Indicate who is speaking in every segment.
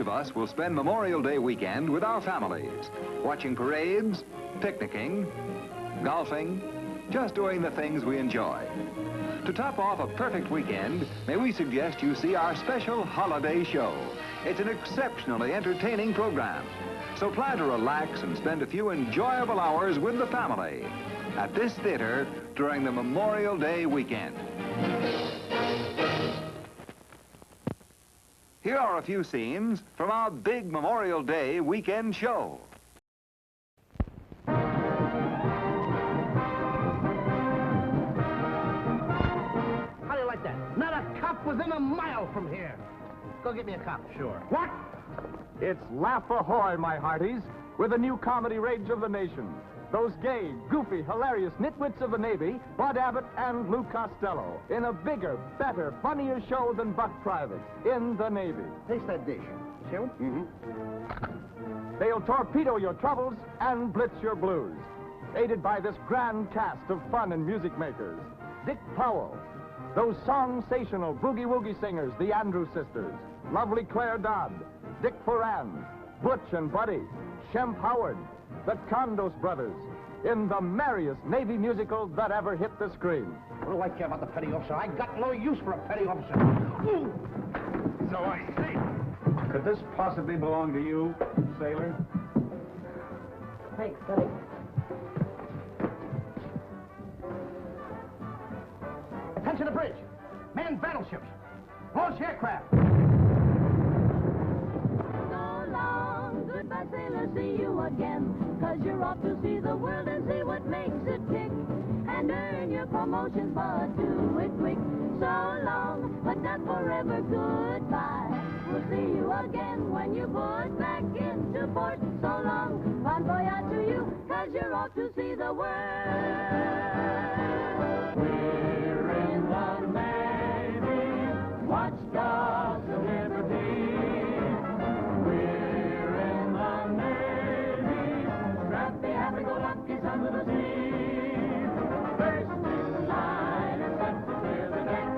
Speaker 1: most of us will spend Memorial Day weekend with our families, watching parades, picnicking, golfing, just doing the things we enjoy. To top off a perfect weekend, may we suggest you see our special holiday show. It's an exceptionally entertaining program. So plan to relax and spend a few enjoyable hours with the family at this theater during the Memorial Day weekend. Here are a few scenes from our big Memorial Day weekend show.
Speaker 2: How do you like that? Not a cop within a mile from here. Go get me a cop. Sure. What?
Speaker 3: It's Laugh Ahoy, my hearties, with a new comedy rage of the nation. Those gay, goofy, hilarious nitwits of the Navy, Bud Abbott and Lou Costello, in a bigger, better, funnier show than Buck Privates, in the Navy.
Speaker 2: Taste that dish. Shall we?
Speaker 3: Mm-hmm. They'll torpedo your troubles and blitz your blues. Aided by this grand cast of fun and music makers. Dick Powell, those song-sational boogie-woogie singers, the Andrews Sisters, lovely Claire Dodd, Dick Foran, Butch and Buddy, Shemp Howard, the Condos Brothers, in the merriest Navy musical that ever hit the screen.
Speaker 2: What do I care about the petty officer? I got no use for a petty officer. Ooh.
Speaker 4: So I see. Could this possibly belong to you, sailor?
Speaker 2: Thanks, buddy. Attention to bridge. Manned battleships. Launch aircraft.
Speaker 5: Goodbye, sailor, see you again. 'Cause you're off to see the world and see what makes it tick. And earn your promotions, but do it quick. So long, but not forever, goodbye. We'll see you again when you put back into port. So long, bon voyage to you, 'cause you're off to see the world. We're in the Navy, watchdogs of liberty. Under the sea, first in line and set to clear the deck.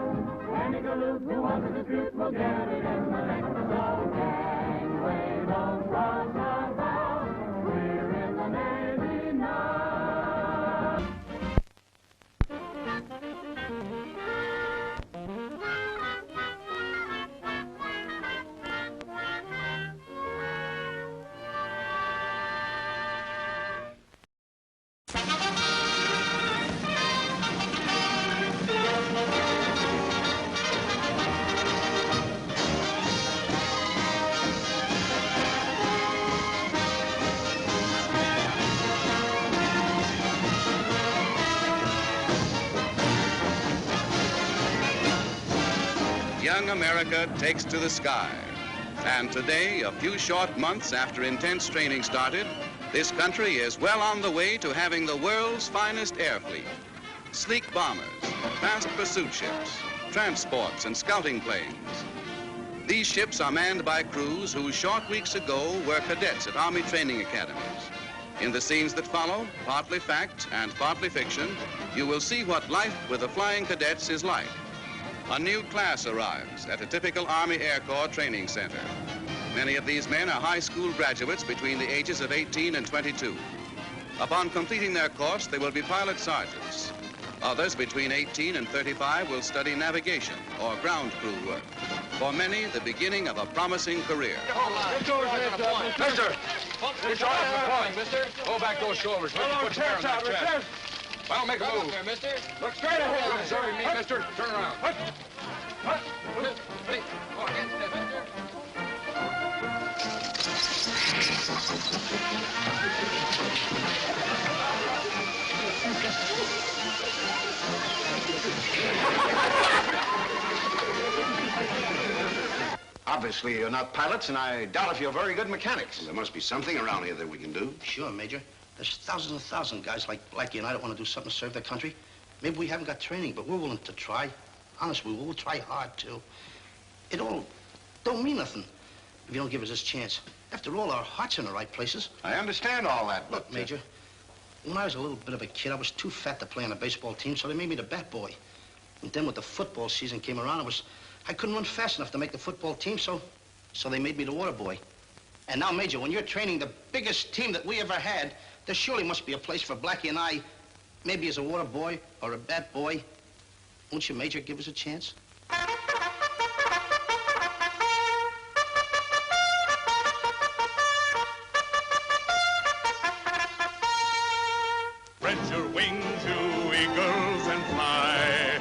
Speaker 5: Any galoot who wants to dispute will get it in the neck. So gangway, don't cross our bow. We're in the Navy now.
Speaker 6: Young America takes to the sky. And today, a few short months after intense training started, this country is well on the way to having the world's finest air fleet. Sleek bombers, fast pursuit ships, transports, and scouting planes. These ships are manned by crews who short weeks ago were cadets at Army training academies. In the scenes that follow, partly fact and partly fiction, you will see what life with the flying cadets is like. A new class arrives at a typical Army Air Corps training center. Many of these men are high school graduates between the ages of 18 and 22. Upon completing their course, they will be pilot sergeants. Others between 18 and 35 will study navigation or ground crew work. For many, the beginning of a promising career.
Speaker 4: Mister! It's all right, mister. Hold back those shoulders. Put your hair on that chest. Well, make a move. There, mister. Look straight ahead. You're observing me, mister. Turn around. Oh, against that, mister.
Speaker 7: Obviously, you're not pilots, and I doubt if you're very good mechanics.
Speaker 8: There must be something around here that we can do.
Speaker 9: Sure, Major. There's thousands and thousands of guys like you and I that want to do something to serve their country. Maybe we haven't got training, but we're willing to try. Honestly, we'll try hard, too. It all don't mean nothing if you don't give us this chance. After all, our heart's in the right places.
Speaker 7: I understand all that,
Speaker 9: Look, Major, when I was a little bit of a kid, I was too fat to play on a baseball team, so they made me the bat boy. And then when the football season came around, I couldn't run fast enough to make the football team, so So they made me the water boy. And now, Major, when you're training the biggest team that we ever had, there surely must be a place for Blackie and I, maybe as a water boy or a bat boy. Won't you, Major, give us a chance?
Speaker 10: Spread your wings, you eagles, and fly.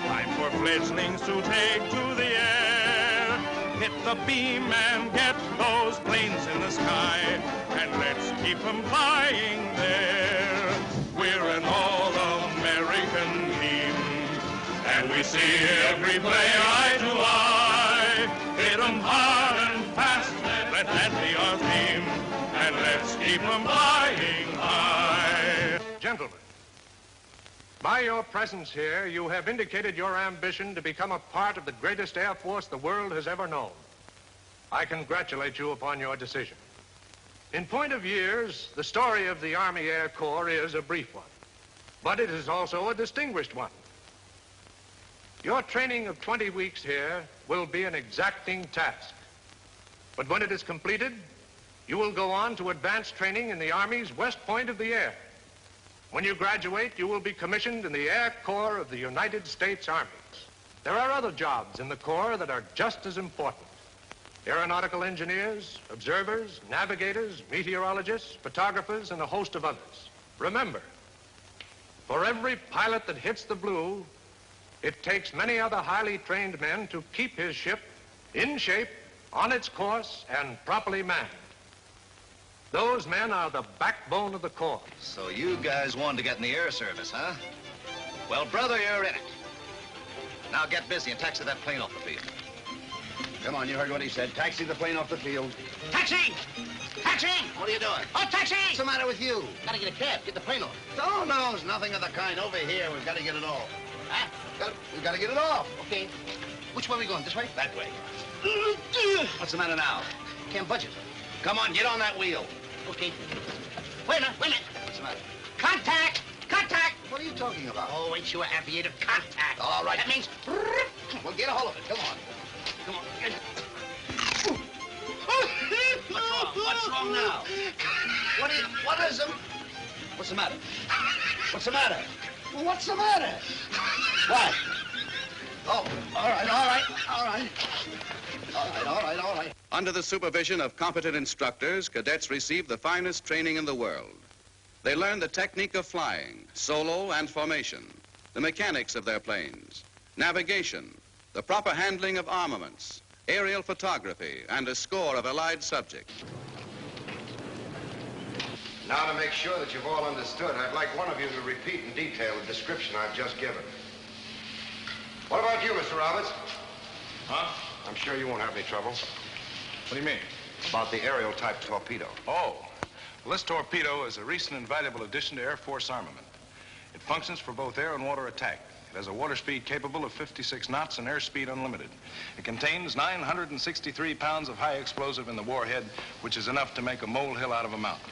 Speaker 10: Time for fledglings to take to the air. Hit the beam and get those planes in the sky. And let's keep them flying there. We're an all-American team. And we see every play eye to eye. Hit them hard and fast. Let that be our theme. And let's keep them flying high.
Speaker 4: Gentlemen, by your presence here, you have indicated your ambition to become a part of the greatest Air Force the world has ever known. I congratulate you upon your decision. In point of years, the story of the Army Air Corps is a brief one, but it is also a distinguished one. Your training of 20 weeks here will be an exacting task, but when it is completed, you will go on to advanced training in the Army's West Point of the Air. When you graduate, you will be commissioned in the Air Corps of the United States Army. There are other jobs in the Corps that are just as important. Aeronautical engineers, observers, navigators, meteorologists, photographers, and a host of others. Remember, for every pilot that hits the blue, it takes many other highly trained men to keep his ship in shape, on its course, and properly manned. Those men are the backbone of the Corps.
Speaker 8: So you guys wanted to get in the air service, huh? Well, brother, you're in it. Now get busy and taxi that plane off the field. Come on, you heard what he said. Taxi the plane off the field.
Speaker 9: Taxi! Taxi!
Speaker 8: What are you doing?
Speaker 9: Oh, taxi!
Speaker 8: What's the matter with you?
Speaker 9: Gotta get a cab, get the plane off.
Speaker 8: Oh, no, it's nothing of the kind. Over here, we've got to get it off.
Speaker 9: Huh?
Speaker 8: We've got to get it off.
Speaker 9: Okay. Which way are we going? This way?
Speaker 8: That way. What's the matter now?
Speaker 9: Can't budget.
Speaker 8: Come on, get on that wheel.
Speaker 9: Okay. Wait a minute, wait a minute.
Speaker 8: What's the matter?
Speaker 9: Contact! Contact!
Speaker 8: What are you talking about?
Speaker 9: Oh, ain't you a aviator? Contact.
Speaker 8: All right.
Speaker 9: That means...
Speaker 8: Well, get a hold of it. Come on.
Speaker 9: Come on.
Speaker 8: What's wrong? What's wrong now? What is it? What's the matter? What's the matter? What's the matter? What? Oh, all right.
Speaker 6: Under the supervision of competent instructors, cadets receive the finest training in the world. They learn the technique of flying, solo and formation, the mechanics of their planes, navigation, the proper handling of armaments, aerial photography, and a score of allied subjects.
Speaker 7: Now, to make sure that you've all understood, I'd like one of you to repeat in detail the description I've just given. What about you, Mr. Roberts?
Speaker 4: Huh?
Speaker 7: I'm sure you won't have any trouble.
Speaker 4: What do you mean?
Speaker 7: About the aerial type torpedo.
Speaker 4: Oh, well, this torpedo is a recent and valuable addition to Air Force armament. It functions for both air and water attack. It has a water speed capable of 56 knots and airspeed unlimited. It contains 963 pounds of high explosive in the warhead, which is enough to make a molehill out of a mountain.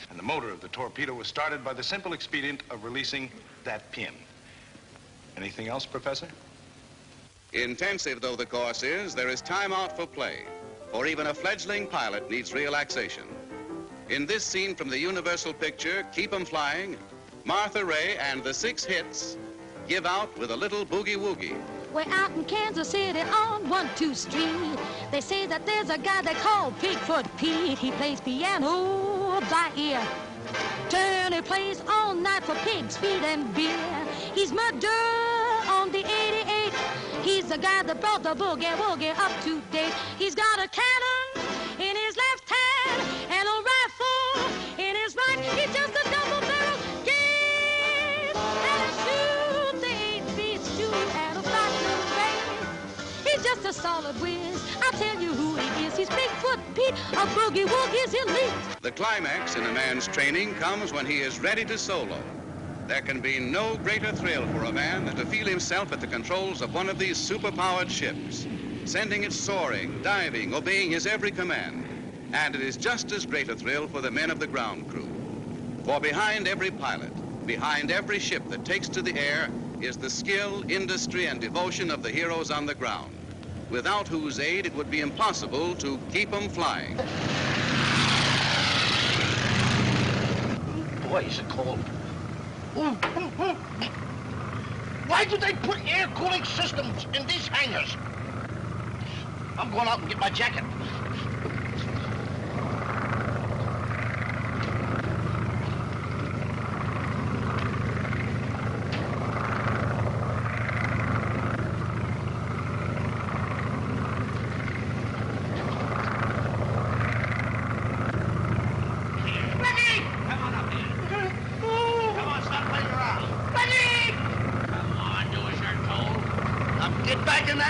Speaker 4: And the motor of the torpedo was started by the simple expedient of releasing that pin. Anything else, Professor?
Speaker 6: Intensive though the course is, there is time out for play, for even a fledgling pilot needs relaxation. In this scene from the Universal picture, Keep 'em Flying, Martha Ray and the Six Hits give out with a little boogie-woogie.
Speaker 5: We're out in Kansas City on 1-2 Street. They say that there's a guy they call Bigfoot Pete. He plays piano by ear. Turn he plays all night for pigs, feet, and beer. He's murder on the 88. He's the guy that brought the boogie-woogie up to date. He's got a cannon in his left hand and a rifle in his right. He's just a double-barrel game. And he shoots the 8-beats too and a fighting range. He's just a solid whiz. I'll tell you who he is. He's Bigfoot Pete, a boogie-woogie's elite.
Speaker 6: The climax in a man's training comes when he is ready to solo. There can be no greater thrill for a man than to feel himself at the controls of one of these super-powered ships, sending it soaring, diving, obeying his every command. And it is just as great a thrill for the men of the ground crew. For behind every pilot, behind every ship that takes to the air, is the skill, industry, and devotion of the heroes on the ground. without whose aid it would be impossible to keep them flying.
Speaker 9: Boy, is it cold. Why do they put air cooling systems in these hangars? I'm going out and get my jacket.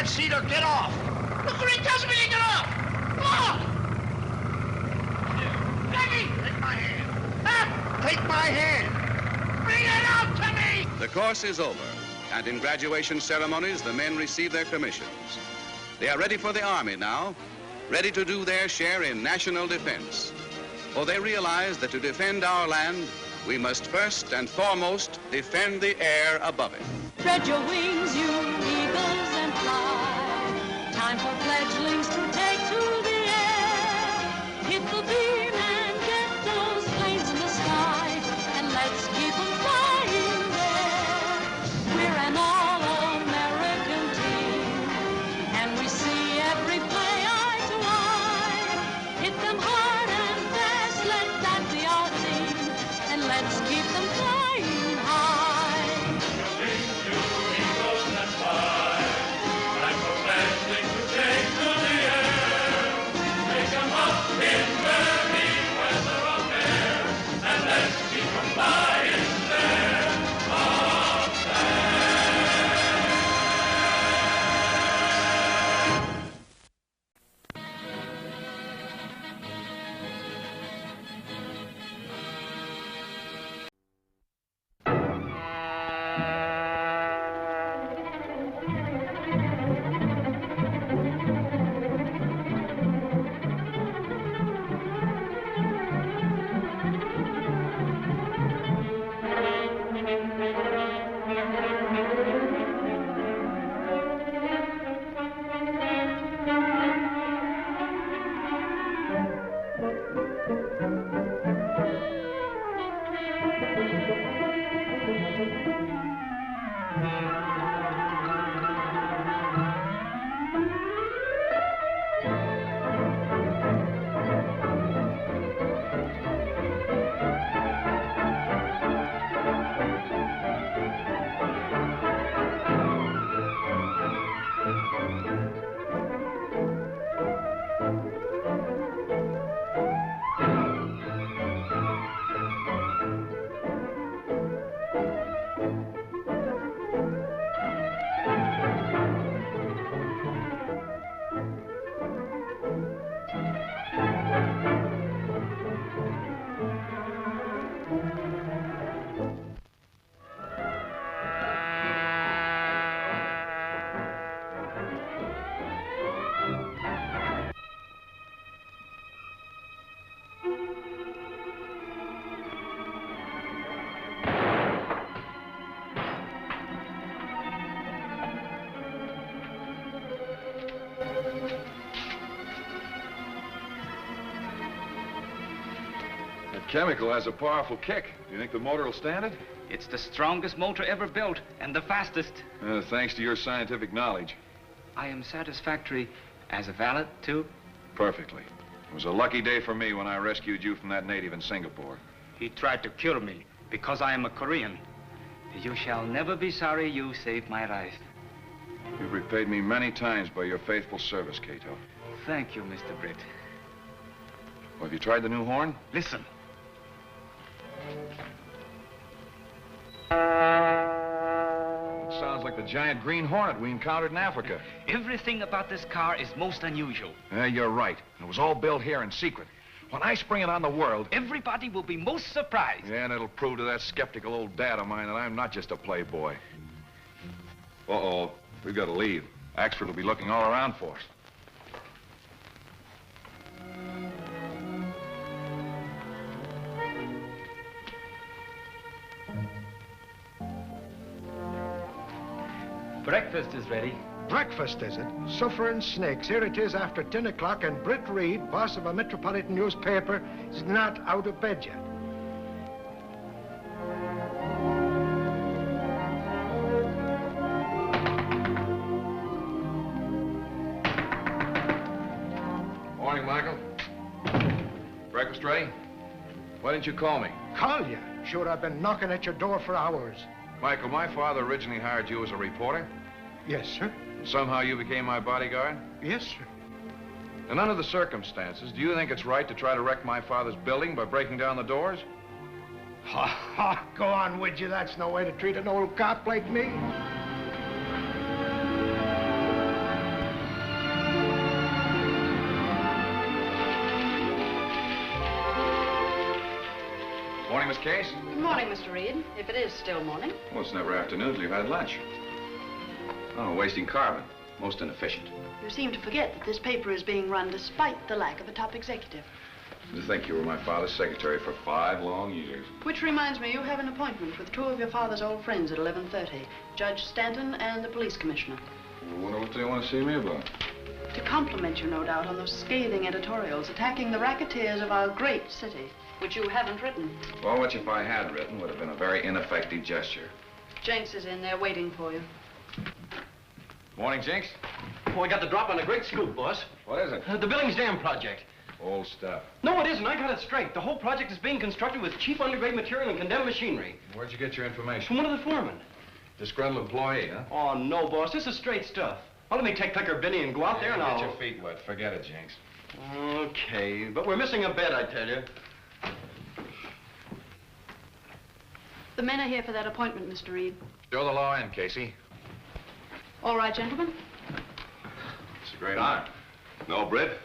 Speaker 9: Seat or get off. Look what he tells me to get off. Come on. Peggy, take my hand. Ah, take my hand. Bring it out to me.
Speaker 6: The course is over, and in graduation ceremonies, the men receive their commissions. They are ready for the Army now, ready to do their share in national defense. For they realize that to defend our land, we must first and foremost defend the air above it.
Speaker 5: Spread your wings, you eagles, and fly. Time for fledglings to take to the air. Hit the beam and get those planes in the sky, and let's keep them flying there. We're an all-American team, and we see every play eye to eye. Hit them hard and fast, let that be our theme, and let's keep them flying high.
Speaker 11: Chemical has a powerful kick. Do you think the motor will stand it?
Speaker 12: It's the strongest motor ever built, and the fastest.
Speaker 11: Thanks to your scientific knowledge.
Speaker 12: I am satisfactory as a valet, too?
Speaker 11: Perfectly. It was a lucky day for me when I rescued you from that native in Singapore.
Speaker 12: He tried to kill me because I am a Korean. You shall never be sorry you saved my life.
Speaker 11: You've repaid me many times by your faithful service, Cato.
Speaker 12: Thank you, Mr. Britt.
Speaker 11: Well, have you tried the new horn?
Speaker 12: Listen.
Speaker 11: It sounds like the giant Green Hornet we encountered in Africa.
Speaker 12: Everything about this car is most unusual.
Speaker 11: Yeah, you're right. It was all built here in secret. When I spring it on the world...
Speaker 12: Everybody will be most surprised.
Speaker 11: Yeah, and it'll prove to that skeptical old dad of mine that I'm not just a playboy. Uh-oh. We've got to leave. Axford will be looking all around for us.
Speaker 12: Breakfast is ready.
Speaker 13: Breakfast, is it? Suffering snakes. Here it is after 10 o'clock, and Britt Reed, boss of a metropolitan newspaper, is not out of bed yet.
Speaker 11: Morning, Michael. Breakfast ready? Why didn't you call me?
Speaker 13: Call you? Sure, I've been knocking at your door for hours.
Speaker 11: Michael, my father originally hired you as a reporter.
Speaker 13: Yes, sir.
Speaker 11: Somehow you became my bodyguard?
Speaker 13: Yes, sir.
Speaker 11: And under the circumstances, do you think it's right to try to wreck my father's building by breaking down the doors?
Speaker 13: Ha ha! Go on, would you? That's no way to treat an old cop like me.
Speaker 11: Morning, Miss Case.
Speaker 14: Good morning, Mr. Reed. If it is still morning.
Speaker 11: Well, it's never afternoon till you've had lunch. Oh, wasting carbon. Most inefficient.
Speaker 14: You seem to forget that this paper is being run despite the lack of a top executive.
Speaker 11: To think you were my father's secretary for 5 long years.
Speaker 14: Which reminds me, you have an appointment with 2 of your father's old friends at 11:30. Judge Stanton and the police commissioner.
Speaker 11: I wonder what they want to see me about.
Speaker 14: To compliment you, no doubt, on those scathing editorials attacking the racketeers of our great city, which you haven't written.
Speaker 11: Well, which if I had written would have been a very ineffective gesture.
Speaker 14: Jenks is in there waiting for you.
Speaker 11: Morning, Jinx.
Speaker 2: Oh, I got the drop on a great scoop, boss.
Speaker 11: What is it?
Speaker 2: The Billings Dam project.
Speaker 11: Old stuff.
Speaker 2: No, it isn't. I got it straight. The whole project is being constructed with cheap undergrade material and condemned machinery.
Speaker 11: Where'd you get your information?
Speaker 2: From one of the foremen.
Speaker 11: Disgruntled employee, huh?
Speaker 2: Oh, no, boss. This is straight stuff. Well, let me take Picker Benny and go out there and I'll...
Speaker 11: Get your feet wet. Forget it, Jinx.
Speaker 2: Okay, but we're missing a bed, I tell you.
Speaker 14: The men are here for that appointment, Mr. Reed.
Speaker 11: Show the law in, Casey.
Speaker 14: All right, gentlemen.
Speaker 11: It's a great honor.
Speaker 15: No, Britt.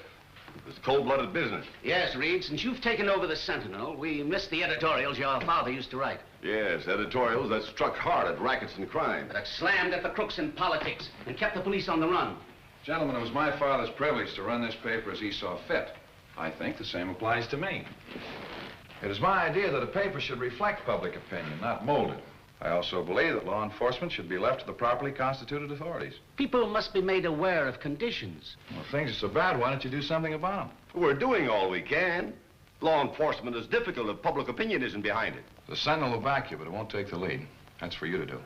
Speaker 15: It's cold-blooded business.
Speaker 9: Yes, Reed, since you've taken over the Sentinel, we missed the editorials your father used to write.
Speaker 15: Yes, editorials that struck hard at rackets and crime.
Speaker 9: That slammed at the crooks in politics and kept the police on the run.
Speaker 11: Gentlemen, it was my father's privilege to run this paper as he saw fit. I think the same applies to me. It is my idea that a paper should reflect public opinion, not mold it. I also believe that law enforcement should be left to the properly constituted authorities.
Speaker 9: People must be made aware of conditions.
Speaker 11: Well, if things are so bad, why don't you do something about them?
Speaker 15: We're doing all we can. Law enforcement is difficult if public opinion isn't behind it.
Speaker 11: The Sentinel will back you, but it won't take the lead. That's for you to do.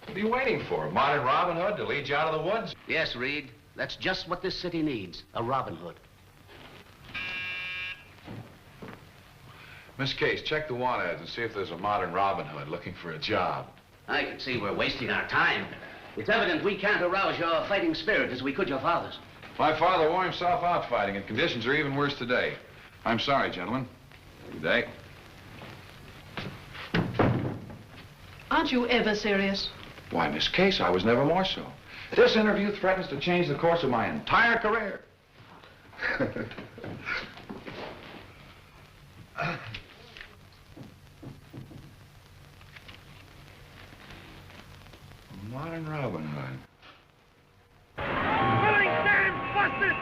Speaker 11: What are you waiting for? A modern Robin Hood to lead you out of the woods?
Speaker 9: Yes, Reed. That's just what this city needs, a Robin Hood.
Speaker 11: Miss Case, check the want ads and see if there's a modern Robin Hood looking for a job.
Speaker 9: I can see we're wasting our time. It's evident we can't arouse your fighting spirit as we could your father's.
Speaker 11: My father wore himself out fighting, and conditions are even worse today. I'm sorry, gentlemen. Good day.
Speaker 14: Aren't you ever serious?
Speaker 11: Why, Miss Case, I was never more so. This interview threatens to change the course of my entire career. Modern Robin Hood.
Speaker 10: Billings Dam busted!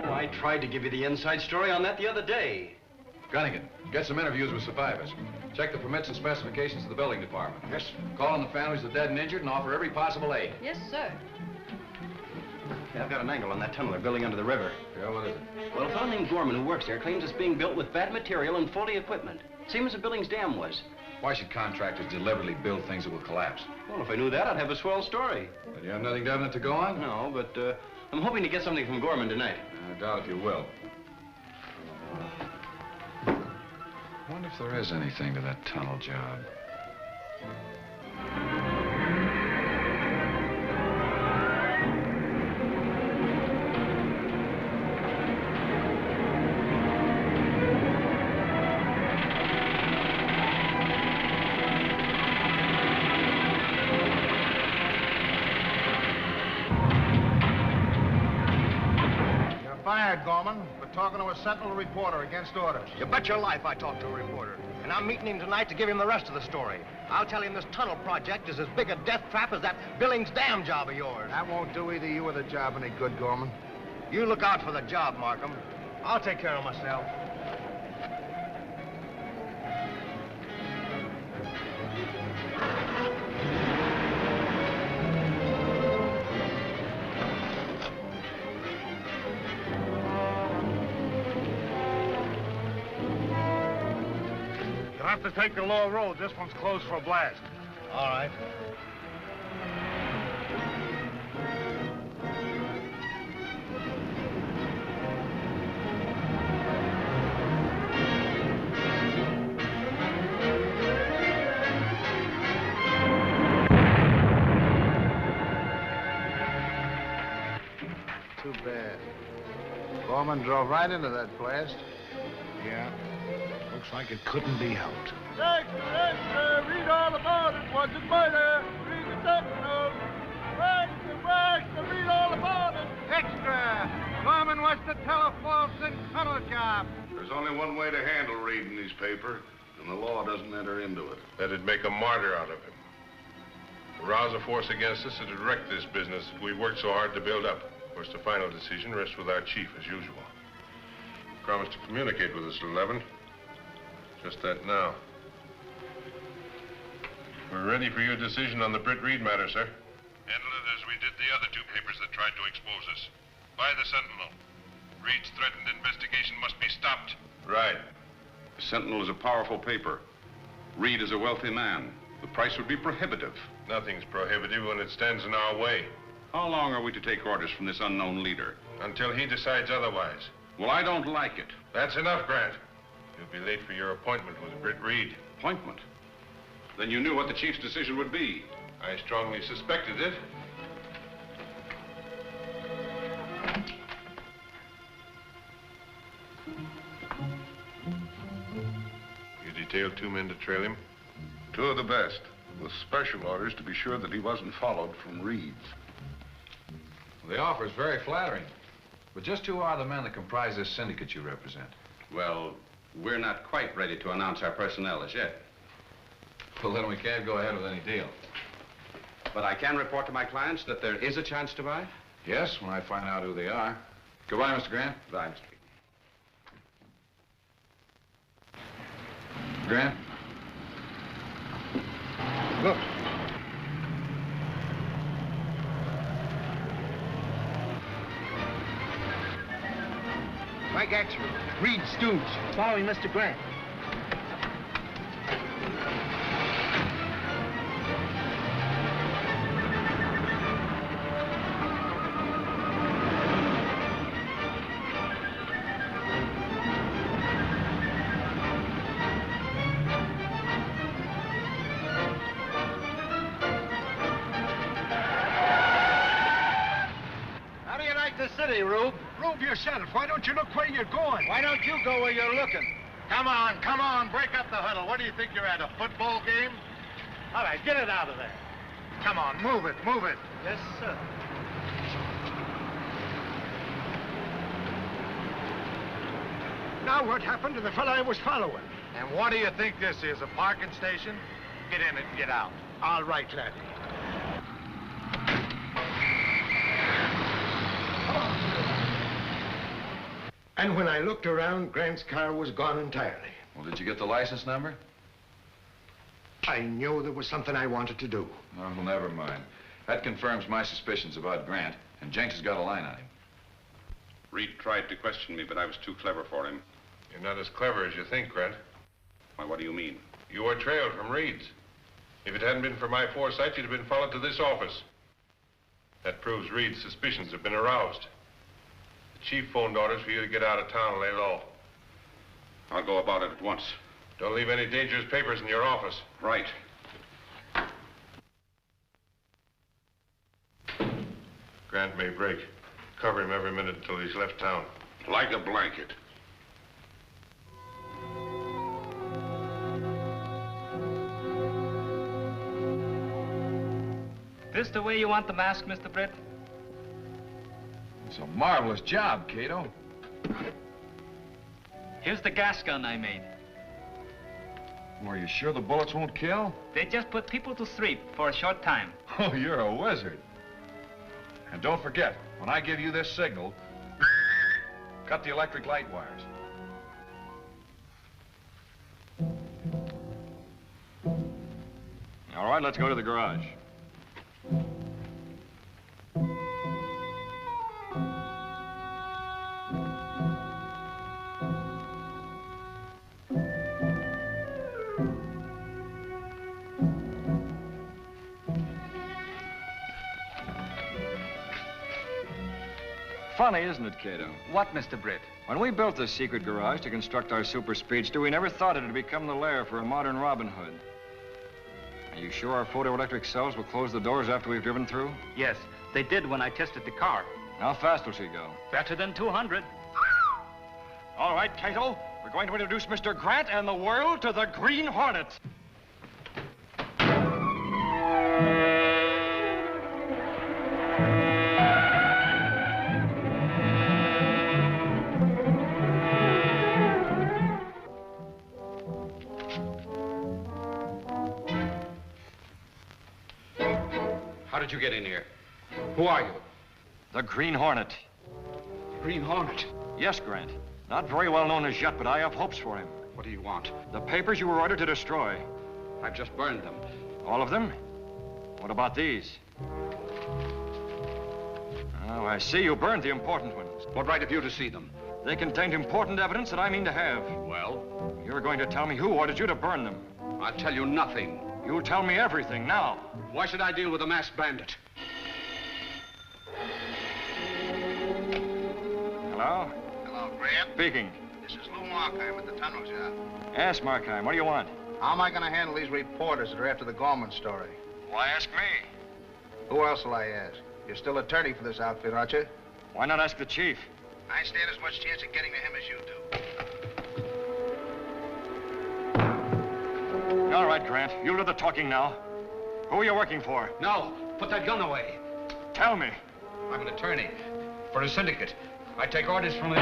Speaker 2: Oh, I tried to give you the inside story on that the other day.
Speaker 11: Gunnigan, get some interviews with survivors. Check the permits and specifications of the building department. Yes. Call on the families of the dead and injured and offer every possible aid.
Speaker 14: Yes, sir.
Speaker 2: Yeah, I've got an angle on that tunnel they're building under the river.
Speaker 11: Yeah, what is it?
Speaker 2: Well, a fellow named Gorman who works there claims it's being built with bad material and faulty equipment. Same as the Billings Dam was.
Speaker 11: Why should contractors deliberately build things that will collapse?
Speaker 2: Well, if I knew that, I'd have a swell story.
Speaker 11: But you have nothing definite to go on?
Speaker 2: No, but I'm hoping to get something from Gorman tonight.
Speaker 11: I doubt if you will. I wonder if there is anything to that tunnel job.
Speaker 13: You're fired, Gorman, for talking to a Sentinel reporter against orders.
Speaker 7: You bet your life I talked to a reporter.
Speaker 2: And I'm meeting him tonight to give him the rest of the story. I'll tell him this tunnel project is as big a death trap as that Billings Dam job of yours.
Speaker 13: That won't do either you or the job any good, Gorman.
Speaker 2: You look out for the job, Markham. I'll take care of myself.
Speaker 13: You'll have to take the lower road. This one's closed for a blast.
Speaker 2: All right.
Speaker 13: Too bad. Gorman drove right into that blast. Yeah. Looks like it couldn't be helped.
Speaker 10: Extra, read all about it. Was it murder? Read the Sentinel. Read all about it.
Speaker 13: Extra! Gorman was to tell a false and tunnel job.
Speaker 15: There's only one way to handle reading these papers, and the law doesn't enter into it.
Speaker 4: That'd make a martyr out of him. To rouse a force against us and to wreck this business that we've worked so hard to build up. Of course, the final decision rests with our chief, as usual. He promised to communicate with us at 11. Just that now. We're ready for your decision on the Britt Reed matter, sir.
Speaker 16: Handle it as we did the other two papers that tried to expose us. By the Sentinel. Reed's threatened investigation must be stopped.
Speaker 4: Right.
Speaker 15: The Sentinel is a powerful paper. Reed is a wealthy man. The price would be prohibitive.
Speaker 4: Nothing's prohibitive when it stands in our way.
Speaker 15: How long are we to take orders from this unknown leader?
Speaker 4: Until he decides otherwise.
Speaker 15: Well, I don't like it.
Speaker 4: That's enough, Grant. You'll be late for your appointment with Britt Reed.
Speaker 15: Appointment? Then you knew what the chief's decision would be.
Speaker 4: I strongly suspected it. You detailed 2 men to trail him?
Speaker 15: 2 of the best, with special orders to be sure that he wasn't followed from Reed's.
Speaker 11: The offer is very flattering. But just who are the men that comprise this syndicate you represent?
Speaker 15: Well, we're not quite ready to announce our personnel as yet.
Speaker 11: Well, then we can't go ahead with any deal.
Speaker 15: But I can report to my clients that there is a chance to buy?
Speaker 11: Yes, when I find out who they are. Goodbye, Mr. Grant.
Speaker 15: Goodbye, Mr.
Speaker 11: Grant?
Speaker 13: Look.
Speaker 2: Mike Axford, Reed's stooge, following Mr. Grant.
Speaker 13: How do you like the city, Rube? Rube yourself. Why don't you look where you're going?
Speaker 10: Why don't you go where you're looking? Come on, break up the huddle. What do you think you're at, a football game? All right, get it out of there. Come on, move it.
Speaker 2: Yes, sir.
Speaker 13: Now what happened to the fellow I was following?
Speaker 10: And what do you think this is, a parking station? Get in it and get out.
Speaker 13: All right, laddie. And when I looked around, Grant's car was gone entirely.
Speaker 11: Well, did you get the license number?
Speaker 13: I knew there was something I wanted to do.
Speaker 11: Oh, well, never mind. That confirms my suspicions about Grant, and Jenks has got a line on him.
Speaker 15: Reed tried to question me, but I was too clever for him.
Speaker 4: You're not as clever as you think, Grant.
Speaker 15: Why, what do you mean?
Speaker 4: You were trailed from Reed's. If it hadn't been for my foresight, you'd have been followed to this office. That proves Reed's suspicions have been aroused. The chief phoned orders for you to get out of town and lay low.
Speaker 15: I'll go about it at once.
Speaker 4: Don't leave any dangerous papers in your office.
Speaker 15: Right.
Speaker 4: Grant may break. Cover him every minute until he's left town.
Speaker 15: Like a blanket.
Speaker 12: This the way you want the mask, Mr. Britt?
Speaker 11: It's a marvelous job, Cato.
Speaker 12: Here's the gas gun I made.
Speaker 11: Are you sure the bullets won't kill?
Speaker 12: They just put people to sleep for a short time.
Speaker 11: Oh, you're a wizard. And don't forget, when I give you this signal, cut the electric light wires.
Speaker 17: All right, let's go to the garage. Funny, isn't it, Cato?
Speaker 12: What, Mr. Britt?
Speaker 17: When we built this secret garage to construct our super speedster, we never thought it would become the lair for a modern Robin Hood. Are you sure our photoelectric cells will close the doors after we've driven through?
Speaker 12: Yes, they did when I tested the car.
Speaker 17: How fast will she go?
Speaker 12: Better than 200.
Speaker 17: All right, Cato, we're going to introduce Mr. Grant and the world to the Green Hornet.
Speaker 8: How did you get in here? Who are you?
Speaker 17: The Green Hornet.
Speaker 8: Green Hornet?
Speaker 17: Yes, Grant. Not very well known as yet, but I have hopes for him.
Speaker 8: What do you want?
Speaker 17: The papers you were ordered to destroy.
Speaker 8: I've just burned them.
Speaker 17: All of them? What about these? Oh, I see you burned the important ones.
Speaker 8: What right have you to see them?
Speaker 17: They contained important evidence that I mean to have.
Speaker 8: Well?
Speaker 17: You're going to tell me who ordered you to burn them.
Speaker 8: I'll tell you nothing.
Speaker 17: You'll tell me everything now.
Speaker 8: Why should I deal with a masked bandit?
Speaker 17: Hello?
Speaker 9: Hello, Grant.
Speaker 17: Speaking.
Speaker 9: This is Lou Markheim at the tunnel job.
Speaker 17: Ask Markheim, what do you want?
Speaker 9: How am I going to handle these reporters that are after the Gorman story?
Speaker 17: Why ask me?
Speaker 9: Who else will I ask? You're still attorney for this outfit, aren't you?
Speaker 17: Why not ask the chief?
Speaker 9: I stand as much chance of getting to him as you do.
Speaker 17: All right, Grant. You'll do the talking now. Who are you working for?
Speaker 8: No, put that gun away.
Speaker 17: Tell me.
Speaker 8: I'm an attorney for a syndicate. I take orders from the...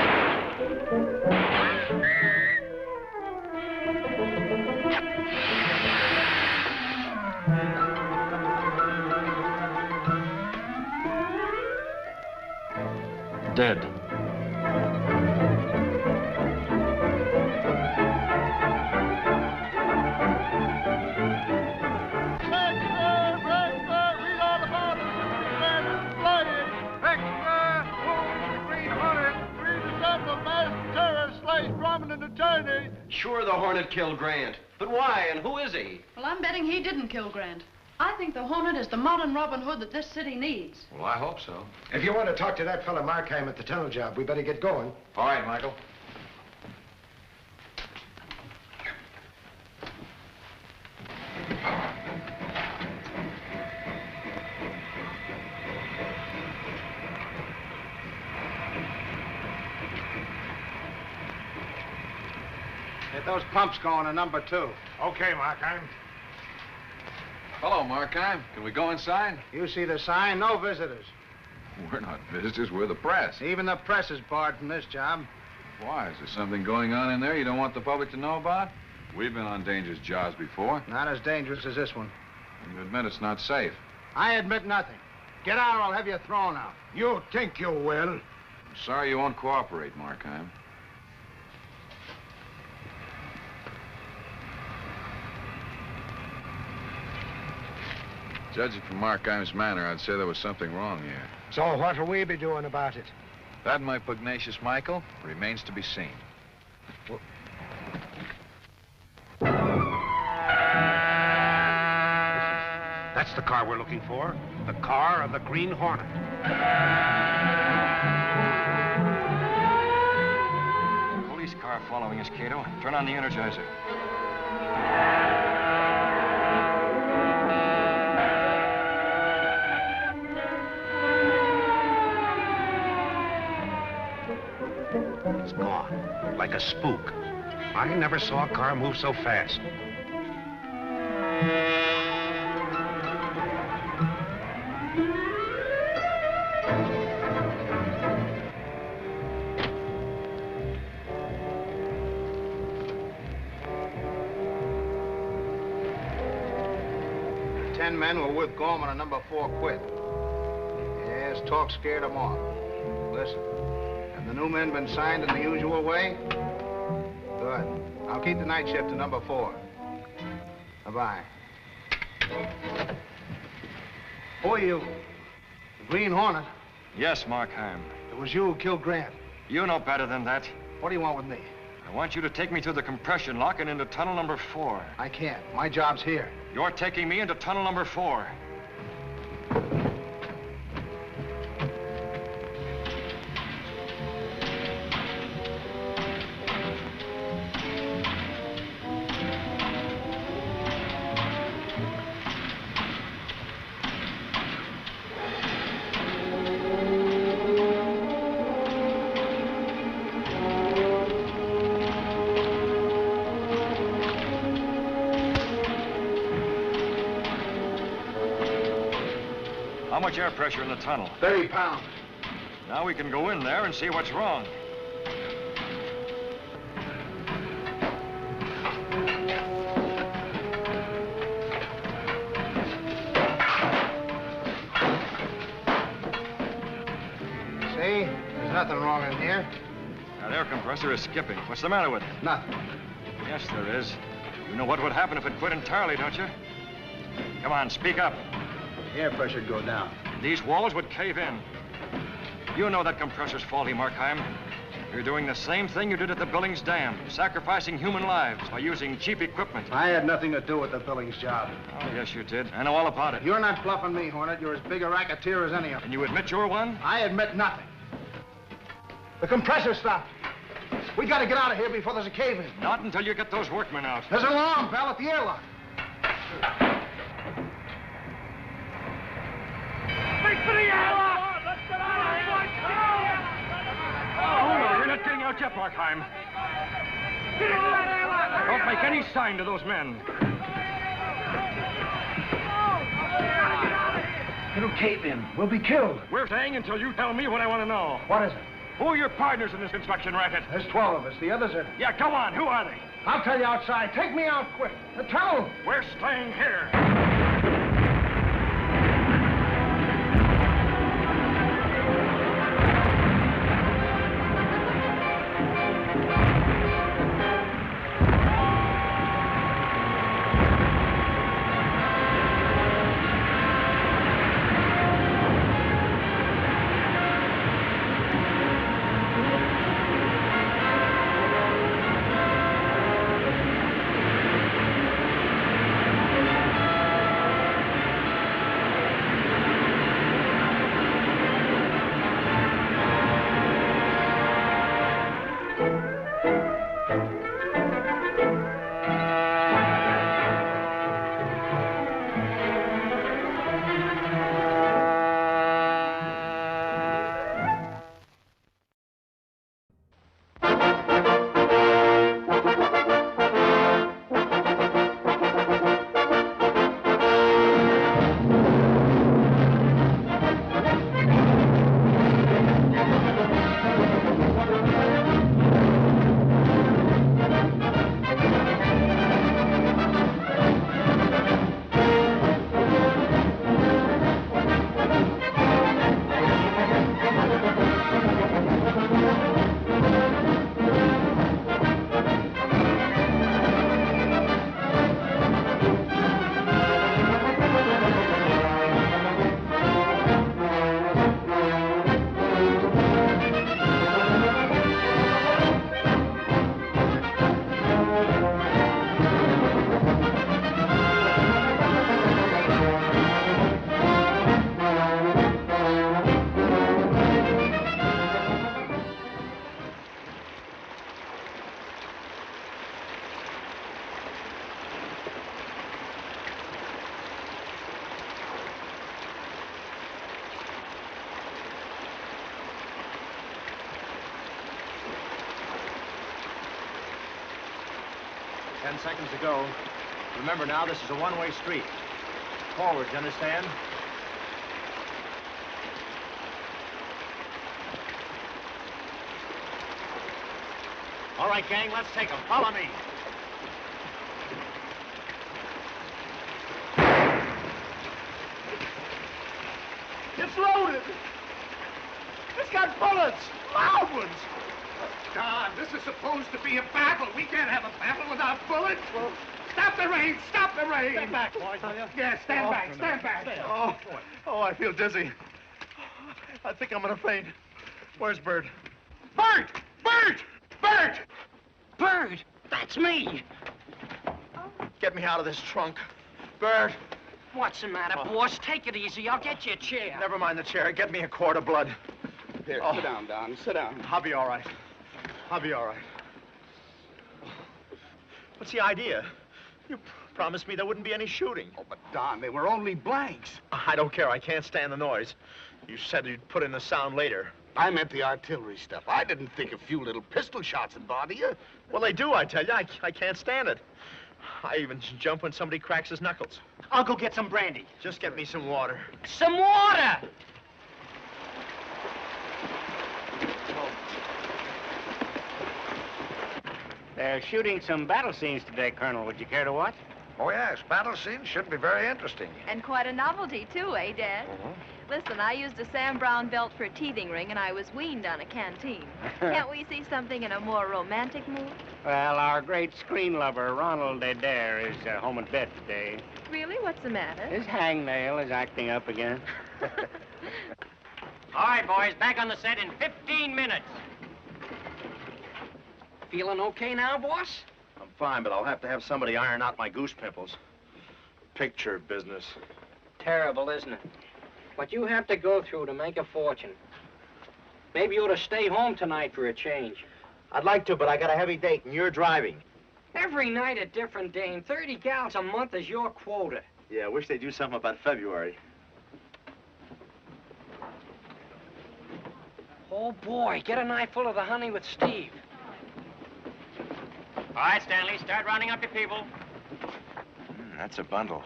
Speaker 17: Dead.
Speaker 18: Sure, the Hornet killed Grant. But why, and who is he?
Speaker 14: Well, I'm betting he didn't kill Grant. I think the Hornet is the modern Robin Hood that this city needs.
Speaker 11: Well, I hope so.
Speaker 13: If you want to talk to that fella Markheim at the tunnel job, we better get going.
Speaker 11: All right, Michael.
Speaker 9: Get those pumps going to number 2.
Speaker 13: Okay, Markheim.
Speaker 11: Hello, Markheim. Can we go inside?
Speaker 9: You see the sign? No visitors.
Speaker 11: We're not visitors. We're the press.
Speaker 9: Even the press is barred from this job.
Speaker 11: Why? Is there something going on in there you don't want the public to know about? We've been on dangerous jobs before.
Speaker 9: Not as dangerous as this one.
Speaker 11: You admit it's not safe.
Speaker 9: I admit nothing. Get out or I'll have you thrown out.
Speaker 13: You think you will?
Speaker 11: I'm sorry you won't cooperate, Markheim. Judging from Markheim's manner, I'd say there was something wrong here.
Speaker 13: So what'll we be doing about it?
Speaker 11: That, my pugnacious Michael, remains to be seen.
Speaker 8: That's the car we're looking for. The car of the Green Hornet.
Speaker 17: Police car following us, Cato. Turn on the Energizer.
Speaker 8: It's gone, like a spook. I never saw a car move so fast.
Speaker 2: 10 men were with Gorman and number 4 quit. Yes, talk scared them off. Listen, have the new men been signed in the usual way? Good. I'll keep the night shift to number 4. Bye-bye. Who are you? The Green Hornet?
Speaker 17: Yes, Markheim.
Speaker 2: It was you who killed Grant.
Speaker 17: You know better than that.
Speaker 2: What do you want with me?
Speaker 17: I want you to take me through the compression lock and into tunnel number 4.
Speaker 2: I can't. My job's here.
Speaker 17: You're taking me into tunnel number 4. How much air pressure in the tunnel?
Speaker 2: 30 pounds.
Speaker 17: Now we can go in there and see what's wrong.
Speaker 2: See? There's nothing wrong in here.
Speaker 17: That air compressor is skipping. What's the matter with it?
Speaker 2: Nothing.
Speaker 17: Yes, there is. You know what would happen if it quit entirely, don't you? Come on, speak up.
Speaker 2: The air pressure'd go down.
Speaker 17: These walls would cave in. You know that compressor's faulty, Markheim. You're doing the same thing you did at the Billings Dam, sacrificing human lives by using cheap equipment.
Speaker 2: I had nothing to do with the Billings job.
Speaker 17: Oh, yes, you did. I know all about it.
Speaker 2: You're not bluffing me, Hornet. You're as big a racketeer as any of them.
Speaker 17: And you admit you're one?
Speaker 2: I admit nothing. The compressor stopped. We gotta get out of here before there's a cave-in.
Speaker 17: Not until you get those workmen out.
Speaker 2: There's an alarm bell at the airlock.
Speaker 10: Make for the airlock! Let's get out of here!
Speaker 17: Oh, you're not getting out yet, Markheim.
Speaker 10: Get into that airlock!
Speaker 17: Don't make any sign to those men.
Speaker 2: It'll cave in. We'll be killed.
Speaker 17: We're staying until you tell me what I want to know.
Speaker 2: What is it?
Speaker 17: Who are your partners in this inspection racket?
Speaker 2: There's 12 of us. The others are...
Speaker 17: Yeah, go on. Who are they?
Speaker 2: I'll tell you outside. Take me out quick. The tunnel.
Speaker 17: We're staying here.
Speaker 19: Seconds to go. Remember now, this is a one-way street. Forward, you understand? All right, gang, let's take them. Follow me.
Speaker 13: It's got bullets! Loud ones!
Speaker 20: Don, this is supposed to be a battle. We can't have a battle without bullets. Well, stop the rain! Stop the rain!
Speaker 13: Stand back, boys, will you?
Speaker 20: Yeah, stand back, stand back.
Speaker 13: Oh, I feel dizzy. I think I'm gonna faint. Where's Bert?
Speaker 20: Bert! Bert! Bert!
Speaker 8: Bird, that's me.
Speaker 13: Get me out of this trunk. Bert!
Speaker 8: What's the matter, boss? Take it easy. I'll get you a chair.
Speaker 13: Never mind the chair. Get me a quart of blood.
Speaker 20: Here, sit down, Don. Sit down.
Speaker 13: I'll be all right. I'll be all right. What's the idea? You promised me there wouldn't be any shooting.
Speaker 20: Oh, but Don, they were only blanks.
Speaker 13: I don't care. I can't stand the noise. You said you'd put in the sound later.
Speaker 20: I meant the artillery stuff. I didn't think a few little pistol shots would bother you.
Speaker 13: Well, they do, I tell you. I can't stand it. I even jump when somebody cracks his knuckles.
Speaker 8: I'll go get some brandy.
Speaker 13: Just get me some water.
Speaker 8: Some water!
Speaker 12: They're shooting some battle scenes today, Colonel. Would you care to watch?
Speaker 11: Oh, yes. Battle scenes should be very interesting.
Speaker 21: And quite a novelty, too, eh, Dad? Listen, I used a Sam Brown belt for a teething ring, and I was weaned on a canteen. Can't we see something in a more romantic mood?
Speaker 12: Well, our great screen lover, Ronald Adair, is home in bed today.
Speaker 21: Really? What's the matter?
Speaker 12: His hangnail is acting up again.
Speaker 8: All right, boys, back on the set in 15 minutes. Feeling okay now, boss?
Speaker 13: I'm fine, but I'll have to have somebody iron out my goose pimples. Picture business.
Speaker 12: Terrible, isn't it? What you have to go through to make a fortune. Maybe you ought to stay home tonight for a change.
Speaker 13: I'd like to, but I got a heavy date, and you're driving.
Speaker 12: Every night a different dame. 30 gallons a month is your quota.
Speaker 13: Yeah, I wish they'd do something about February.
Speaker 12: Oh, boy, get a knife full of the honey with Steve.
Speaker 8: All right, Stanley, start rounding up your people.
Speaker 13: That's a bundle.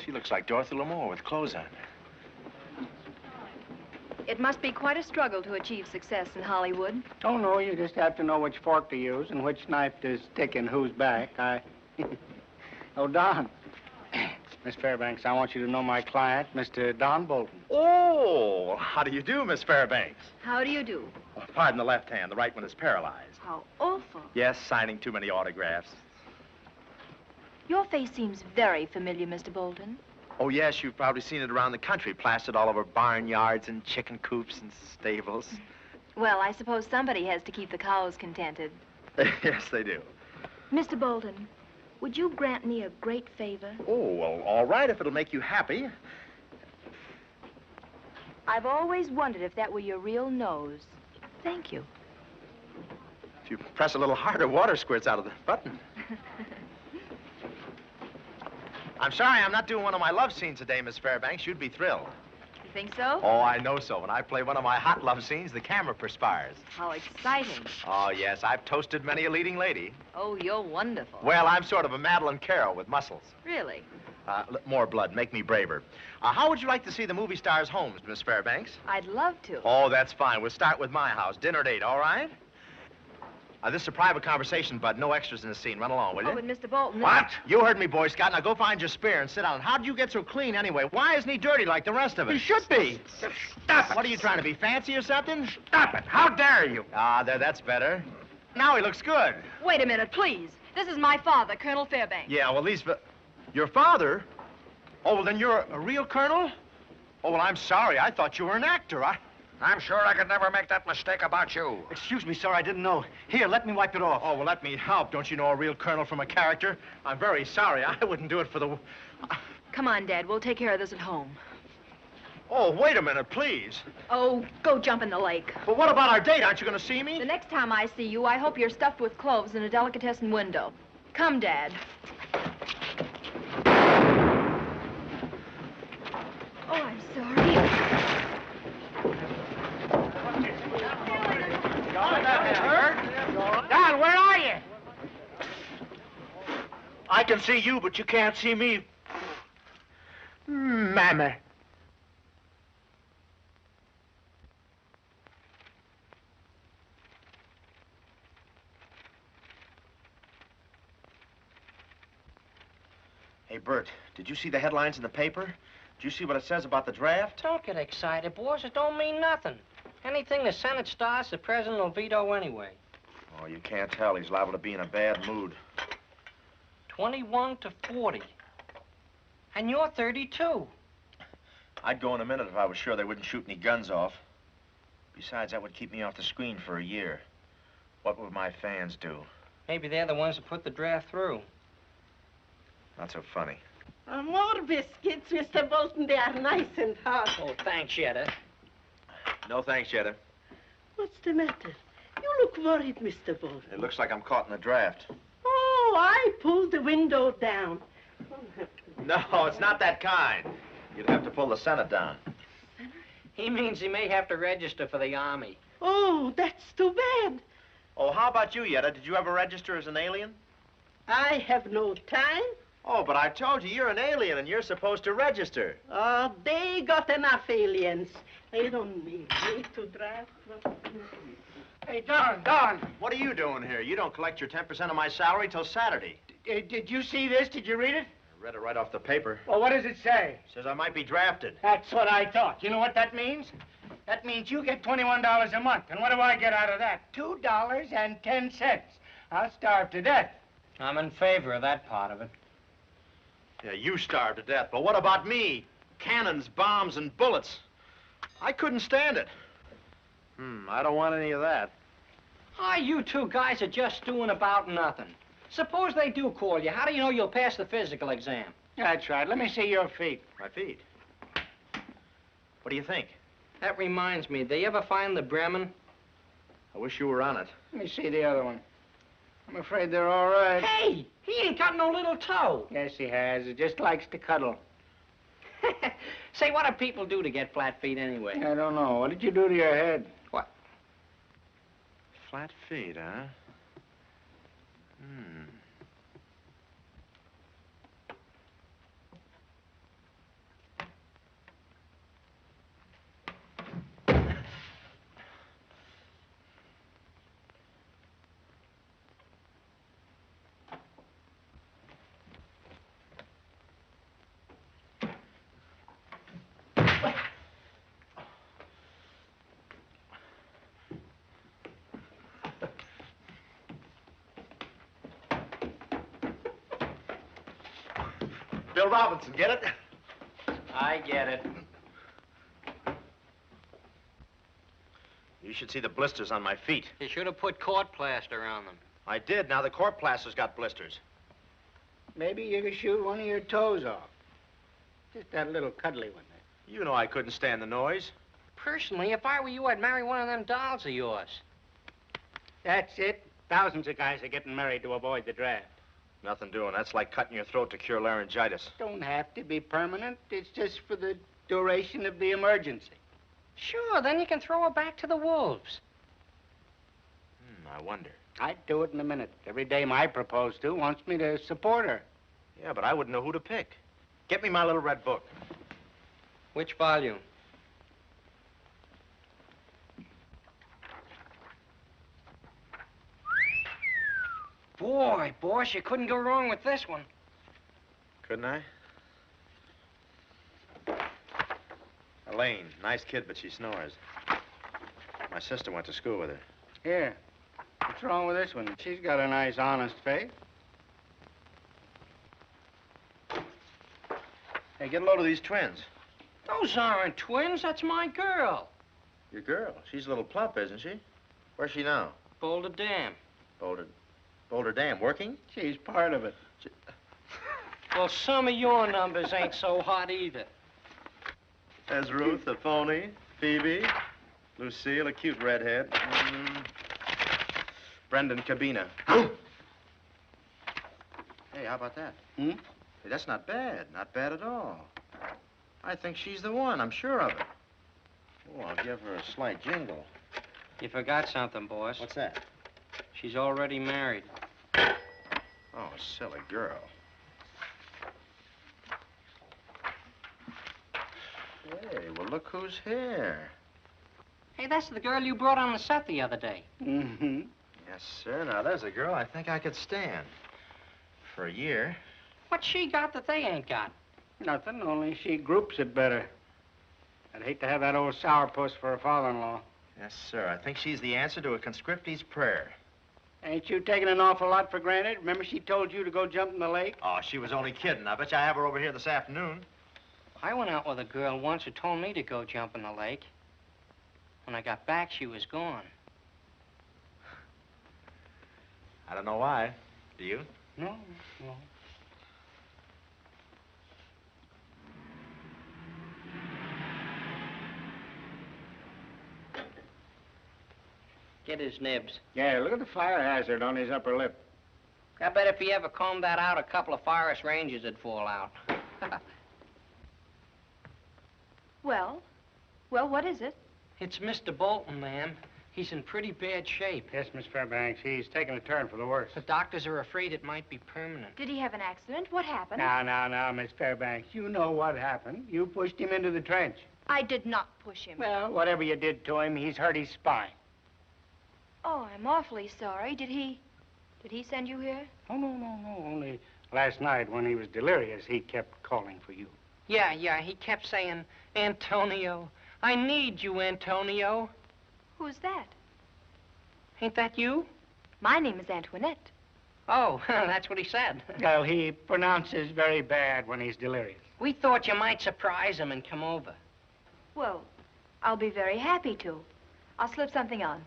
Speaker 13: She looks like Dorothy Lamour with clothes on.
Speaker 21: It must be quite a struggle to achieve success in Hollywood.
Speaker 12: Oh, no, you just have to know which fork to use and which knife to stick in whose back. Oh, Don. Miss Fairbanks, I want you to know my client, Mr. Don Bolton.
Speaker 13: Oh, how do you do, Miss Fairbanks?
Speaker 21: How do you do?
Speaker 13: Oh, pardon the left hand. The right one is paralyzed.
Speaker 21: How awful.
Speaker 13: Yes, signing too many autographs.
Speaker 21: Your face seems very familiar, Mr. Bolton.
Speaker 13: Oh, yes, you've probably seen it around the country, plastered all over barnyards and chicken coops and stables.
Speaker 21: Well, I suppose somebody has to keep the cows contented.
Speaker 13: Yes, they do.
Speaker 21: Mr. Bolton, would you grant me a great favor?
Speaker 13: Oh, well, all right, if it'll make you happy.
Speaker 21: I've always wondered if that were your real nose. Thank you.
Speaker 13: If you press a little harder, water squirts out of the button. I'm sorry I'm not doing one of my love scenes today, Miss Fairbanks. You'd be thrilled.
Speaker 21: You think so?
Speaker 13: Oh, I know so. When I play one of my hot love scenes, the camera perspires.
Speaker 21: How exciting.
Speaker 13: Oh, yes, I've toasted many a leading lady.
Speaker 21: Oh, you're wonderful.
Speaker 13: Well, I'm sort of a Madeline Carroll with muscles.
Speaker 21: Really?
Speaker 13: More blood, make me braver. How would you like to see the movie stars' homes, Miss Fairbanks?
Speaker 21: I'd love to.
Speaker 13: Oh, that's fine. We'll start with my house. Dinner at 8, all right? This is a private conversation, Bud. No extras in the scene. Run along, will you?
Speaker 21: Oh, but Mr. Bolton...
Speaker 13: What? You heard me, Boy Scout. Now go find your spear and sit down. How did you get so clean anyway? Why isn't he dirty like the rest of us?
Speaker 20: He should be.
Speaker 13: Stop it. What are you trying to be, fancy or something?
Speaker 20: Stop it. How dare you?
Speaker 13: Ah, there, that's better. Now he looks good.
Speaker 21: Wait a minute, please. This is my father, Colonel Fairbanks.
Speaker 13: Yeah, well, your father? Oh, well, then you're a real colonel? Oh, well, I'm sorry. I thought you were an actor.
Speaker 11: I'm sure I could never make that mistake about you.
Speaker 8: Excuse me, sir, I didn't know. Here, let me wipe it off.
Speaker 13: Oh, well, let me help. Don't you know a real colonel from a character? I'm very sorry. I wouldn't do it for the...
Speaker 21: Come on, Dad. We'll take care of this at home.
Speaker 13: Oh, wait a minute, please.
Speaker 21: Oh, go jump in the lake.
Speaker 13: But what about our date? Aren't you going to see me?
Speaker 21: The next time I see you, I hope you're stuffed with cloves in a delicatessen window. Come, Dad. Oh, I'm sorry.
Speaker 8: Don, where are you?
Speaker 13: I can see you, but you can't see me. Mamma. Hey, Bert, did you see the headlines in the paper?
Speaker 19: Did you see what it says about the draft?
Speaker 1: Don't get excited, boss. It don't mean nothing. Anything the Senate starts, the president will veto anyway.
Speaker 19: Oh, you can't tell. He's liable to be in a bad mood.
Speaker 1: 21 to 40. And you're 32.
Speaker 19: I'd go in a minute if I was sure they wouldn't shoot any guns off. Besides, that would keep me off the screen for a year. What would my fans do?
Speaker 1: Maybe they're the ones that put the draft through.
Speaker 19: Not so funny.
Speaker 22: More biscuits, Mr. Bolton. They are nice and hot.
Speaker 1: Oh, thanks, Yetta.
Speaker 19: No thanks, Jetta.
Speaker 22: What's the matter? You look worried, Mr. Bolton.
Speaker 19: It looks like I'm caught in the draft.
Speaker 22: Oh, I pulled the window down.
Speaker 19: No, it's not that kind. You'd have to pull the Senate down.
Speaker 1: He means he may have to register for the Army.
Speaker 22: Oh, that's too bad.
Speaker 19: Oh, how about you, Yetta? Did you ever register as an alien?
Speaker 22: I have no time.
Speaker 19: Oh, but I told you you're an alien and you're supposed to register.
Speaker 22: Oh, they got enough aliens. They don't need me to draft.
Speaker 19: Hey, Don. What are you doing here? You don't collect your 10% of my salary till Saturday.
Speaker 20: Did you see this? Did you read it?
Speaker 19: I read it right off the paper.
Speaker 20: Well, what does it say?
Speaker 19: It says I might be drafted.
Speaker 20: That's what I thought. You know what that means? That means you get $21 a month. And what do I get out of that? $2.10. I'll starve to death.
Speaker 1: I'm in favor of that part of it.
Speaker 19: Yeah, you starved to death. But what about me? Cannons, bombs, and bullets. I couldn't stand it. I don't want any of that.
Speaker 1: Ah, you two guys are just doing about nothing. Suppose they do call you. How do you know you'll pass the physical exam?
Speaker 20: That's right. Let me see your feet.
Speaker 19: My feet? What do you think?
Speaker 1: That reminds me, did they ever find the Bremen?
Speaker 19: I wish you were on it.
Speaker 20: Let me see the other one. I'm afraid they're all right.
Speaker 1: Hey, he ain't got no little toe.
Speaker 20: Yes, he has. He just likes to cuddle.
Speaker 1: Say, what do people do to get flat feet anyway?
Speaker 20: I don't know. What did you do to your head?
Speaker 1: What?
Speaker 19: Flat feet, huh? Bill Robinson, get it?
Speaker 1: I get it.
Speaker 19: You should see the blisters on my feet.
Speaker 1: You should have put court plaster on them.
Speaker 19: I did. Now the court plaster's got blisters.
Speaker 20: Maybe you could shoot one of your toes off. Just that little cuddly one there.
Speaker 19: You know I couldn't stand the noise.
Speaker 1: Personally, if I were you, I'd marry one of them dolls of yours.
Speaker 20: That's it. Thousands of guys are getting married to avoid the draft.
Speaker 19: Nothing doing. That's like cutting your throat to cure laryngitis.
Speaker 20: Don't have to be permanent. It's just for the duration of the emergency.
Speaker 1: Sure, then you can throw her back to the wolves.
Speaker 19: I wonder.
Speaker 20: I'd do it in a minute. Every dame I propose to wants me to support her.
Speaker 19: Yeah, but I wouldn't know who to pick. Get me my little red book.
Speaker 1: Which volume? Boy, boss, you couldn't go wrong with this one.
Speaker 19: Couldn't I? Elaine, nice kid, but she snores. My sister went to school with her.
Speaker 20: Here. What's wrong with this one? She's got a nice, honest face.
Speaker 19: Hey, get a load of these twins.
Speaker 1: Those aren't twins. That's my girl.
Speaker 19: Your girl? She's a little plump, isn't she? Where's she now?
Speaker 1: Boulder Dam.
Speaker 19: Boulder Dam, working?
Speaker 20: She's part of it.
Speaker 1: Well, some of your numbers ain't so hot either.
Speaker 19: There's Ruth, the phony, Phoebe, Lucille, a cute redhead, Brendan Cabina. Hey, how about that? Hey, that's not bad. Not bad at all. I think she's the one. I'm sure of it. Oh, I'll give her a slight jingle.
Speaker 1: You forgot something, boss.
Speaker 19: What's that?
Speaker 1: She's already married.
Speaker 19: Oh, silly girl. Hey, well, look who's here.
Speaker 1: Hey, that's the girl you brought on the set the other day.
Speaker 19: Mm-hmm. Yes, sir. Now, there's a girl I think I could stand. For a year.
Speaker 1: What's she got that they ain't got?
Speaker 12: Nothing, only she groups it better. I'd hate to have that old sourpuss for a father-in-law.
Speaker 19: Yes, sir. I think she's the answer to a conscriptee's prayer.
Speaker 12: Ain't you taking an awful lot for granted? Remember she told you to go jump in the lake?
Speaker 19: Oh, she was only kidding. I bet you I have her over here this afternoon.
Speaker 1: I went out with a girl once who told me to go jump in the lake. When I got back, she was gone.
Speaker 19: I don't know why. Do you?
Speaker 12: No.
Speaker 1: Get his nibs.
Speaker 12: Yeah, look at the fire hazard on his upper lip.
Speaker 1: I bet if he ever combed that out, a couple of forest rangers would fall out.
Speaker 21: Well, what is it?
Speaker 1: It's Mr. Bolton, ma'am. He's in pretty bad shape.
Speaker 12: Yes, Miss Fairbanks, he's taking a turn for the worse.
Speaker 1: The doctors are afraid it might be permanent.
Speaker 21: Did he have an accident? What happened?
Speaker 12: Now, Miss Fairbanks, you know what happened. You pushed him into the trench.
Speaker 21: I did not push him.
Speaker 12: Well, whatever you did to him, he's hurt his spine.
Speaker 21: Oh, I'm awfully sorry. Did he send you here?
Speaker 12: Oh, no. Only last night when he was delirious, he kept calling for you.
Speaker 1: Yeah, he kept saying, Antonio, I need you, Antonio.
Speaker 21: Who's that?
Speaker 1: Ain't that you?
Speaker 21: My name is Antoinette.
Speaker 1: Oh, that's what he said.
Speaker 12: Well, he pronounces very bad when he's delirious.
Speaker 1: We thought you might surprise him and come over.
Speaker 21: Well, I'll be very happy to. I'll slip something on.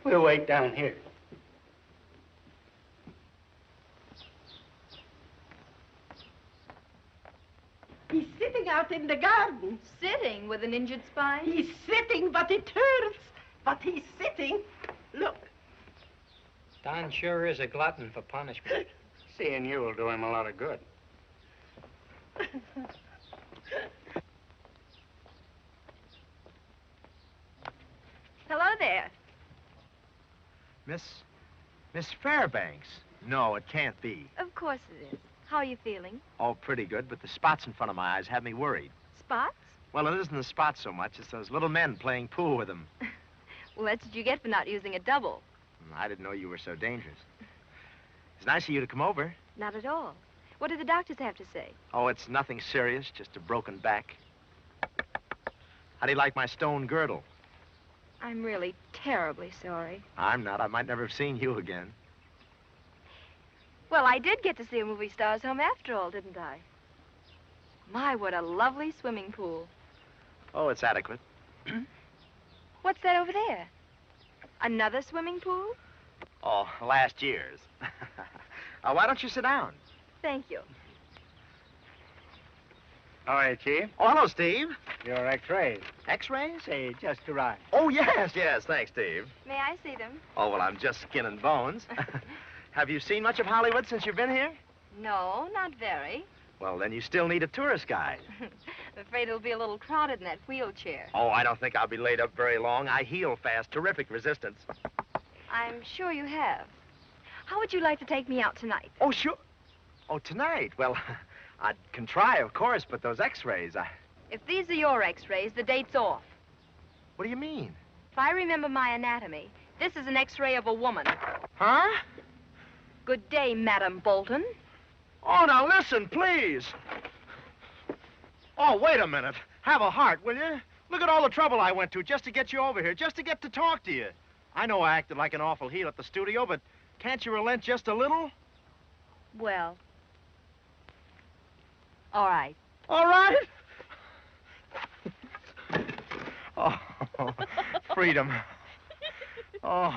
Speaker 12: We'll wait down here.
Speaker 22: He's sitting out in the garden.
Speaker 21: Sitting with an injured spine?
Speaker 22: He's sitting, but it hurts. But he's sitting. Look.
Speaker 1: Don sure is a glutton for punishment.
Speaker 12: Seeing you will do him a lot of good.
Speaker 21: Hello there.
Speaker 19: Miss Fairbanks. No, it can't be.
Speaker 21: Of course it is. How are you feeling?
Speaker 19: Oh, pretty good, but the spots in front of my eyes have me worried.
Speaker 21: Spots?
Speaker 19: Well, it isn't the spots so much. It's those little men playing pool with them.
Speaker 21: Well, that's what you get for not using a double.
Speaker 19: I didn't know you were so dangerous. It's nice of you to come over.
Speaker 21: Not at all. What do the doctors have to say?
Speaker 19: Oh, it's nothing serious, just a broken back. How do you like my stone girdle?
Speaker 21: I'm really terribly sorry.
Speaker 19: I'm not. I might never have seen you again.
Speaker 21: Well, I did get to see a movie star's home after all, didn't I? My, what a lovely swimming pool.
Speaker 19: Oh, it's adequate.
Speaker 21: What's that over there? Another swimming pool?
Speaker 19: Oh, last year's. Why don't you sit down?
Speaker 21: Thank you.
Speaker 12: All right, Chief.
Speaker 19: Oh, hello, Steve.
Speaker 12: Your x-rays.
Speaker 19: X-rays?
Speaker 12: Say, just arrived.
Speaker 19: Oh, yes. Thanks, Steve.
Speaker 21: May I see them?
Speaker 19: Oh, well, I'm just skin and bones. Have you seen much of Hollywood since you've been here?
Speaker 21: No, not very.
Speaker 19: Well, then you still need a tourist guide.
Speaker 21: I'm afraid it'll be a little crowded in that wheelchair.
Speaker 19: Oh, I don't think I'll be laid up very long. I heal fast. Terrific resistance.
Speaker 21: I'm sure you have. How would you like to take me out tonight?
Speaker 19: Oh, sure. Oh, tonight? Well, I can try, of course, but those x-rays,
Speaker 21: If these are your x-rays, the date's off.
Speaker 19: What do you mean?
Speaker 21: If I remember my anatomy, this is an x-ray of a woman.
Speaker 19: Huh?
Speaker 21: Good day, Madam Bolton.
Speaker 19: Oh, now listen, please. Oh, wait a minute. Have a heart, will you? Look at all the trouble I went to just to get you over here, just to get to talk to you. I know I acted like an awful heel at the studio, but can't you relent just a little?
Speaker 21: Well, all right.
Speaker 19: All right? Oh, freedom. Oh.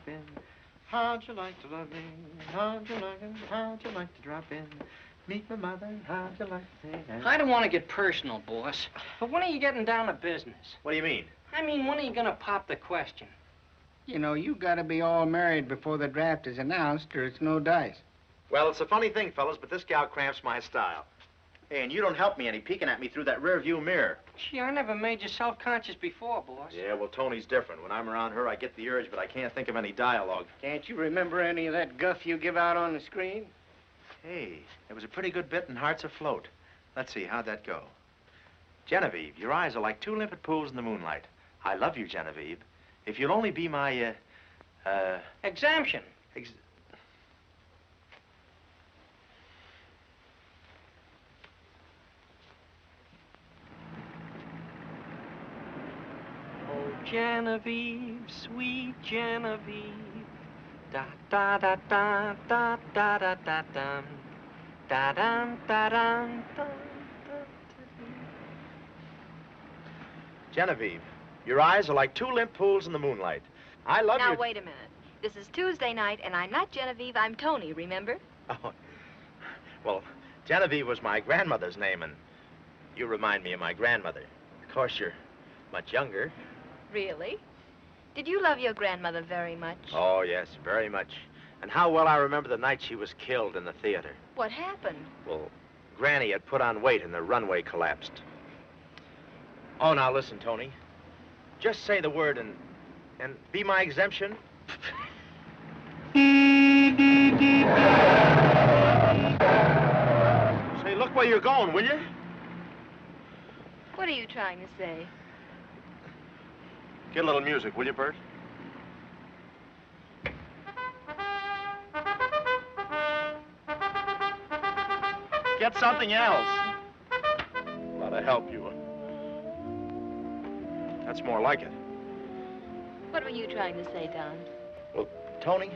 Speaker 19: drop in? How'd you like to love me? How'd you like it? How'd you like to drop in? Meet my mother, how'd you like to say that?
Speaker 1: I don't want to get personal, boss, but when are you getting down to business?
Speaker 19: What do you mean?
Speaker 1: I mean, when are you gonna pop the question?
Speaker 12: You know, you gotta be all married before the draft is announced, or it's no dice.
Speaker 19: Well, it's a funny thing, fellas, but this gal cramps my style. Hey, and you don't help me any peeking at me through that rear view mirror.
Speaker 1: Gee, I never made you self-conscious before, boss.
Speaker 19: Yeah, well, Tony's different. When I'm around her, I get the urge, but I can't think of any dialogue.
Speaker 12: Can't you remember any of that guff you give out on the screen?
Speaker 19: Hey, it was a pretty good bit in Hearts Afloat. Let's see, how'd that go? Genevieve, your eyes are like two limpid pools in the moonlight. I love you, Genevieve. If you'll only be my,
Speaker 1: Exemption. Oh, Genevieve, sweet Genevieve. Da da da da da da da da dum. Da dum da dum da.
Speaker 19: Genevieve, your eyes are like two limp pools in the moonlight. I love you.
Speaker 21: Now, wait a minute. This is Tuesday night, and I'm not Genevieve, I'm Tony, remember?
Speaker 19: Oh, well, Genevieve was my grandmother's name, and you remind me of my grandmother. Of course, you're much younger.
Speaker 21: Really? Did you love your grandmother very much?
Speaker 19: Oh, yes, very much. And how well I remember the night she was killed in the theater.
Speaker 21: What happened?
Speaker 19: Well, Granny had put on weight and the runway collapsed. Oh, now listen, Tony. Just say the word and be my exemption. Say, look where you're going, will you?
Speaker 21: What are you trying to say?
Speaker 19: Get a little music, will you, Bert? Get something else. Lot of help, you. That's more like it.
Speaker 21: What were you trying to say, Don?
Speaker 19: Well, Tony,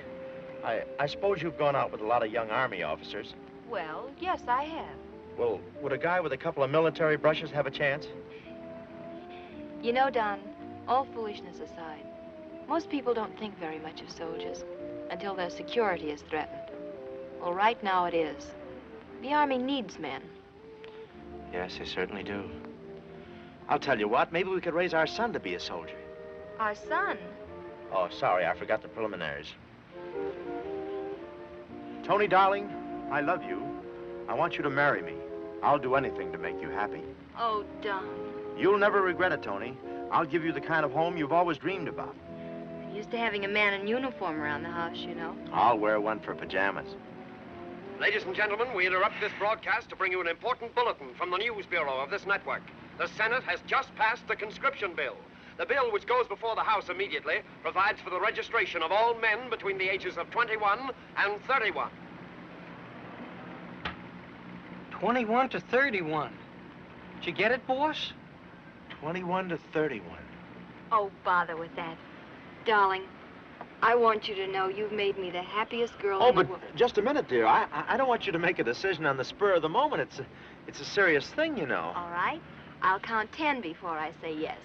Speaker 19: I suppose you've gone out with a lot of young Army officers.
Speaker 21: Well, yes, I have.
Speaker 19: Well, would a guy with a couple of military brushes have a chance?
Speaker 21: You know, Don, all foolishness aside, most people don't think very much of soldiers until their security is threatened. Well, right now it is. The Army needs men.
Speaker 19: Yes, they certainly do. I'll tell you what, maybe we could raise our son to be a soldier.
Speaker 21: Our son?
Speaker 19: Oh, sorry, I forgot the preliminaries. Tony, darling, I love you. I want you to marry me. I'll do anything to make you happy.
Speaker 21: Oh, Don.
Speaker 19: You'll never regret it, Tony. I'll give you the kind of home you've always dreamed about.
Speaker 21: I'm used to having a man in uniform around the house, you know.
Speaker 19: I'll wear one for pajamas.
Speaker 18: Ladies and gentlemen, we interrupt this broadcast to bring you an important bulletin from the News Bureau of this network. The Senate has just passed the conscription bill. The bill, which goes before the House immediately, provides for the registration of all men between the ages of 21 and 31.
Speaker 1: 21 to 31. Did you get it, boss?
Speaker 19: 21 to 31.
Speaker 21: Oh, bother with that. Darling, I want you to know you've made me the happiest girl in the world.
Speaker 19: But just a minute, dear. I don't want you to make a decision on the spur of the moment. It's a serious thing, you know.
Speaker 21: All right. I'll count 10 before I say yes.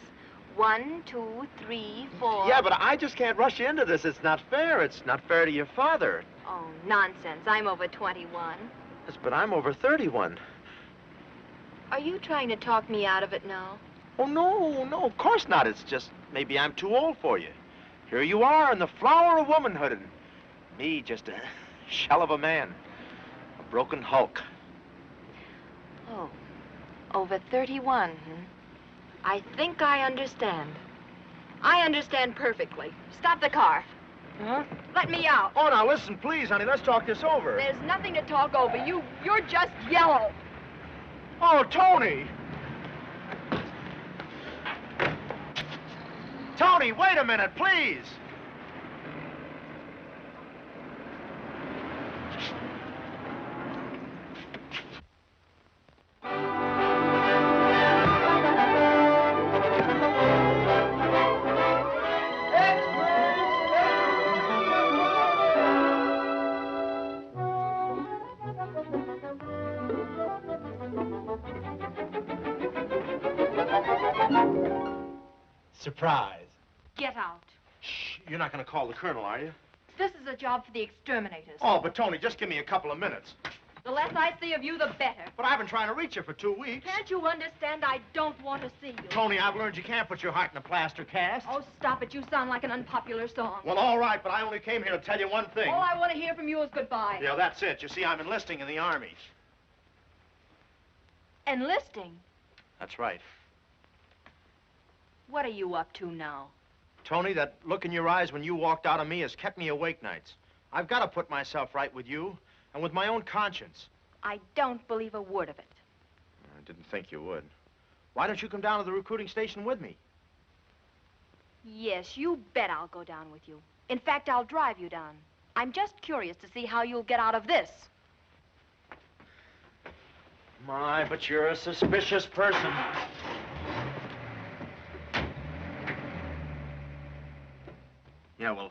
Speaker 21: 1, 2, 3, 4...
Speaker 19: Yeah, but I just can't rush you into this. It's not fair. It's not fair to your father.
Speaker 21: Oh, nonsense. I'm over 21.
Speaker 19: Yes, but I'm over 31.
Speaker 21: Are you trying to talk me out of it now?
Speaker 19: Oh, no, of course not. It's just maybe I'm too old for you. Here you are in the flower of womanhood, and me just a shell of a man. A broken hulk.
Speaker 21: Oh, over 31, I think I understand. I understand perfectly. Stop the car.
Speaker 1: Huh?
Speaker 21: Let me out.
Speaker 19: Oh, now listen, please, honey. Let's talk this over.
Speaker 21: There's nothing to talk over. You're just yellow.
Speaker 19: Oh, Tony! Tony, wait a minute, please!
Speaker 20: Surprise.
Speaker 21: Get out.
Speaker 20: Shh,
Speaker 19: You're not going to call the colonel, are you?
Speaker 21: This is a job for the exterminators.
Speaker 19: Oh, but Tony, just give me a couple of minutes.
Speaker 21: The less I see of you, the better.
Speaker 19: But I've been trying to reach you for 2 weeks.
Speaker 21: Can't you understand I don't want to see you?
Speaker 19: Tony, I've learned you can't put your heart in a plaster cast.
Speaker 21: Oh, stop it. You sound like an unpopular song.
Speaker 19: Well, all right, but I only came here to tell you one thing.
Speaker 21: All I want to hear from you is goodbye.
Speaker 19: Yeah, that's it. You see, I'm enlisting in the Army.
Speaker 21: Enlisting?
Speaker 19: That's right.
Speaker 21: What are you up to now?
Speaker 19: Tony, that look in your eyes when you walked out of me has kept me awake nights. I've got to put myself right with you and with my own conscience.
Speaker 21: I don't believe a word of it.
Speaker 19: I didn't think you would. Why don't you come down to the recruiting station with me?
Speaker 21: Yes, you bet I'll go down with you. In fact, I'll drive you down. I'm just curious to see how you'll get out of this.
Speaker 19: My, but you're a suspicious person. Yeah, well,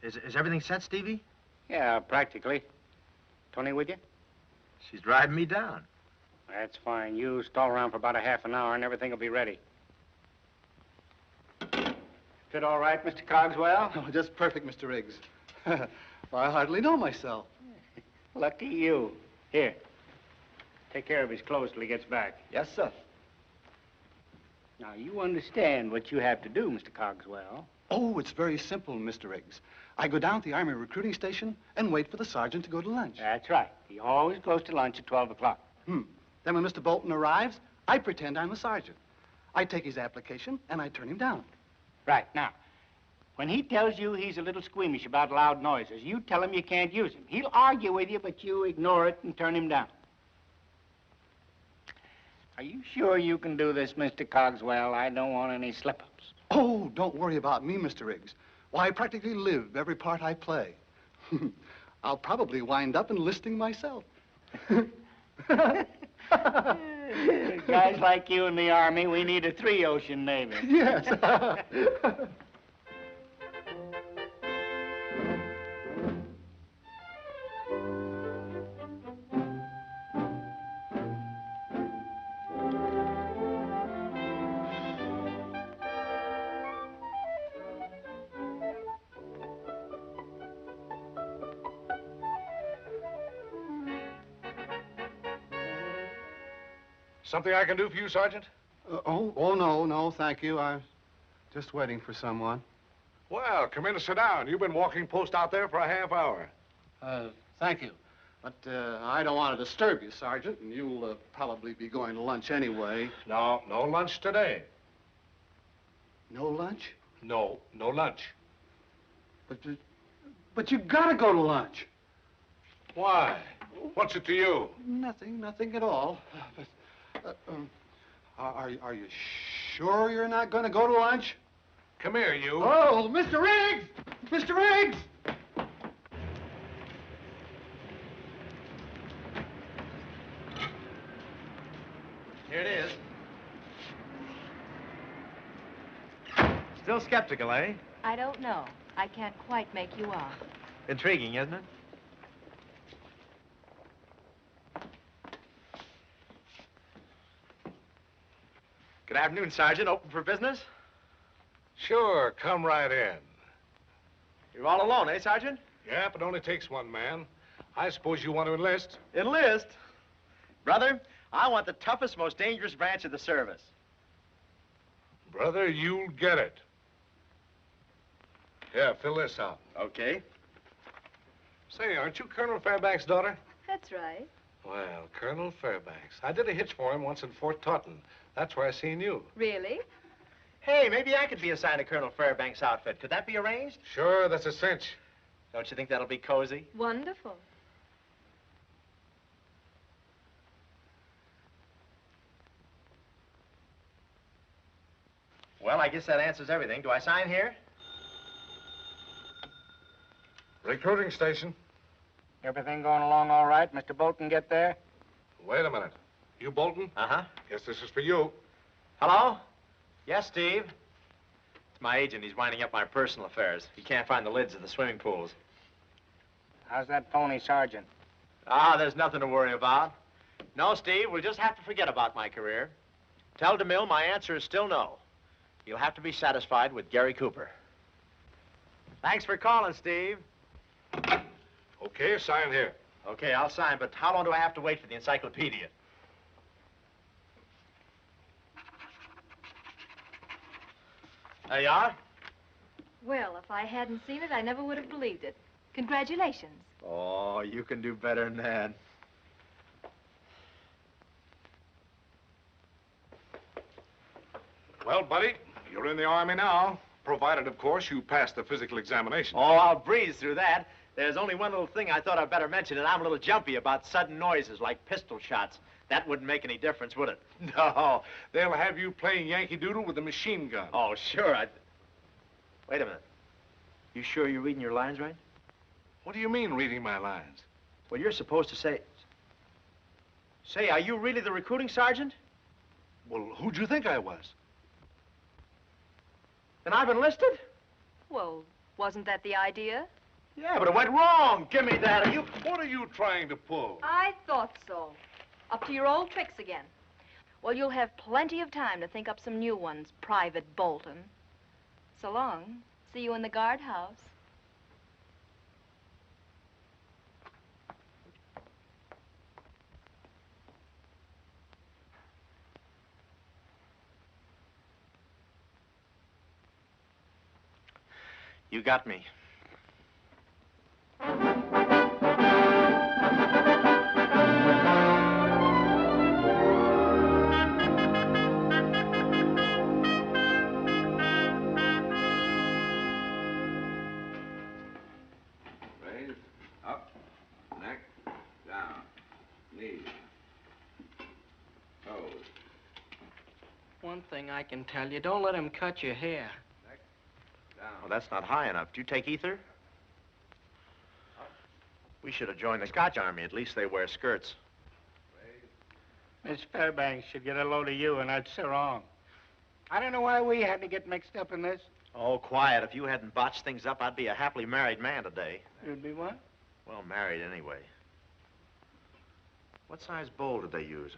Speaker 19: is everything set, Stevie?
Speaker 12: Yeah, practically. Tony with you?
Speaker 19: She's driving me down.
Speaker 12: That's fine. You stall around for about a half an hour and everything will be ready. Fit all right, Mr. Cogswell?
Speaker 3: Oh, just perfect, Mr. Riggs. Well, I hardly know myself.
Speaker 12: Lucky you. Here. Take care of his clothes till he gets back.
Speaker 3: Yes, sir.
Speaker 12: Now, you understand what you have to do, Mr. Cogswell.
Speaker 3: Oh, it's very simple, Mr. Riggs. I go down to the Army recruiting station and wait for the sergeant to go to lunch.
Speaker 12: That's right. He always goes to lunch at 12 o'clock.
Speaker 3: Then when Mr. Bolton arrives, I pretend I'm a sergeant. I take his application and I turn him down.
Speaker 12: Right. Now, when he tells you he's a little squeamish about loud noises, you tell him you can't use him. He'll argue with you, but you ignore it and turn him down. Are you sure you can do this, Mr. Cogswell? I don't want any slip-ups.
Speaker 3: Oh, don't worry about me, Mr. Riggs. Why, I practically live every part I play. I'll probably wind up enlisting myself.
Speaker 12: Guys like you in the Army, we need a three-ocean Navy.
Speaker 3: Yes.
Speaker 4: Something I can do for you, Sergeant?
Speaker 3: No, thank you. I'm just waiting for someone.
Speaker 4: Well, come in and sit down. You've been walking post out there for a half hour.
Speaker 3: Thank you. But I don't want to disturb you, Sergeant, and you'll probably be going to lunch anyway.
Speaker 4: No lunch today.
Speaker 3: No lunch?
Speaker 4: No lunch.
Speaker 3: But you gotta go to lunch.
Speaker 4: Why? What's it to you?
Speaker 3: Nothing at all. Are you sure you're not going to go to lunch?
Speaker 4: Come here, you.
Speaker 3: Oh, Mr. Riggs! Mr. Riggs!
Speaker 19: Here it is. Still skeptical, eh?
Speaker 21: I don't know. I can't quite make you out.
Speaker 19: Intriguing, isn't it? Good afternoon, Sergeant. Open for business?
Speaker 4: Sure, come right in.
Speaker 19: You're all alone, eh, Sergeant?
Speaker 4: Yep, it only takes one man. I suppose you want to enlist?
Speaker 19: Enlist? Brother, I want the toughest, most dangerous branch of the service.
Speaker 4: Brother, you'll get it. Yeah, fill this out.
Speaker 19: Okay.
Speaker 4: Say, aren't you Colonel Fairbanks' daughter?
Speaker 21: That's right.
Speaker 4: Well, Colonel Fairbanks. I did a hitch for him once in Fort Totten. That's where I seen you.
Speaker 21: Really?
Speaker 19: Hey, maybe I could be assigned to Colonel Fairbanks' outfit. Could that be arranged?
Speaker 4: Sure, that's a cinch.
Speaker 19: Don't you think that'll be cozy?
Speaker 21: Wonderful.
Speaker 19: Well, I guess that answers everything. Do I sign here?
Speaker 4: Recruiting station.
Speaker 12: Everything going along all right? Mr. Bolton get there?
Speaker 4: Wait a minute. You Bolton?
Speaker 19: Uh-huh.
Speaker 4: Guess this is for you.
Speaker 19: Hello? Yes, Steve? It's my agent. He's winding up my personal affairs. He can't find the lids of the swimming pools.
Speaker 12: How's that phony sergeant?
Speaker 19: There's nothing to worry about. No, Steve, we'll just have to forget about my career. Tell DeMille my answer is still no. You'll have to be satisfied with Gary Cooper. Thanks for calling, Steve.
Speaker 4: Okay, sign here.
Speaker 19: Okay, I'll sign, but how long do I have to wait for the encyclopedia? There you are.
Speaker 21: Well, if I hadn't seen it, I never would have believed it. Congratulations.
Speaker 19: Oh, you can do better than that.
Speaker 4: Well, buddy, you're in the Army now, provided, of course, you pass the physical examination.
Speaker 19: Oh, I'll breeze through that. There's only one little thing I thought I'd better mention, and I'm a little jumpy about sudden noises like pistol shots. That wouldn't make any difference, would it?
Speaker 4: No, they'll have you playing Yankee Doodle with a machine gun.
Speaker 19: Oh, sure. Wait a minute. You sure you're reading your lines right?
Speaker 4: What do you mean, reading my lines?
Speaker 19: Well, you're supposed to say... Say, are you really the recruiting sergeant?
Speaker 4: Well, who'd you think I was?
Speaker 19: Then I've enlisted?
Speaker 21: Well, wasn't that the idea?
Speaker 19: Yeah, but it went wrong. Give me that.
Speaker 4: What are you trying to pull?
Speaker 21: I thought so. Up to your old tricks again. Well, you'll have plenty of time to think up some new ones, Private Bolton. So long. See you in the guardhouse.
Speaker 19: You got me.
Speaker 11: Raise, up, neck, down, knees, toes.
Speaker 1: One thing I can tell you, don't let him cut your hair.
Speaker 19: Oh, that's not high enough. Do you take ether? We should have joined the Scotch Army. At least they wear skirts.
Speaker 12: Miss Fairbanks should get a load of you, and that's so wrong. I don't know why we had to get mixed up in this.
Speaker 19: Oh, quiet. If you hadn't botched things up, I'd be a happily married man today.
Speaker 12: You'd be what?
Speaker 19: Well, married anyway. What size bowl did they use?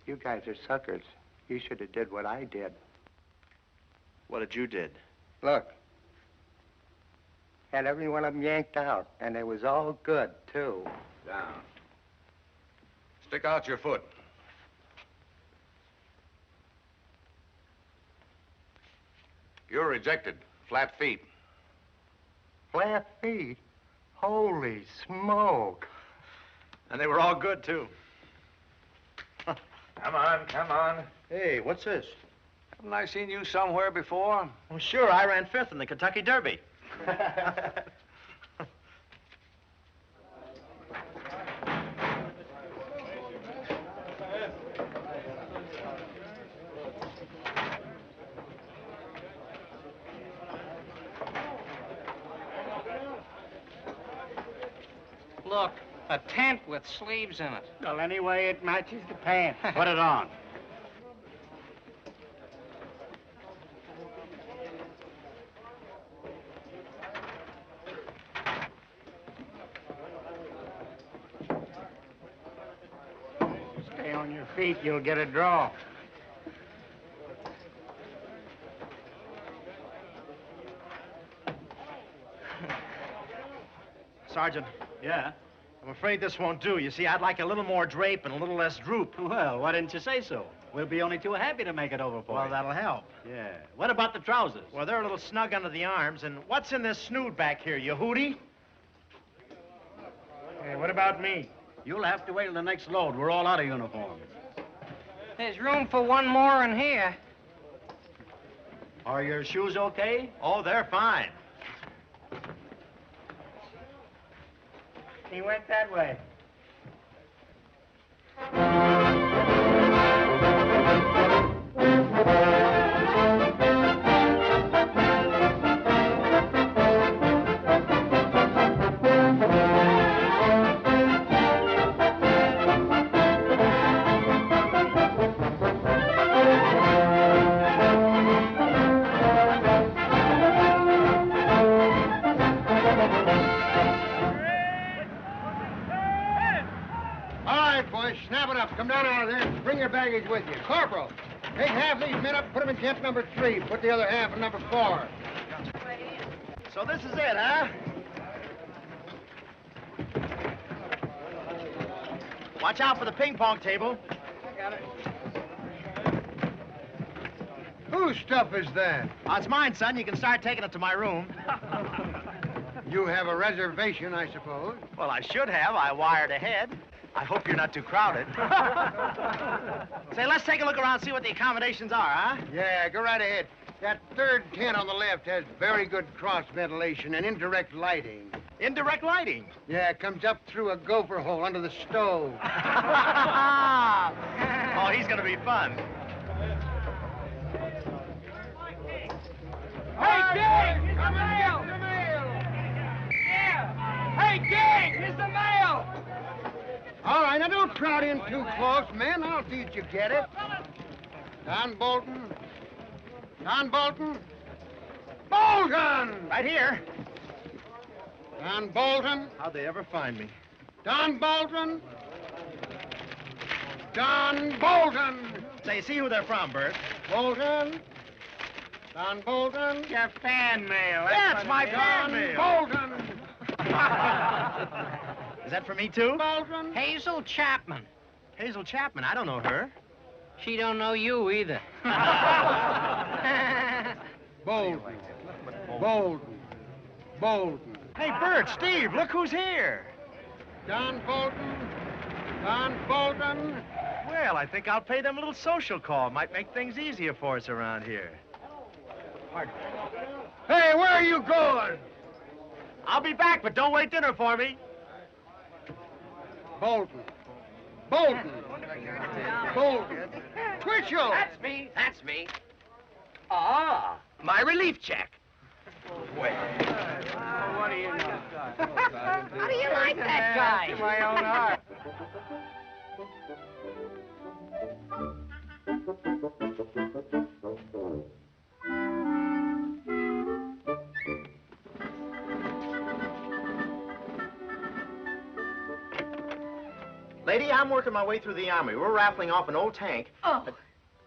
Speaker 12: You guys are suckers. You should have did what I did.
Speaker 19: What did you did?
Speaker 12: Look. Had every one of them yanked out, and they was all good, too.
Speaker 11: Down. Stick out your foot.
Speaker 2: You're rejected. Flat feet.
Speaker 12: Flat feet? Holy smoke.
Speaker 19: And they were all good, too.
Speaker 11: Come on, come on.
Speaker 19: Hey, what's this?
Speaker 11: Haven't I seen you somewhere before?
Speaker 19: Well, sure. I ran 5th in the Kentucky Derby.
Speaker 1: Look, a tent with sleeves in it.
Speaker 12: Well, anyway, it matches the pants.
Speaker 20: Put it on.
Speaker 12: Stay on your feet, you'll get a draw.
Speaker 19: Sergeant.
Speaker 20: Yeah?
Speaker 19: I'm afraid this won't do. You see, I'd like a little more drape and a little less droop.
Speaker 20: Well, why didn't you say so? We'll be only too happy to make it over for you.
Speaker 19: Well, that'll help.
Speaker 20: Yeah. What about the trousers?
Speaker 19: Well, they're a little snug under the arms. And what's in this snood back here, you hootie?
Speaker 12: Hey, what about me?
Speaker 20: You'll have to wait till the next load. We're all out of uniforms.
Speaker 1: There's room for one more in here.
Speaker 20: Are your shoes okay?
Speaker 19: Oh, they're fine.
Speaker 12: He went that way.
Speaker 13: Snap it up. Come down out of there. Bring your baggage with you. Corporal, take half these men up, put them in camp number 3. Put the other half in number 4.
Speaker 8: So this is it, huh? Watch out for the ping pong table.
Speaker 13: I got it. Whose stuff is that?
Speaker 8: Oh, it's mine, son. You can start taking it to my room.
Speaker 13: You have a reservation, I suppose.
Speaker 8: Well, I should have. I wired ahead. I hope you're not too crowded. Say, let's take a look around and see what the accommodations are, huh?
Speaker 13: Yeah, go right ahead. That third tent on the left has very good cross ventilation and indirect lighting.
Speaker 8: Indirect lighting?
Speaker 13: Yeah, it comes up through a gopher hole under the stove.
Speaker 8: Oh, he's gonna be fun.
Speaker 5: Hey, gang! Here's the mail! The mail! Yeah! Hey, gang! Here's the mail!
Speaker 13: All right, now don't crowd in too close, men. I'll see that you get it. Don Bolton. Don Bolton. Bolton!
Speaker 8: Right here.
Speaker 13: Don Bolton.
Speaker 8: How'd they ever find me?
Speaker 13: Don Bolton. Don Bolton.
Speaker 8: Say, see who they're from, Bert.
Speaker 13: Bolton. Don Bolton.
Speaker 20: Your fan mail.
Speaker 8: That's my fan
Speaker 13: Don
Speaker 8: mail.
Speaker 13: Bolton.
Speaker 8: Is that for me, too?
Speaker 13: Bolton.
Speaker 20: Hazel Chapman.
Speaker 8: Hazel Chapman. I don't know her.
Speaker 20: She don't know you either.
Speaker 13: Bolton. Bolton. Bolton.
Speaker 8: Hey, Bert, Steve, look who's here.
Speaker 13: Don Bolton. Don Bolton.
Speaker 8: Well, I think I'll pay them a little social call. Might make things easier for us around here. Pardon.
Speaker 13: Hey, where are you going?
Speaker 8: I'll be back, but don't wait dinner for me.
Speaker 13: Bolton. Bolton. Bolton. Twitchell.
Speaker 18: That's me. That's me. Ah, my relief check. Well.
Speaker 20: What do you know?
Speaker 18: How do you like that guy?
Speaker 20: To my own heart.
Speaker 8: Lady, I'm working my way through the army. We're raffling off an old tank.
Speaker 6: Oh,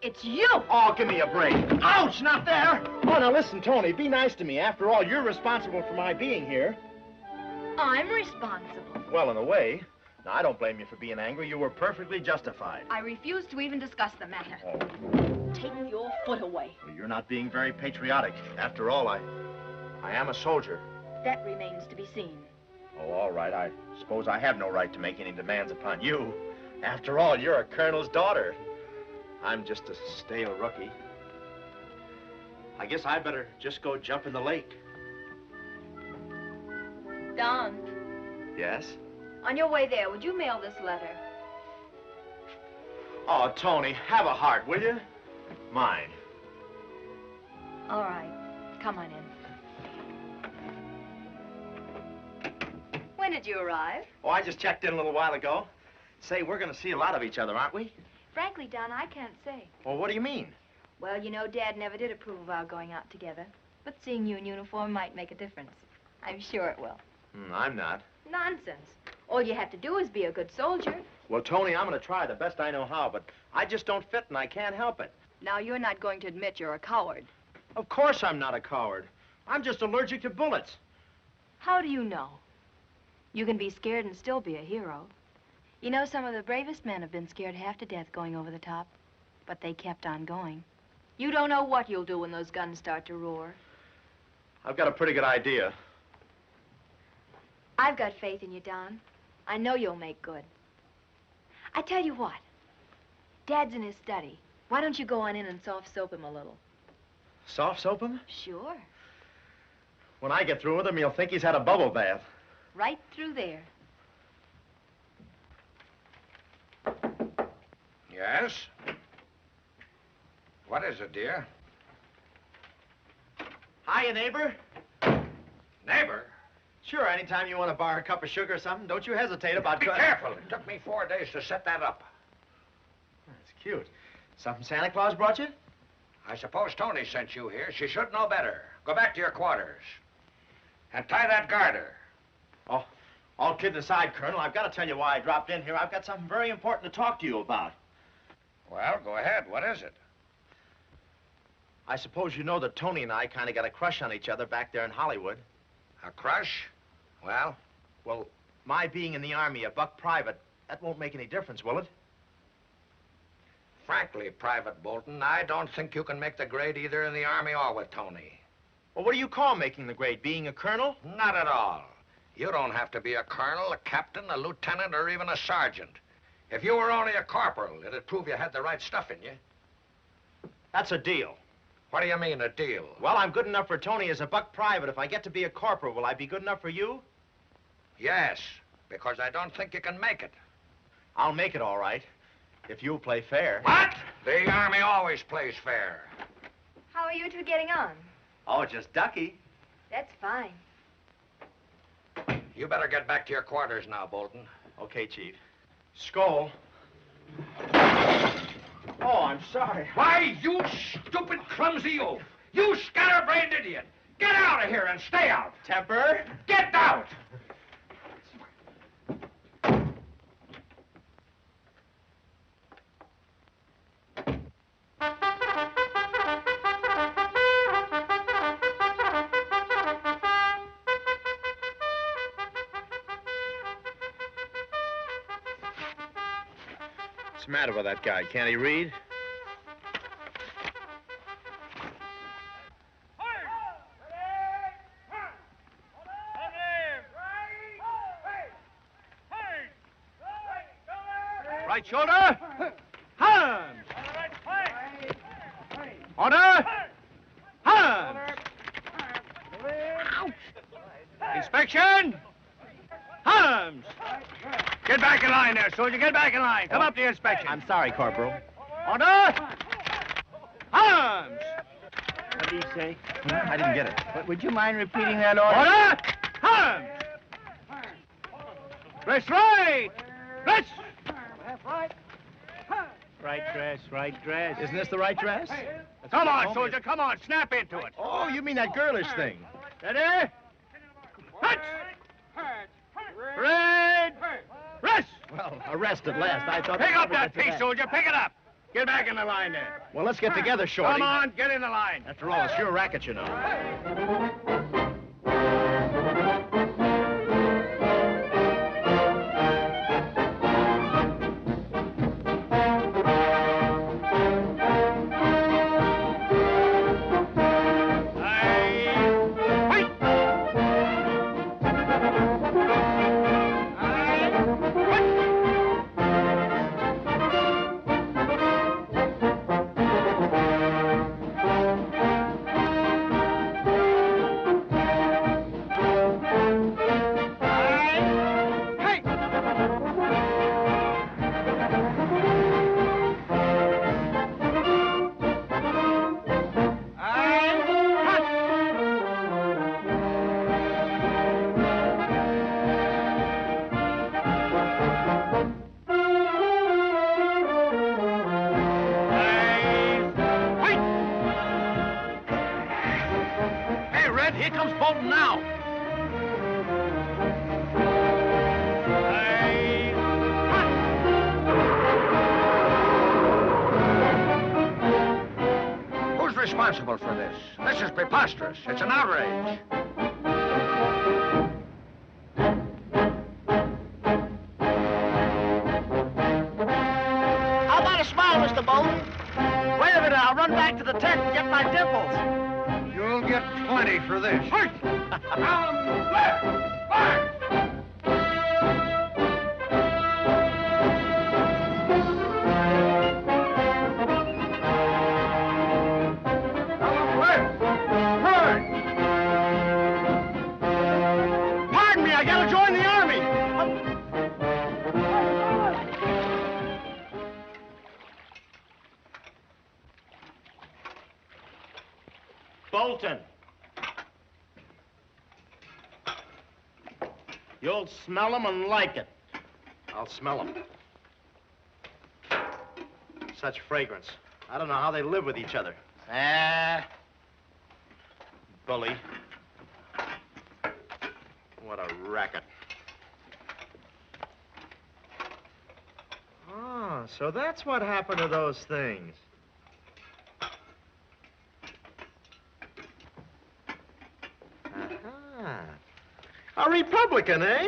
Speaker 6: it's you!
Speaker 8: Oh, give me a break. Ouch, not there! Oh, now listen, Tony, be nice to me. After all, you're responsible for my being here.
Speaker 6: I'm responsible.
Speaker 8: Well, in a way. Now, I don't blame you for being angry. You were perfectly justified.
Speaker 6: I refuse to even discuss the matter.
Speaker 8: Oh.
Speaker 6: Take your foot away.
Speaker 8: Well, you're not being very patriotic. After all, I am a soldier.
Speaker 6: That remains to be seen.
Speaker 8: Oh, all right. I suppose I have no right to make any demands upon you. After all, you're a colonel's daughter. I'm just a stale rookie. I guess I better just go jump in the lake.
Speaker 6: Don,
Speaker 8: Yes?
Speaker 6: on your way there, would you mail this letter?
Speaker 8: Oh, Tony, have a heart, will you? Mine.
Speaker 6: All right. Come on in. When did you arrive?
Speaker 8: Oh, I just checked in a little while ago. Say, we're going to see a lot of each other, aren't we?
Speaker 6: Frankly, Don, I can't say.
Speaker 8: Well, what do you mean?
Speaker 6: Well, you know, Dad never did approve of our going out together. But seeing you in uniform might make a difference. I'm sure it will.
Speaker 8: I'm not.
Speaker 6: Nonsense. All you have to do is be a good soldier.
Speaker 8: Well, Tony, I'm going to try the best I know how, but I just don't fit and I can't help it.
Speaker 6: Now, you're not going to admit you're a coward.
Speaker 8: Of course I'm not a coward. I'm just allergic to bullets.
Speaker 6: How do you know? You can be scared and still be a hero. You know, some of the bravest men have been scared half to death going over the top, but they kept on going. You don't know what you'll do when those guns start to roar.
Speaker 8: I've got a pretty good idea.
Speaker 6: I've got faith in you, Don. I know you'll make good. I tell you what, Dad's in his study. Why don't you go on in and soft soap him a little?
Speaker 8: Soft soap him?
Speaker 6: Sure.
Speaker 8: When I get through with him, he'll think he's had a bubble bath.
Speaker 6: Right through there.
Speaker 2: Yes? What is it, dear?
Speaker 8: Hiya, neighbor.
Speaker 2: Neighbor?
Speaker 8: Sure, anytime you want to borrow a cup of sugar or something, don't you hesitate about...
Speaker 2: Be careful. It took me 4 days to set that up.
Speaker 8: That's cute. Something Santa Claus brought you?
Speaker 2: I suppose Tony sent you here. She should know better. Go back to your quarters. And tie that garter.
Speaker 8: Oh, all kidding aside, Colonel, I've got to tell you why I dropped in here. I've got something very important to talk to you about.
Speaker 2: Well, go ahead. What is it?
Speaker 8: I suppose you know that Tony and I kind of got a crush on each other back there in Hollywood.
Speaker 19: A crush? Well? Well, my being in the Army, a buck private, that won't make any difference, will it?
Speaker 7: Frankly, Private Bolton, I don't think you can make the grade either in the Army or with Tony.
Speaker 19: Well, what do you call making the grade? Being a colonel?
Speaker 7: Not at all. You don't have to be a colonel, a captain, a lieutenant, or even a sergeant. If you were only a corporal, it'd prove you had the right stuff in you.
Speaker 19: That's a deal.
Speaker 7: What do you mean, a deal?
Speaker 19: Well, I'm good enough for Tony as a buck private. If I get to be a corporal, will I be good enough for you?
Speaker 7: Yes, because I don't think you can make it.
Speaker 19: I'll make it all right, if you'll play fair.
Speaker 7: What? The Army always plays fair.
Speaker 21: How are you two getting on?
Speaker 19: Oh, just ducky.
Speaker 21: That's fine.
Speaker 7: You better get back to your quarters now, Bolton.
Speaker 19: Okay, Chief. Skull. Oh, I'm sorry.
Speaker 7: Why, you stupid, clumsy oaf! You scatterbrained idiot! Get out of here and stay out!
Speaker 19: Temper?
Speaker 7: Get out!
Speaker 19: What's the matter with that guy? Can't he read?
Speaker 5: Right shoulder. Hands. Order. Hands. Inspection. Hands. Get back in line there, soldier. Get back in line. Come up to the inspection.
Speaker 19: I'm sorry, Corporal.
Speaker 5: Order. Hands.
Speaker 12: What did he say?
Speaker 19: I didn't get it.
Speaker 12: But would you mind repeating that order?
Speaker 5: Order. Hands. Dress right. Dress. Right.
Speaker 12: Right dress, right dress.
Speaker 19: Isn't this the right dress?
Speaker 5: Come on, soldier. Come on. Snap into it.
Speaker 19: Oh, you mean that girlish thing.
Speaker 5: Ready? Hut. Red. Rest.
Speaker 19: Well, arrest at last. I thought...
Speaker 5: Pick up that piece, soldier. Pick it up. Get back in the line there.
Speaker 19: Well, let's get together, Shorty.
Speaker 5: Come on, get in the line.
Speaker 19: After all, it's your racket, you know.
Speaker 7: Here comes Bolton now. Who's responsible for this? This is preposterous. It's an outrage.
Speaker 5: How about a smile, Mr. Bolton? Wait a minute. I'll run back to the tent and get my dimples.
Speaker 2: You'll get plenty for this.
Speaker 7: Down left. Back.
Speaker 5: Pardon me, I gotta join the Army.
Speaker 19: Bolton. You'll smell them and like it. I'll smell them. Such fragrance. I don't know how they live with each other. Ah. Bully. What a racket. Oh, so that's what happened to those things. Aha. Republican, eh?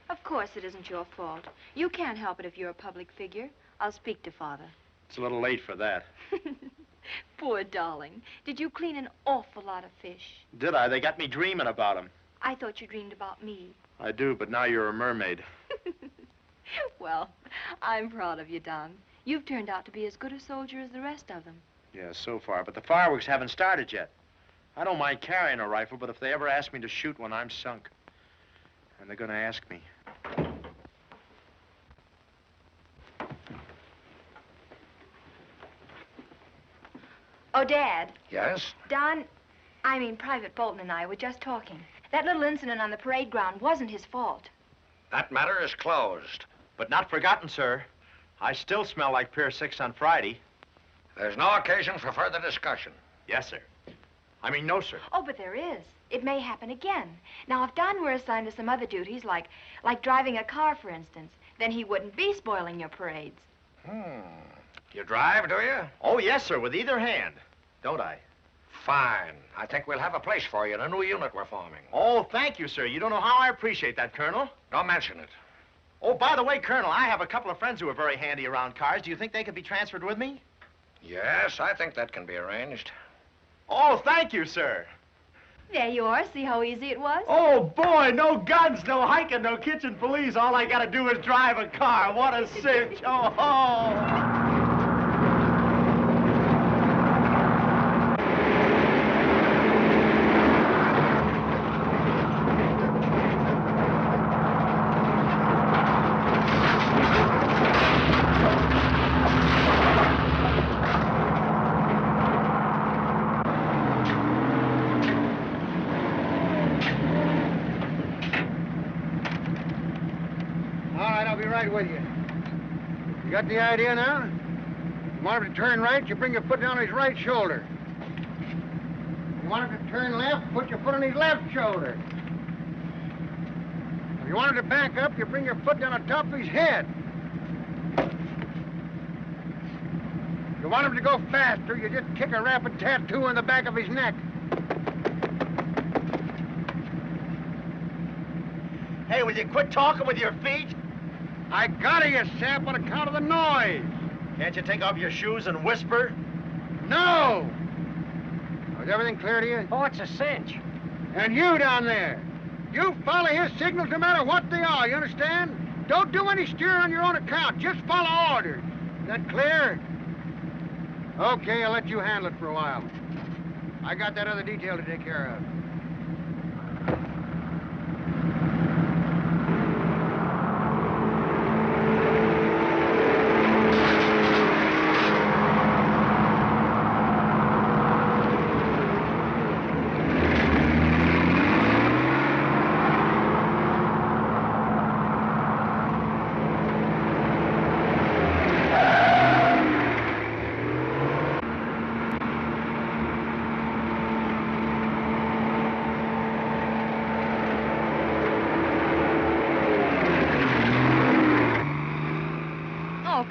Speaker 21: Of course it isn't your fault. You can't help it if you're a public figure. I'll speak to Father.
Speaker 19: It's a little late for that.
Speaker 21: Poor darling. Did you clean an awful lot of fish?
Speaker 19: Did I? They got me dreaming about them.
Speaker 21: I thought you dreamed about me.
Speaker 19: I do, but now you're a mermaid.
Speaker 21: Well, I'm proud of you, Don. You've turned out to be as good a soldier as the rest of them.
Speaker 19: Yeah, so far, but the fireworks haven't started yet. I don't mind carrying a rifle, but if they ever ask me to shoot one, I'm sunk. And they're gonna ask me.
Speaker 6: Oh, Dad.
Speaker 7: Yes?
Speaker 6: Private Bolton and I were just talking. That little incident on the parade ground wasn't his fault.
Speaker 7: That matter is closed.
Speaker 19: But not forgotten, sir. I still smell like Pier 6 on Friday.
Speaker 7: There's no occasion for further discussion.
Speaker 19: Yes, sir. No, sir.
Speaker 6: Oh, but there is. It may happen again. Now, if Don were assigned to some other duties, like driving a car, for instance, then he wouldn't be spoiling your parades.
Speaker 7: You drive, do you?
Speaker 19: Oh, yes, sir, with either hand. Don't I?
Speaker 7: Fine. I think we'll have a place for you in a new unit we're forming.
Speaker 19: Oh, thank you, sir. You don't know how I appreciate that, Colonel.
Speaker 7: Don't mention it.
Speaker 19: Oh, by the way, Colonel, I have a couple of friends who are very handy around cars. Do you think they could be transferred with me?
Speaker 7: Yes, I think that can be arranged.
Speaker 19: Oh, thank you, sir.
Speaker 6: There you are. See how easy it was?
Speaker 19: Oh, boy, no guns, no hiking, no kitchen police. All I gotta do is drive a car. What a cinch. Oh.
Speaker 13: With you. You got the idea now? You want him to turn right, you bring your foot down on his right shoulder. You want him to turn left, put your foot on his left shoulder. If you want him to back up, you bring your foot down on top of his head. If you want him to go faster, you just kick a rapid tattoo on the back of his neck.
Speaker 19: Hey, will you quit talking with your feet?
Speaker 13: I gotta, you sap, on account of the noise.
Speaker 19: Can't you take off your shoes and whisper?
Speaker 13: No! Is everything clear to you?
Speaker 20: Oh, it's a cinch.
Speaker 13: And you down there, you follow his signals no matter what they are, you understand? Don't do any steering on your own account. Just follow orders. Is that clear? Okay, I'll let you handle it for a while. I got that other detail to take care of.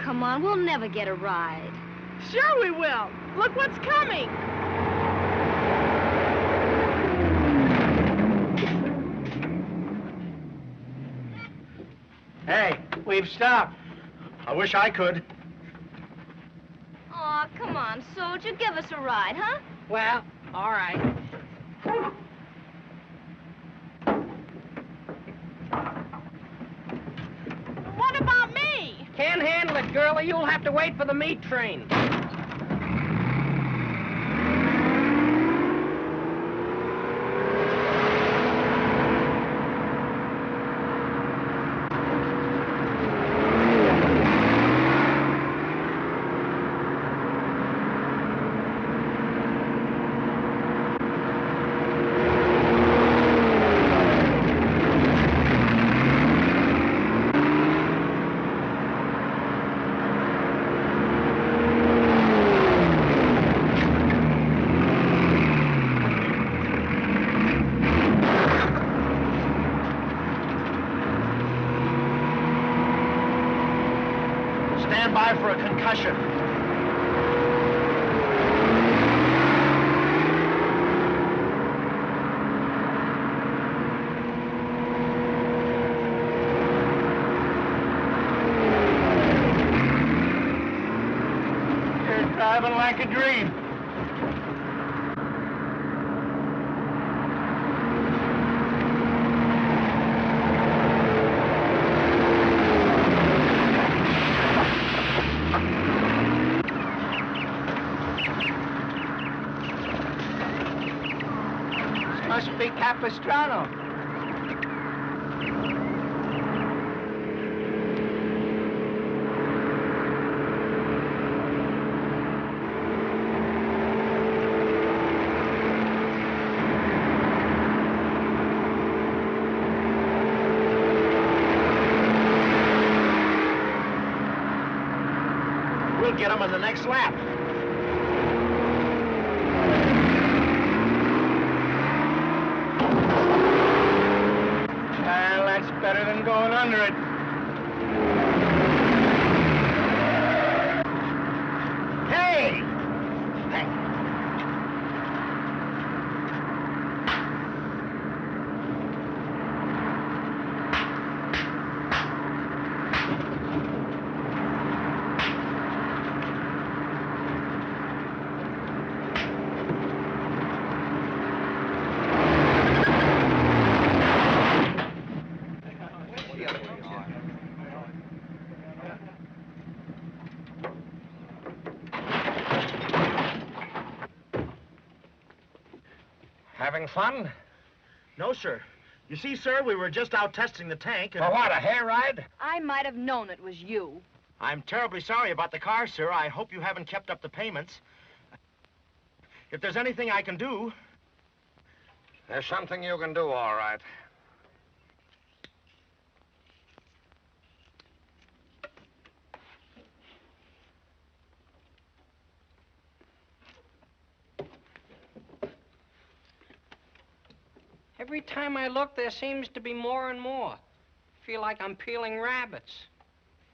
Speaker 15: Come on, we'll never get a ride.
Speaker 22: Sure we will. Look what's coming.
Speaker 19: Hey, we've stopped. I wish I could.
Speaker 15: Aw, come on, soldier, give us a ride, huh?
Speaker 22: Well, all right. What about me?
Speaker 20: Can't handle it, girlie. You'll have to wait for the meat train.
Speaker 19: Stand by for a concussion.
Speaker 20: driving like a dream. Must be Capistrano.
Speaker 19: We'll get him on the next lap.
Speaker 20: Well, that's better than going under it. Hey!
Speaker 7: Having fun?
Speaker 19: No, sir. You see, sir, we were just out testing the tank and...
Speaker 7: For what, a hayride?
Speaker 21: I might have known it was you.
Speaker 19: I'm terribly sorry about the car, sir. I hope you haven't kept up the payments. If there's anything I can do...
Speaker 7: There's something you can do, all right.
Speaker 1: Every time I look, there seems to be more and more. Feel like I'm peeling rabbits.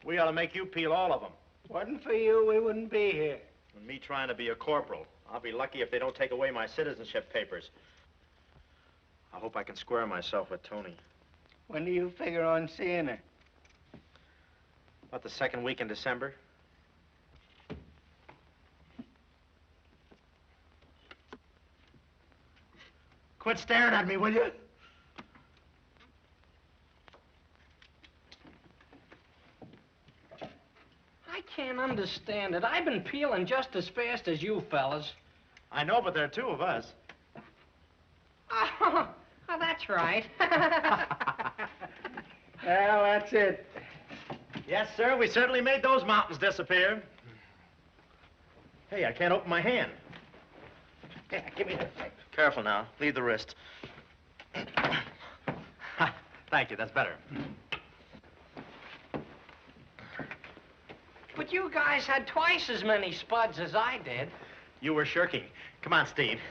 Speaker 19: We ought to make you peel all of them.
Speaker 20: Wasn't for you, we wouldn't be here.
Speaker 19: And me trying to be a corporal. I'll be lucky if they don't take away my citizenship papers. I hope I can square myself with Tony.
Speaker 20: When do you figure on seeing her?
Speaker 19: About the second week in December. Quit staring at me, will you?
Speaker 1: I can't understand it. I've been peeling just as fast as you fellas.
Speaker 19: I know, but there are two of us.
Speaker 1: Oh, that's right.
Speaker 20: Well, that's it.
Speaker 19: Yes, sir, we certainly made those mountains disappear. Hey, I can't open my hand. Here, give me that thing. Careful now. Leave the wrist. Thank you, that's better.
Speaker 1: But you guys had twice as many spuds as I did.
Speaker 19: You were shirking. Come on, Steve.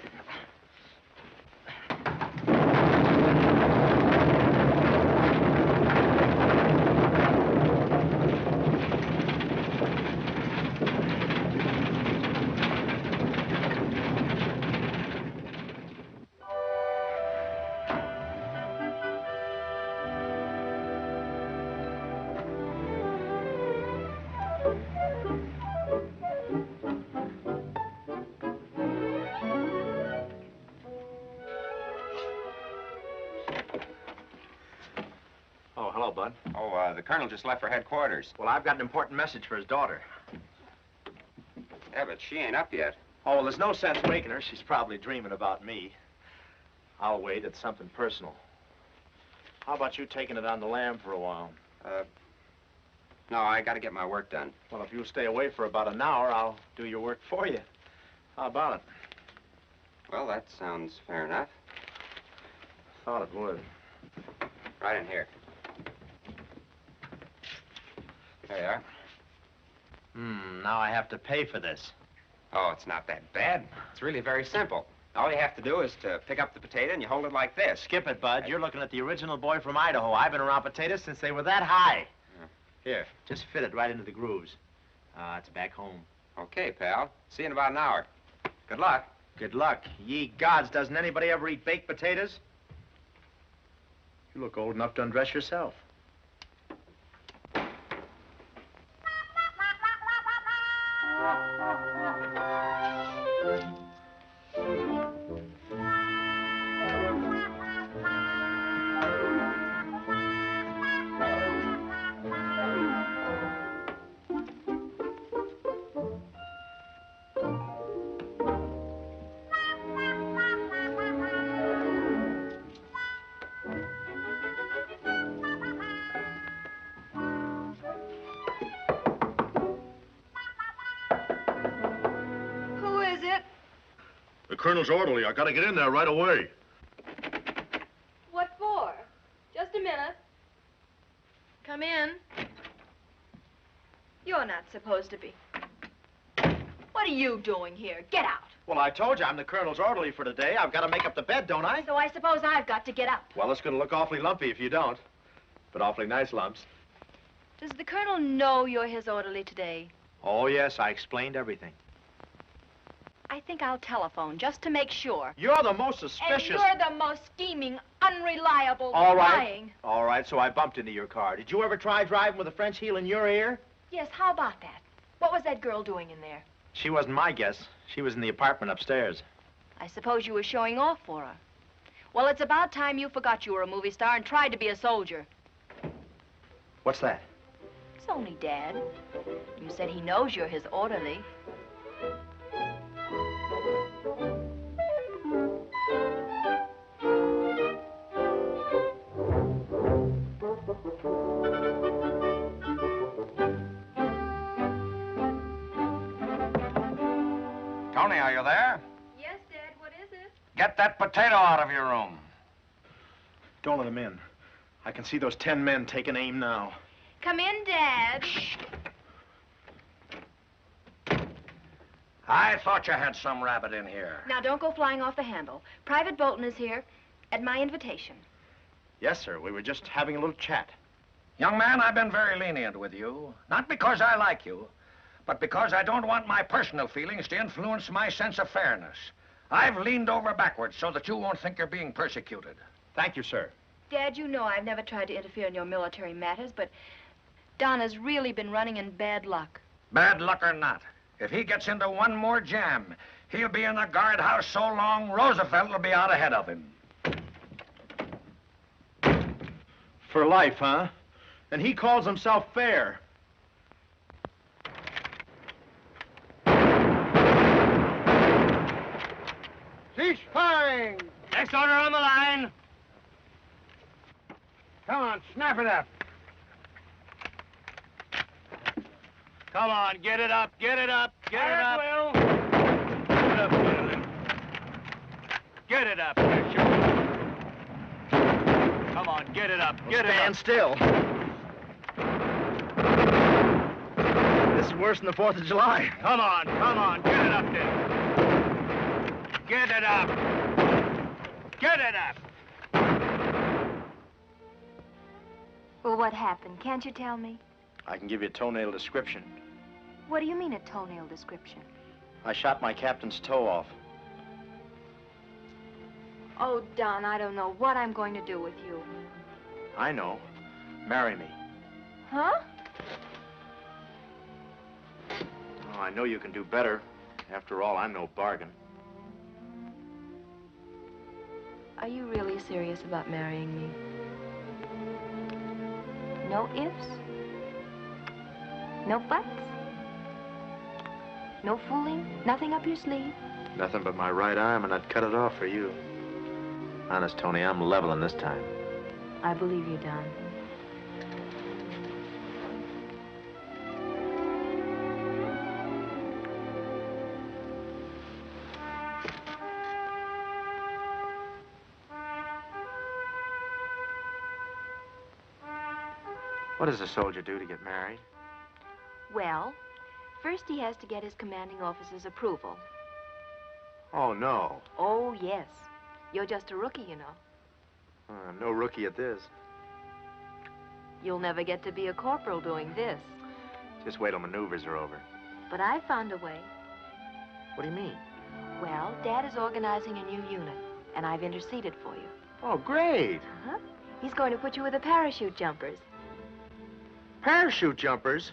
Speaker 19: Hello, Bud.
Speaker 14: Oh, the colonel just left for headquarters.
Speaker 19: Well, I've got an important message for his daughter.
Speaker 14: Yeah, but she ain't up yet.
Speaker 19: Oh, well, there's no sense waking her. She's probably dreaming about me. I'll wait. It's something personal. How about you taking it on the lam for a while?
Speaker 14: No, I gotta get my work done.
Speaker 19: Well, if you'll stay away for about an hour, I'll do your work for you. How about it?
Speaker 14: Well, that sounds fair enough.
Speaker 19: Thought it would.
Speaker 14: Right in here. There you are.
Speaker 19: Now I have to pay for this.
Speaker 14: Oh, it's not that bad. It's really very simple. All you have to do is to pick up the potato and you hold it like this.
Speaker 19: Skip it, Bud. You're looking at the original boy from Idaho. I've been around potatoes since they were that high.
Speaker 14: Here.
Speaker 19: Just fit it right into the grooves. It's back home.
Speaker 14: Okay, pal. See you in about an hour. Good luck.
Speaker 19: Good luck. Ye gods, doesn't anybody ever eat baked potatoes? You look old enough to undress yourself.
Speaker 9: colonel's orderly. I gotta get in there right away.
Speaker 6: What for? Just a minute. Come in. You're not supposed to be. What are you doing here? Get out.
Speaker 19: Well, I told you I'm the colonel's orderly for today. I've got to make up the bed, don't I?
Speaker 6: So I suppose I've got to get up.
Speaker 19: Well, it's going to look awfully lumpy if you don't. But awfully nice lumps.
Speaker 6: Does the colonel know you're his orderly today?
Speaker 19: Oh, yes, I explained everything.
Speaker 6: I think I'll telephone just to make sure.
Speaker 19: You're the most suspicious...
Speaker 6: And you're the most scheming, unreliable,
Speaker 19: All right.
Speaker 6: lying.
Speaker 19: All right, so I bumped into your car. Did you ever try driving with a French heel in your ear?
Speaker 6: Yes, how about that? What was that girl doing in there?
Speaker 19: She wasn't my guess. She was in the apartment upstairs.
Speaker 6: I suppose you were showing off for her. Well, it's about time you forgot you were a movie star and tried to be a soldier.
Speaker 19: What's that?
Speaker 6: It's only Dad. You said he knows you're his orderly.
Speaker 7: Tony, are you there?
Speaker 6: Yes, Dad. What is it?
Speaker 7: Get that potato out of your room.
Speaker 19: Don't let him in. I can see those 10 men taking aim now.
Speaker 6: Come in, Dad.
Speaker 7: I thought you had some rabbit in here.
Speaker 6: Now, don't go flying off the handle. Private Bolton is here at my invitation.
Speaker 19: Yes, sir. We were just having a little chat.
Speaker 7: Young man, I've been very lenient with you. Not because I like you, but because I don't want my personal feelings to influence my sense of fairness. I've leaned over backwards so that you won't think you're being persecuted.
Speaker 19: Thank you, sir.
Speaker 6: Dad, you know I've never tried to interfere in your military matters, but Don has really been running in bad luck.
Speaker 7: Bad luck or not, if he gets into one more jam, he'll be in the guardhouse so long Roosevelt will be out ahead of him.
Speaker 19: For life, huh? And he calls himself fair.
Speaker 13: Cease firing!
Speaker 20: Next order on the line.
Speaker 13: Come on, snap it up.
Speaker 20: Come on, get it up, get it up, get it up.
Speaker 13: Will.
Speaker 20: Get it up, gentlemen. Get it up, Bishop. Come on, get it up, get it up.
Speaker 19: Stand still. This is worse than the 4th of July.
Speaker 20: Come on, get it up there. Get it up. Get it up.
Speaker 21: Well, what happened? Can't you tell me?
Speaker 19: I can give you a toenail description.
Speaker 21: What do you mean, a toenail description?
Speaker 19: I shot my captain's toe off.
Speaker 21: Oh, Don, I don't know what I'm going to do with you.
Speaker 19: I know. Marry me.
Speaker 21: Huh?
Speaker 19: Oh, I know you can do better. After all, I'm no bargain.
Speaker 21: Are you really serious about marrying me? No ifs? No buts? No fooling? Nothing up your sleeve?
Speaker 19: Nothing but my right arm, and I'd cut it off for you. Honest, Tony, I'm leveling this time.
Speaker 21: I believe you, Don.
Speaker 19: What does a soldier do to get married?
Speaker 21: Well, first he has to get his commanding officer's approval.
Speaker 19: Oh, no.
Speaker 21: Oh, yes. You're just a rookie, you know.
Speaker 19: I'm no rookie at this.
Speaker 21: You'll never get to be a corporal doing this.
Speaker 19: Just wait till maneuvers are over.
Speaker 21: But I found a way.
Speaker 19: What do you mean?
Speaker 21: Well, Dad is organizing a new unit, and I've interceded for you.
Speaker 19: Oh, great.
Speaker 21: Uh-huh. He's going to put you with the parachute jumpers.
Speaker 19: Parachute jumpers?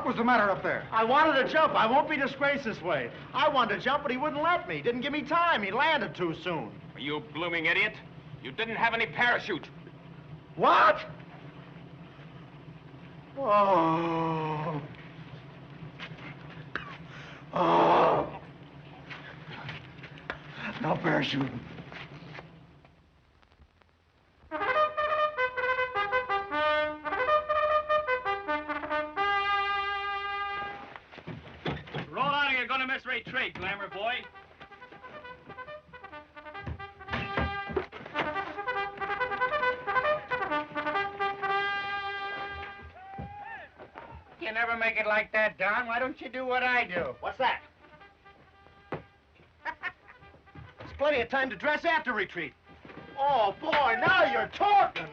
Speaker 10: was the matter up there?
Speaker 19: I wanted to jump. I won't be disgraced this way. I wanted to jump, but he wouldn't let me. Didn't give me time. He landed too soon.
Speaker 5: You blooming idiot. You didn't have any parachute.
Speaker 19: What? Oh. Oh. No parachute.
Speaker 5: Roll out or you're going to miss retreat, Glamour boy.
Speaker 20: You never make it like that, Don. Why don't you do what I do?
Speaker 19: What's that? There's plenty of time to dress after retreat. Oh, boy, now you're talking.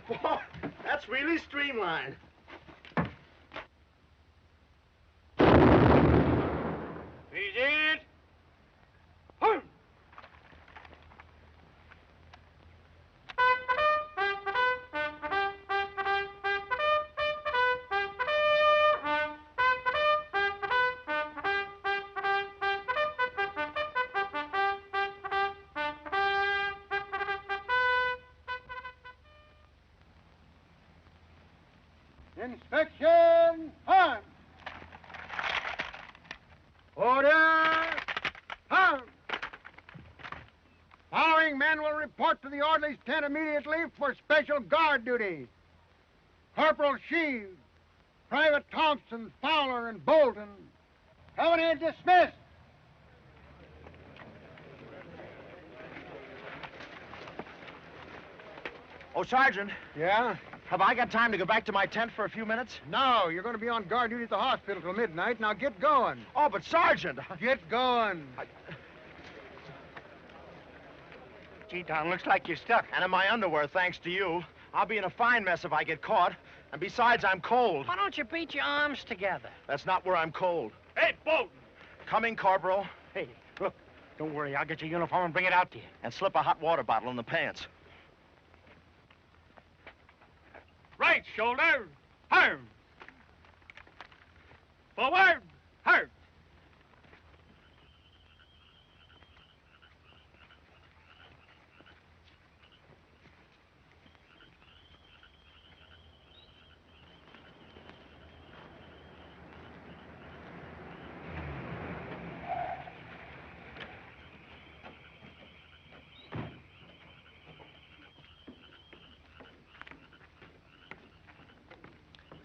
Speaker 19: Boy, that's really streamlined.
Speaker 5: He's in.
Speaker 13: Inspection on. Order on. Following men will report to the orderly's tent immediately for special guard duty. Corporal Sheaves, Private Thompson, Fowler, and Bolton. Company dismissed.
Speaker 19: Oh, Sergeant.
Speaker 13: Yeah?
Speaker 19: Have I got time to go back to my tent for a few minutes?
Speaker 13: No, you're going to be on guard duty at the hospital till midnight. Now get going.
Speaker 19: Oh, but Sergeant...
Speaker 13: Get going.
Speaker 20: Gee, Don, looks like you're stuck.
Speaker 19: And in my underwear, thanks to you. I'll be in a fine mess if I get caught. And besides, I'm cold.
Speaker 20: Why don't you beat your arms together?
Speaker 19: That's not where I'm cold.
Speaker 5: Hey, Bolton!
Speaker 19: Coming, Corporal.
Speaker 20: Hey, look, don't worry. I'll get your uniform and bring it out to you.
Speaker 19: And slip a hot water bottle in the pants.
Speaker 5: Right shoulder, hard. Forward, hard.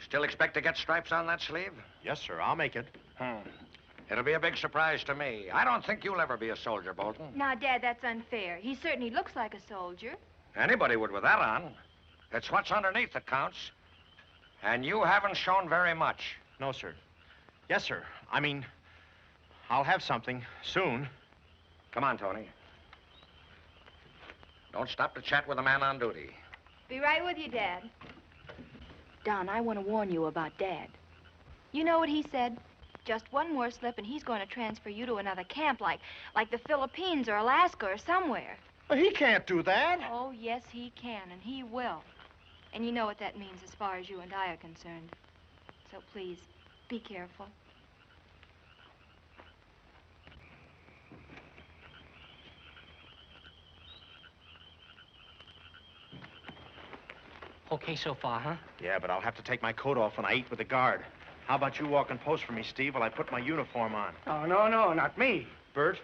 Speaker 7: Still expect to get stripes on that sleeve?
Speaker 19: Yes, sir. I'll make it.
Speaker 7: It'll be a big surprise to me. I don't think you'll ever be a soldier, Bolton.
Speaker 6: Now, Dad, that's unfair. He certainly looks like a soldier.
Speaker 7: Anybody would with that on. It's what's underneath that counts. And you haven't shown very much.
Speaker 19: No, sir. Yes, sir. I mean, I'll have something soon.
Speaker 7: Come on, Tony. Don't stop to chat with a man on duty.
Speaker 6: Be right with you, Dad. Don, I want to warn you about Dad. You know what he said? Just one more slip and he's going to transfer you to another camp like the Philippines or Alaska or somewhere.
Speaker 19: Well, he can't do that.
Speaker 6: Oh, yes, he can, and he will. And you know what that means as far as you and I are concerned. So please, be careful.
Speaker 20: Okay so far, huh?
Speaker 19: Yeah, but I'll have to take my coat off when I eat with the guard. How about you walk and post for me, Steve, while I put my uniform on?
Speaker 20: Oh, no, not me.
Speaker 19: Bert?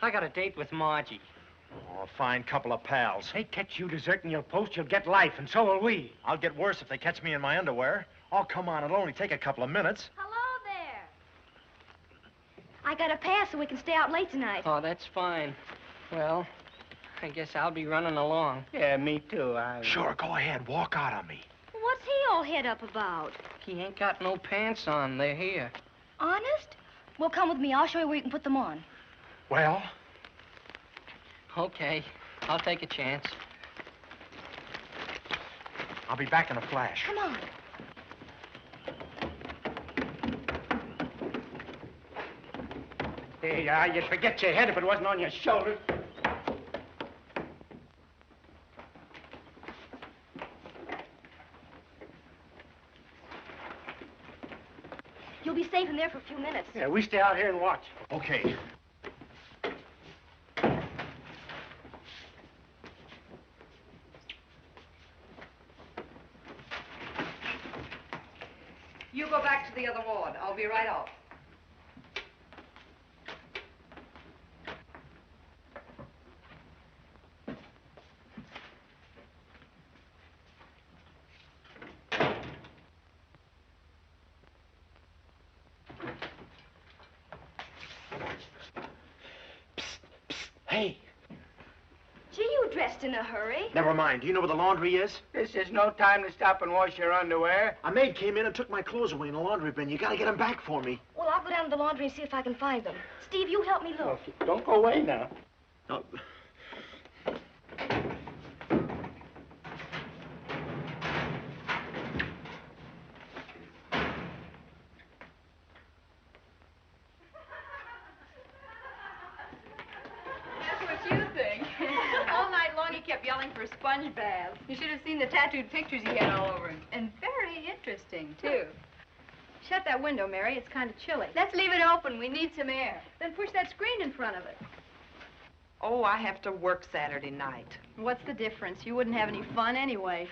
Speaker 20: I got a date with Margie.
Speaker 19: Oh, a fine couple of pals.
Speaker 20: If they catch you deserting your post, you'll get life, and so will we.
Speaker 19: I'll get worse if they catch me in my underwear. Oh, come on, it'll only take a couple of minutes.
Speaker 15: Hello there. I got a pass so we can stay out late tonight.
Speaker 20: Oh, that's fine. Well, I guess I'll be running along. Yeah, me too.
Speaker 19: Sure, go ahead. Walk out on me.
Speaker 15: What's he all head up about?
Speaker 20: He ain't got no pants on. They're here.
Speaker 15: Honest? Well, come with me. I'll show you where you can put them on.
Speaker 19: Well?
Speaker 20: Okay. I'll take a chance.
Speaker 19: I'll be back in a flash.
Speaker 15: Come on.
Speaker 20: Hey, you'd forget your head if it wasn't on your shoulders.
Speaker 15: safe in there for a few minutes.
Speaker 20: Yeah, we stay out here and watch.
Speaker 19: Okay.
Speaker 10: You go back to the other ward. I'll be right out.
Speaker 19: Hey,
Speaker 15: Gee, you dressed in a hurry.
Speaker 19: never mind. Do you know where the laundry is?
Speaker 20: This is no time to stop and wash your underwear.
Speaker 19: A maid came in and took my clothes away in the laundry bin. You gotta get them back for me.
Speaker 15: Well, I'll go down to the laundry and see if I can find them. Steve, you help me look.
Speaker 20: Don't go away now.
Speaker 19: No.
Speaker 10: That's what you think. All night long he kept yelling for sponge baths. You should have seen the tattooed pictures he had all over him. And very interesting, too. Shut that window, Mary. It's kind of chilly.
Speaker 6: Let's leave it open. We need some air.
Speaker 10: Then push that screen in front of it.
Speaker 16: Oh, I have to work Saturday night.
Speaker 10: What's the difference? You wouldn't have any fun anyway.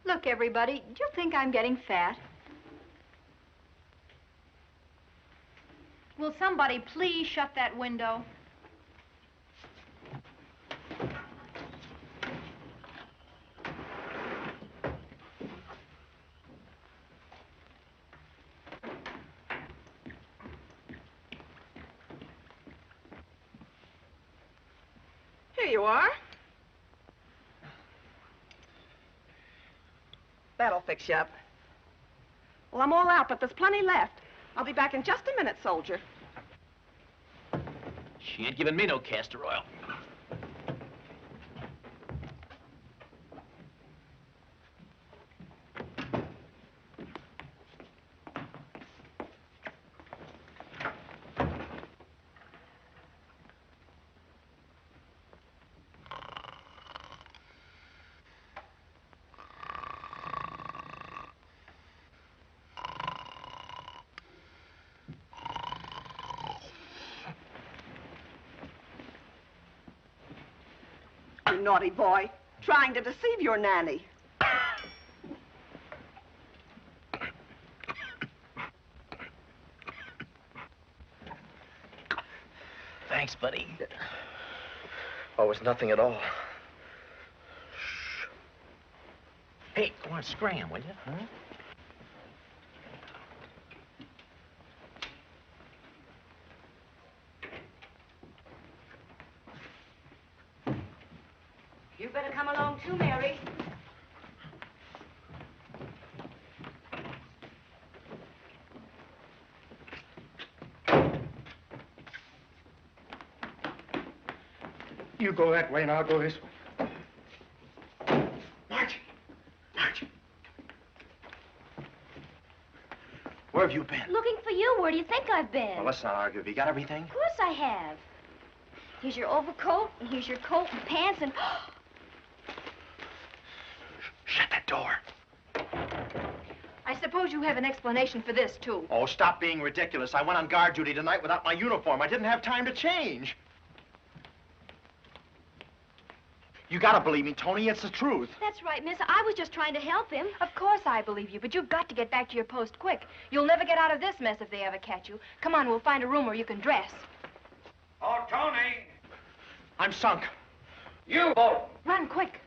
Speaker 10: Look, everybody, do you think I'm getting fat? Will somebody please shut that window?
Speaker 16: Here you are. That'll fix you up. Well, I'm all out, but there's plenty left. I'll be back in just a minute, soldier.
Speaker 23: She ain't giving me no castor oil.
Speaker 16: You naughty boy, trying to deceive your nanny.
Speaker 23: Thanks, buddy.
Speaker 19: Oh, it's nothing at all.
Speaker 23: Hey, go on, scram, will you? Huh?
Speaker 15: You better come along too, Mary.
Speaker 20: You go that way and I'll go this way.
Speaker 19: March! March! Where have you been?
Speaker 15: Looking for you. Where do you think I've been?
Speaker 19: Well, let's not argue. Have you got everything?
Speaker 15: Of course I have. Here's your overcoat, and here's your coat and pants, and...
Speaker 19: Shut that door.
Speaker 6: I suppose you have an explanation for this, too.
Speaker 19: Oh, stop being ridiculous. I went on guard duty tonight without my uniform. I didn't have time to change. You gotta believe me, Tony. It's the truth.
Speaker 15: That's right, miss. I was just trying to help him.
Speaker 6: Of course I believe you, but you've got to get back to your post quick. You'll never get out of this mess if they ever catch you. Come on, we'll find a room where you can dress.
Speaker 7: Oh, Tony!
Speaker 19: I'm sunk.
Speaker 7: You, Bolton!
Speaker 6: Run, quick.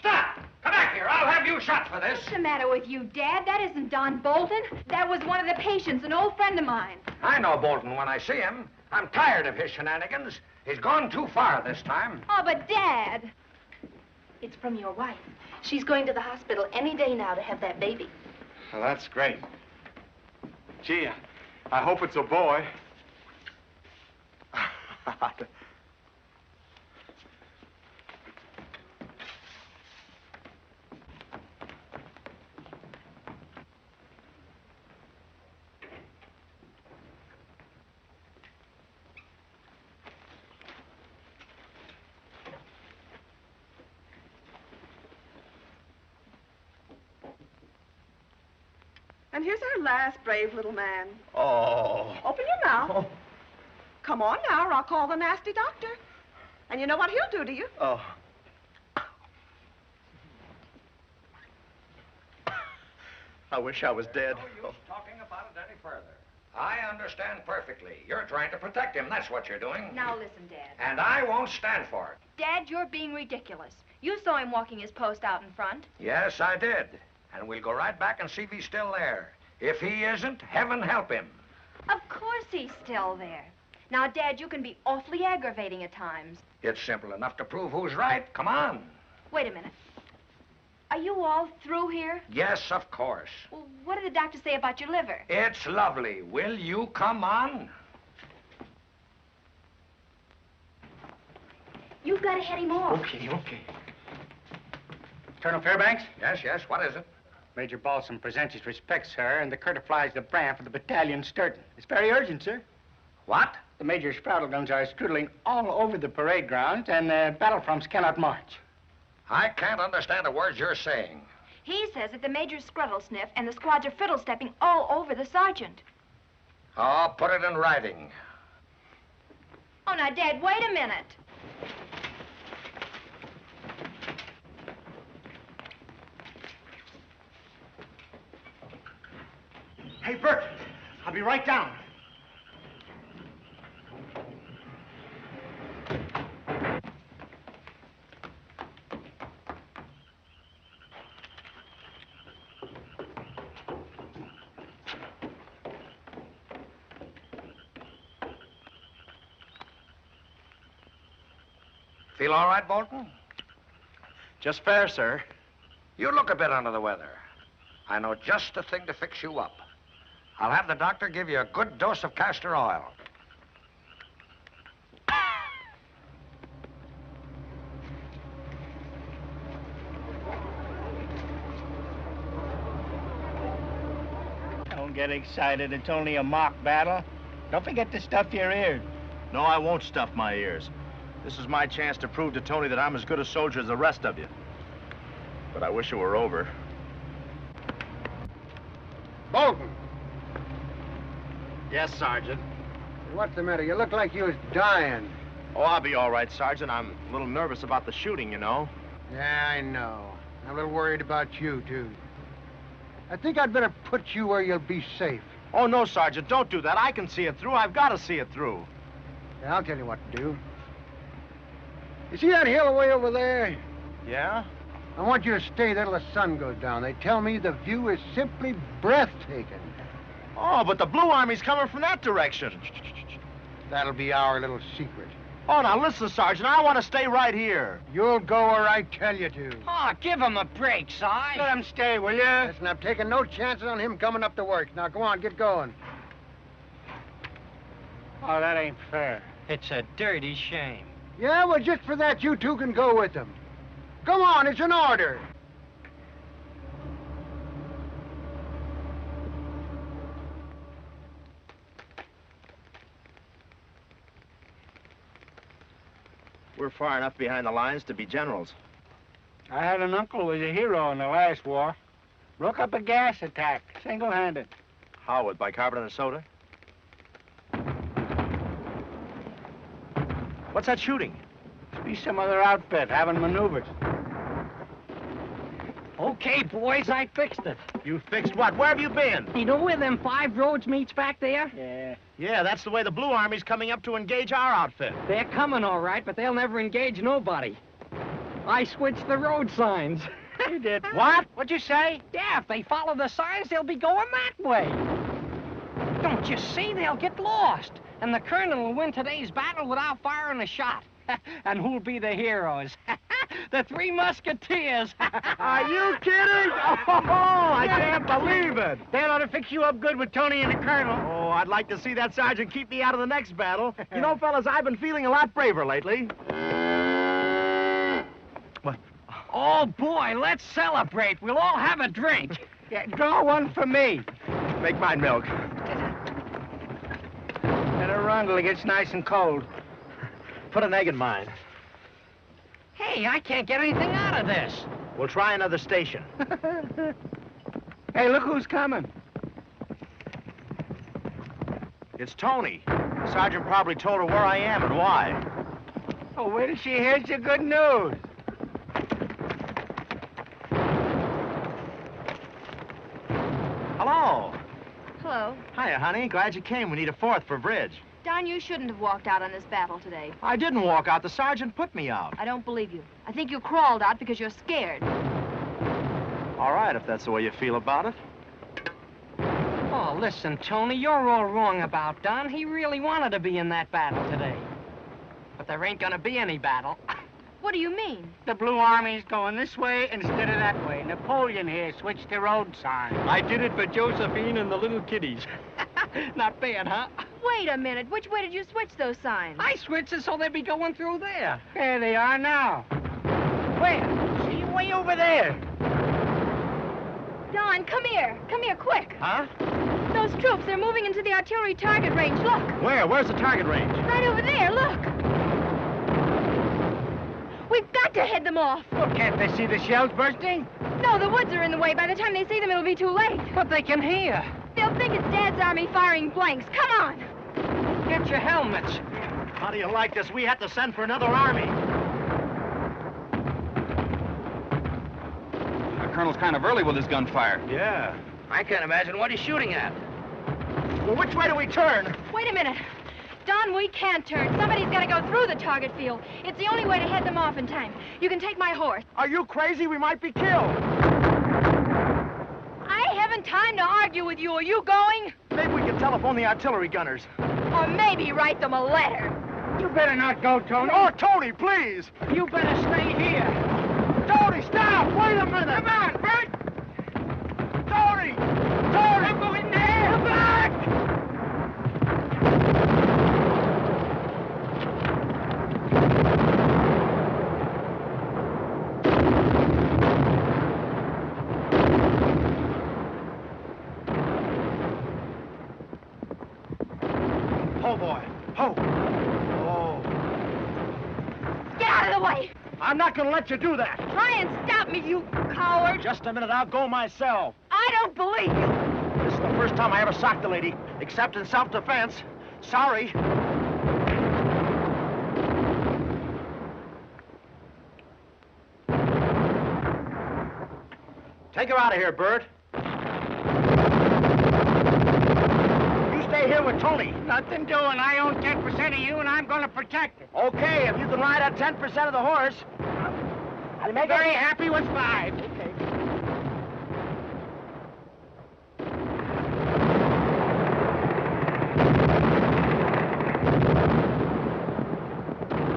Speaker 7: Stop! Come back here. I'll have you shot for this.
Speaker 6: What's the matter with you, Dad? That isn't Don Bolton. That was one of the patients, an old friend of mine.
Speaker 7: I know Bolton when I see him. I'm tired of his shenanigans. He's gone too far this time.
Speaker 6: Oh, but Dad! It's from your wife. She's going to the hospital any day now to have that baby.
Speaker 12: Well, that's great. Gee, I hope it's a boy.
Speaker 16: And here's our last brave little man.
Speaker 19: Oh.
Speaker 16: Open your mouth. Come on now, or I'll call the nasty doctor. And you know what he'll do to you?
Speaker 19: Oh. I wish I was dead.
Speaker 7: No use talking about it any further. I understand perfectly. You're trying to protect him. That's what you're doing.
Speaker 6: Now listen, Dad.
Speaker 7: And I won't stand for it.
Speaker 6: Dad, you're being ridiculous. You saw him walking his post out in front.
Speaker 7: Yes, I did. And we'll go right back and see if he's still there. If he isn't, heaven help him.
Speaker 6: Of course he's still there. Now, Dad, you can be awfully aggravating at times.
Speaker 7: It's simple enough to prove who's right. Come on.
Speaker 6: Wait a minute. Are you all through here?
Speaker 7: Yes, of course.
Speaker 6: Well, what did the doctor say about your liver?
Speaker 7: It's lovely. Will you come on?
Speaker 6: You've got to head him off.
Speaker 12: Okay. Colonel Fairbanks?
Speaker 7: Yes, what is it?
Speaker 12: Major Balsam presents his respects, sir, and the Curta flies the brand for the battalion Sturton. It's very urgent, sir.
Speaker 7: What?
Speaker 12: The Major's Sproutle guns are strudling all over the parade grounds, and the battlefronts cannot march.
Speaker 7: I can't understand a word you're saying.
Speaker 6: He says that the Major's scruttle sniff and the squads are fiddle-stepping all over the sergeant.
Speaker 7: Oh, put it in writing.
Speaker 6: Oh, now, Dad, wait a minute.
Speaker 20: Hey, Bert, I'll be right down.
Speaker 7: Feel all right, Bolton?
Speaker 19: Just fair, sir.
Speaker 7: You look a bit under the weather. I know just the thing to fix you up. I'll have the doctor give you a good dose of castor oil.
Speaker 12: Don't get excited. It's only a mock battle. Don't forget to stuff your ears.
Speaker 19: No, I won't stuff my ears. This is my chance to prove to Tony that I'm as good a soldier as the rest of you. But I wish it were over.
Speaker 13: Bolton.
Speaker 19: Yes, Sergeant.
Speaker 13: What's the matter? You look like you was dying.
Speaker 19: Oh, I'll be all right, Sergeant. I'm a little nervous about the shooting, you know.
Speaker 13: Yeah, I know. I'm a little worried about you, too. I think I'd better put you where you'll be safe.
Speaker 19: Oh, no, Sergeant, don't do that. I can see it through. I've got to see it through.
Speaker 13: Yeah, I'll tell you what to do. You see that hill way over there?
Speaker 19: Yeah?
Speaker 13: I want you to stay there till the sun goes down. They tell me the view is simply breathtaking.
Speaker 19: Oh, but the Blue Army's coming from that direction.
Speaker 13: That'll be our little secret.
Speaker 19: Oh, now listen, Sergeant, I want to stay right here.
Speaker 13: You'll go where I tell you to.
Speaker 20: Oh, give him a break, Si.
Speaker 13: Let him stay, will you? Listen, I'm taking no chances on him coming up to work. Now, go on, get going.
Speaker 12: Oh, that ain't fair.
Speaker 20: It's a dirty shame.
Speaker 13: Yeah, well, just for that, you two can go with them. Come on, it's an order.
Speaker 19: We're far enough behind the lines to be generals.
Speaker 12: I had an uncle who was a hero in the last war. Broke up a gas attack, single-handed.
Speaker 19: How, with bicarbonate of soda? What's that shooting?
Speaker 12: Be some other outfit having maneuvers.
Speaker 20: Okay, boys, I fixed it.
Speaker 19: You fixed what? Where have you been?
Speaker 20: You know where them 5 roads meets back there?
Speaker 12: Yeah.
Speaker 19: Yeah, that's the way the Blue Army's coming up to engage our outfit.
Speaker 20: They're coming all right, but they'll never engage nobody. I switched the road signs.
Speaker 12: You did.
Speaker 20: What?
Speaker 12: What'd you say?
Speaker 20: Yeah, if they follow the signs, they'll be going that way. Don't you see? They'll get lost. And the colonel will win today's battle without firing a shot. And who'll be the heroes? The 3 Musketeers.
Speaker 12: Are you kidding? Oh, I can't believe it. They ought to fix you up good with Tony and the colonel.
Speaker 19: Oh, I'd like to see that sergeant keep me out of the next battle. You know, fellas, I've been feeling a lot braver lately. What?
Speaker 20: Oh, boy, let's celebrate. We'll all have a drink.
Speaker 12: Yeah, draw one for me.
Speaker 19: Make mine milk.
Speaker 12: Better run till it gets nice and cold.
Speaker 19: Put an egg in mine.
Speaker 20: Hey, I can't get anything out of this.
Speaker 19: We'll try another station.
Speaker 12: Hey, look who's coming.
Speaker 19: It's Tony. The sergeant probably told her where I am and why.
Speaker 13: Oh, wait till she hears your good news.
Speaker 19: Hello.
Speaker 6: Hello.
Speaker 19: Hiya, honey. Glad you came. We need a fourth for bridge.
Speaker 6: Don, you shouldn't have walked out on this battle today.
Speaker 19: I didn't walk out. The sergeant put me out.
Speaker 6: I don't believe you. I think you crawled out because you're scared.
Speaker 19: All right, if that's the way you feel about it.
Speaker 20: Oh, listen, Tony, you're all wrong about Don. He really wanted to be in that battle today. But there ain't gonna be any battle.
Speaker 6: What do you mean?
Speaker 13: The Blue Army's going this way instead of that way. Napoleon here switched the road sign.
Speaker 20: I did it for Josephine and the little kiddies. Not bad, huh?
Speaker 6: Wait a minute. Which way did you switch those signs?
Speaker 20: I switched it so they'd be going through there.
Speaker 13: There they are now. Where? See, way over there.
Speaker 6: Don, come here. Come here, quick.
Speaker 19: Huh?
Speaker 6: Those troops, they're moving into the artillery target range. Look.
Speaker 19: Where? Where's the target range?
Speaker 6: Right over there, look. We've got to head them off.
Speaker 13: Well, can't they see the shells bursting?
Speaker 6: No, the woods are in the way. By the time they see them, it'll be too late.
Speaker 20: But they can hear.
Speaker 6: They'll think it's Dad's army firing blanks. Come on.
Speaker 20: Get your helmets.
Speaker 19: How do you like this? We have to send for another army.
Speaker 3: The colonel's kind of early with his gunfire.
Speaker 19: Yeah.
Speaker 23: I can't imagine what he's shooting at.
Speaker 19: Well, which way do we turn?
Speaker 6: Wait a minute. Don, we can't turn. Somebody's got to go through the target field. It's the only way to head them off in time. You can take my horse.
Speaker 19: Are you crazy? We might be killed.
Speaker 6: I haven't time to argue with you. Are you going?
Speaker 19: Maybe we can telephone the artillery gunners.
Speaker 6: Or maybe write them a letter.
Speaker 13: You better not go, Tony.
Speaker 19: Oh, Tony, please.
Speaker 20: You better stay here.
Speaker 19: Tony, stop! Wait a minute!
Speaker 13: Come on, Bert!
Speaker 19: Tony! Tony!
Speaker 13: I'm going there! Come back!
Speaker 19: Oh, boy. Oh. Oh.
Speaker 6: Get out of the way!
Speaker 19: I'm not gonna let you do that.
Speaker 6: Try and stop me, you coward!
Speaker 19: Just a minute, I'll go myself.
Speaker 6: I don't believe you!
Speaker 19: This is the first time I ever socked a lady, except in self-defense. Sorry. Take her out of here, Bert. You stay here with Tony.
Speaker 13: Nothing doing. I own 10% of you, and I'm going to protect it.
Speaker 19: Okay, if you can ride at 10% of the horse.
Speaker 13: I'll be very happy with 5.
Speaker 19: Okay.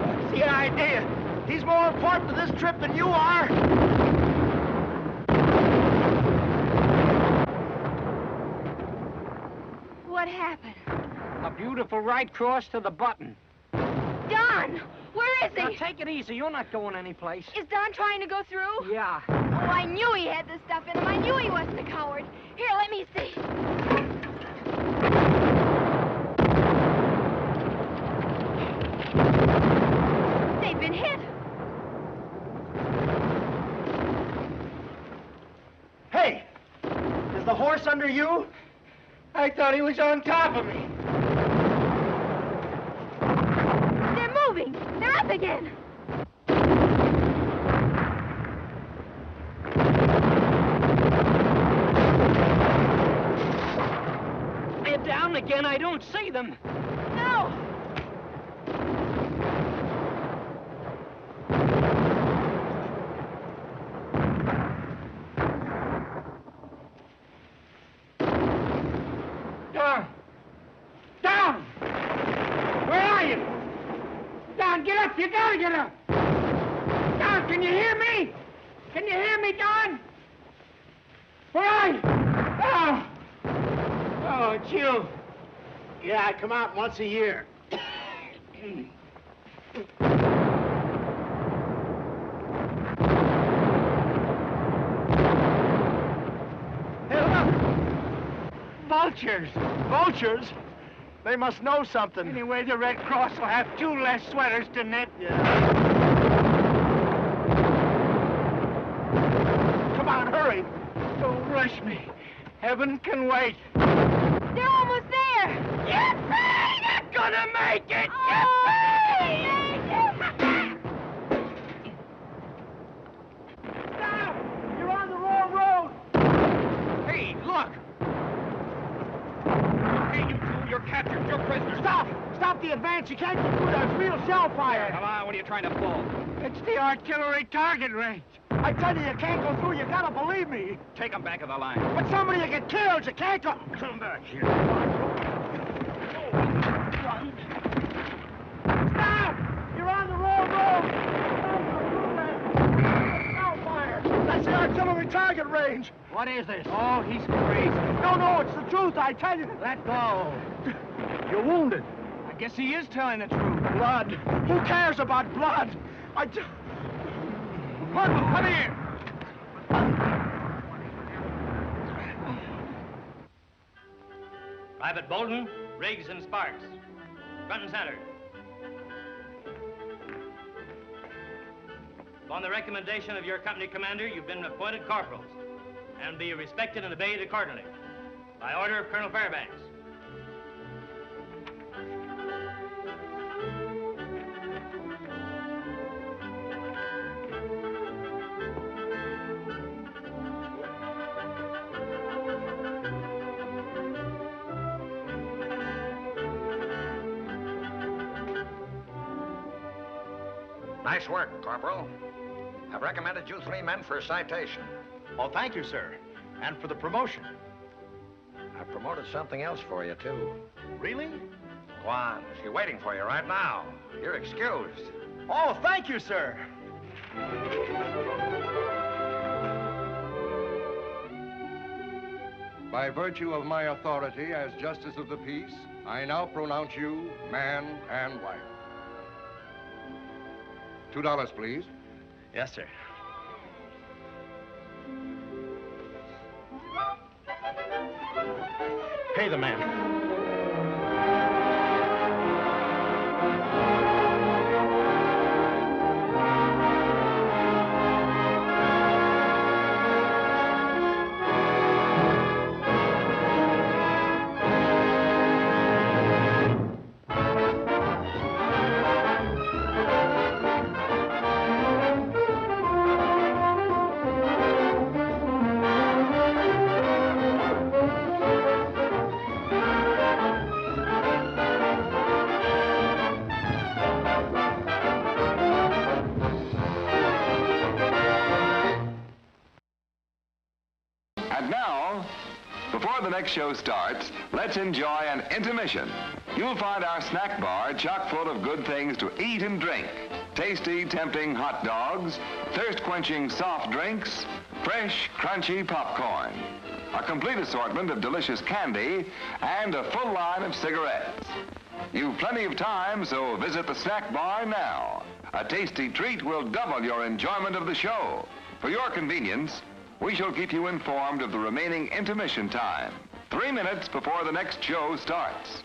Speaker 19: What's the idea? He's more important to this trip than you are.
Speaker 6: What happened?
Speaker 20: A beautiful right cross to the button.
Speaker 6: Don! Where is he?
Speaker 20: Now, take it easy. You're not going anyplace.
Speaker 6: Is Don trying to go through?
Speaker 20: Yeah.
Speaker 6: Oh, I knew he had this stuff in him. I knew he wasn't a coward. Here, let me see. They've been hit.
Speaker 19: Hey! Is the horse under you?
Speaker 13: I thought he was on top of me.
Speaker 6: They're moving. They're up again.
Speaker 20: They're down again. I don't see them.
Speaker 6: No.
Speaker 13: Don! Don! Where are you? Don, get up! You gotta get up! Don, can you hear me? Can you hear me, Don? Where are you? Oh! Oh, it's you.
Speaker 19: Yeah, I come out once a year.
Speaker 13: Hey, look! Vultures!
Speaker 19: Vultures? They must know something.
Speaker 13: Anyway, the Red Cross will have 2 less sweaters to knit.
Speaker 19: Yeah. Come on, hurry.
Speaker 13: Don't rush me. Heaven can wait.
Speaker 6: They're almost there!
Speaker 5: Yippee! They're gonna make it!
Speaker 13: Stop! You're on the wrong road!
Speaker 5: Hey, look! Hey, you two, you're captured. You're prisoners.
Speaker 13: Stop! Stop the advance! You can't get through. There's real shell fire.
Speaker 5: Come on, what are you trying to pull?
Speaker 13: It's the artillery target range. I tell you can't go through. You gotta believe me.
Speaker 5: Take them back of the line.
Speaker 13: But somebody will get killed. You can't go. Come back here. Stop! You're on the wrong road. Shell fire. That's the artillery target range.
Speaker 20: What is this?
Speaker 13: Oh, he's crazy. No, it's the truth. I tell you.
Speaker 20: Let go.
Speaker 13: You're wounded.
Speaker 20: I guess he is telling the truth.
Speaker 13: Blood. Who cares about blood? Come here.
Speaker 4: Private Bolton, Riggs, and Sparks. Front and center. Upon the recommendation of your company commander, you've been appointed corporals and be respected and obeyed accordingly. By order of Colonel Fairbanks.
Speaker 7: Nice work, Corporal. I've recommended you 3 men for a citation.
Speaker 19: Oh, thank you, sir. And for the promotion.
Speaker 7: I've promoted something else for you, too.
Speaker 19: Really?
Speaker 7: Go on. She's waiting for you right now. You're excused.
Speaker 19: Oh, thank you, sir.
Speaker 11: By virtue of my authority as Justice of the Peace, I now pronounce you man and wife. $2, please.
Speaker 19: Yes, sir. Pay the man.
Speaker 17: Before the next show starts, let's enjoy an intermission. You'll find our snack bar chock full of good things to eat and drink. Tasty, tempting hot dogs, thirst-quenching soft drinks, fresh, crunchy popcorn. A complete assortment of delicious candy, and a full line of cigarettes. You've plenty of time, so visit the snack bar now. A tasty treat will double your enjoyment of the show. For your convenience, we shall keep you informed of the remaining intermission time, 3 minutes before the next show starts.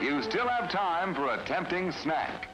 Speaker 17: You still have time for a tempting snack.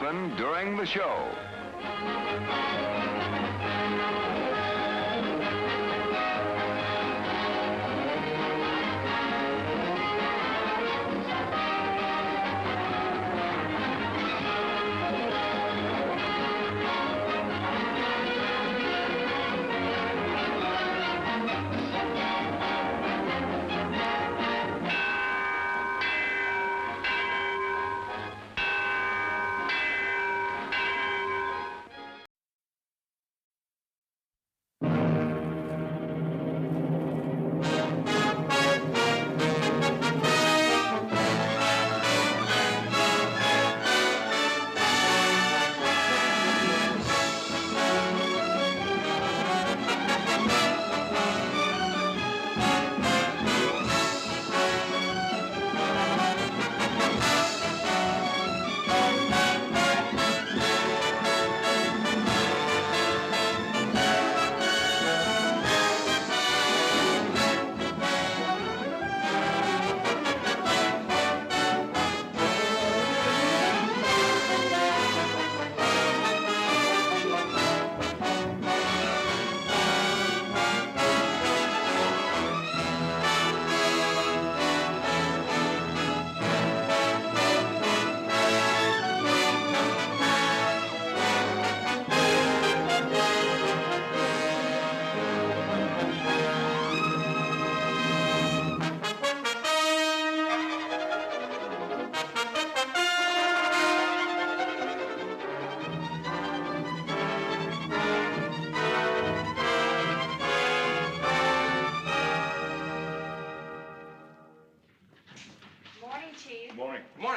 Speaker 17: open during the show.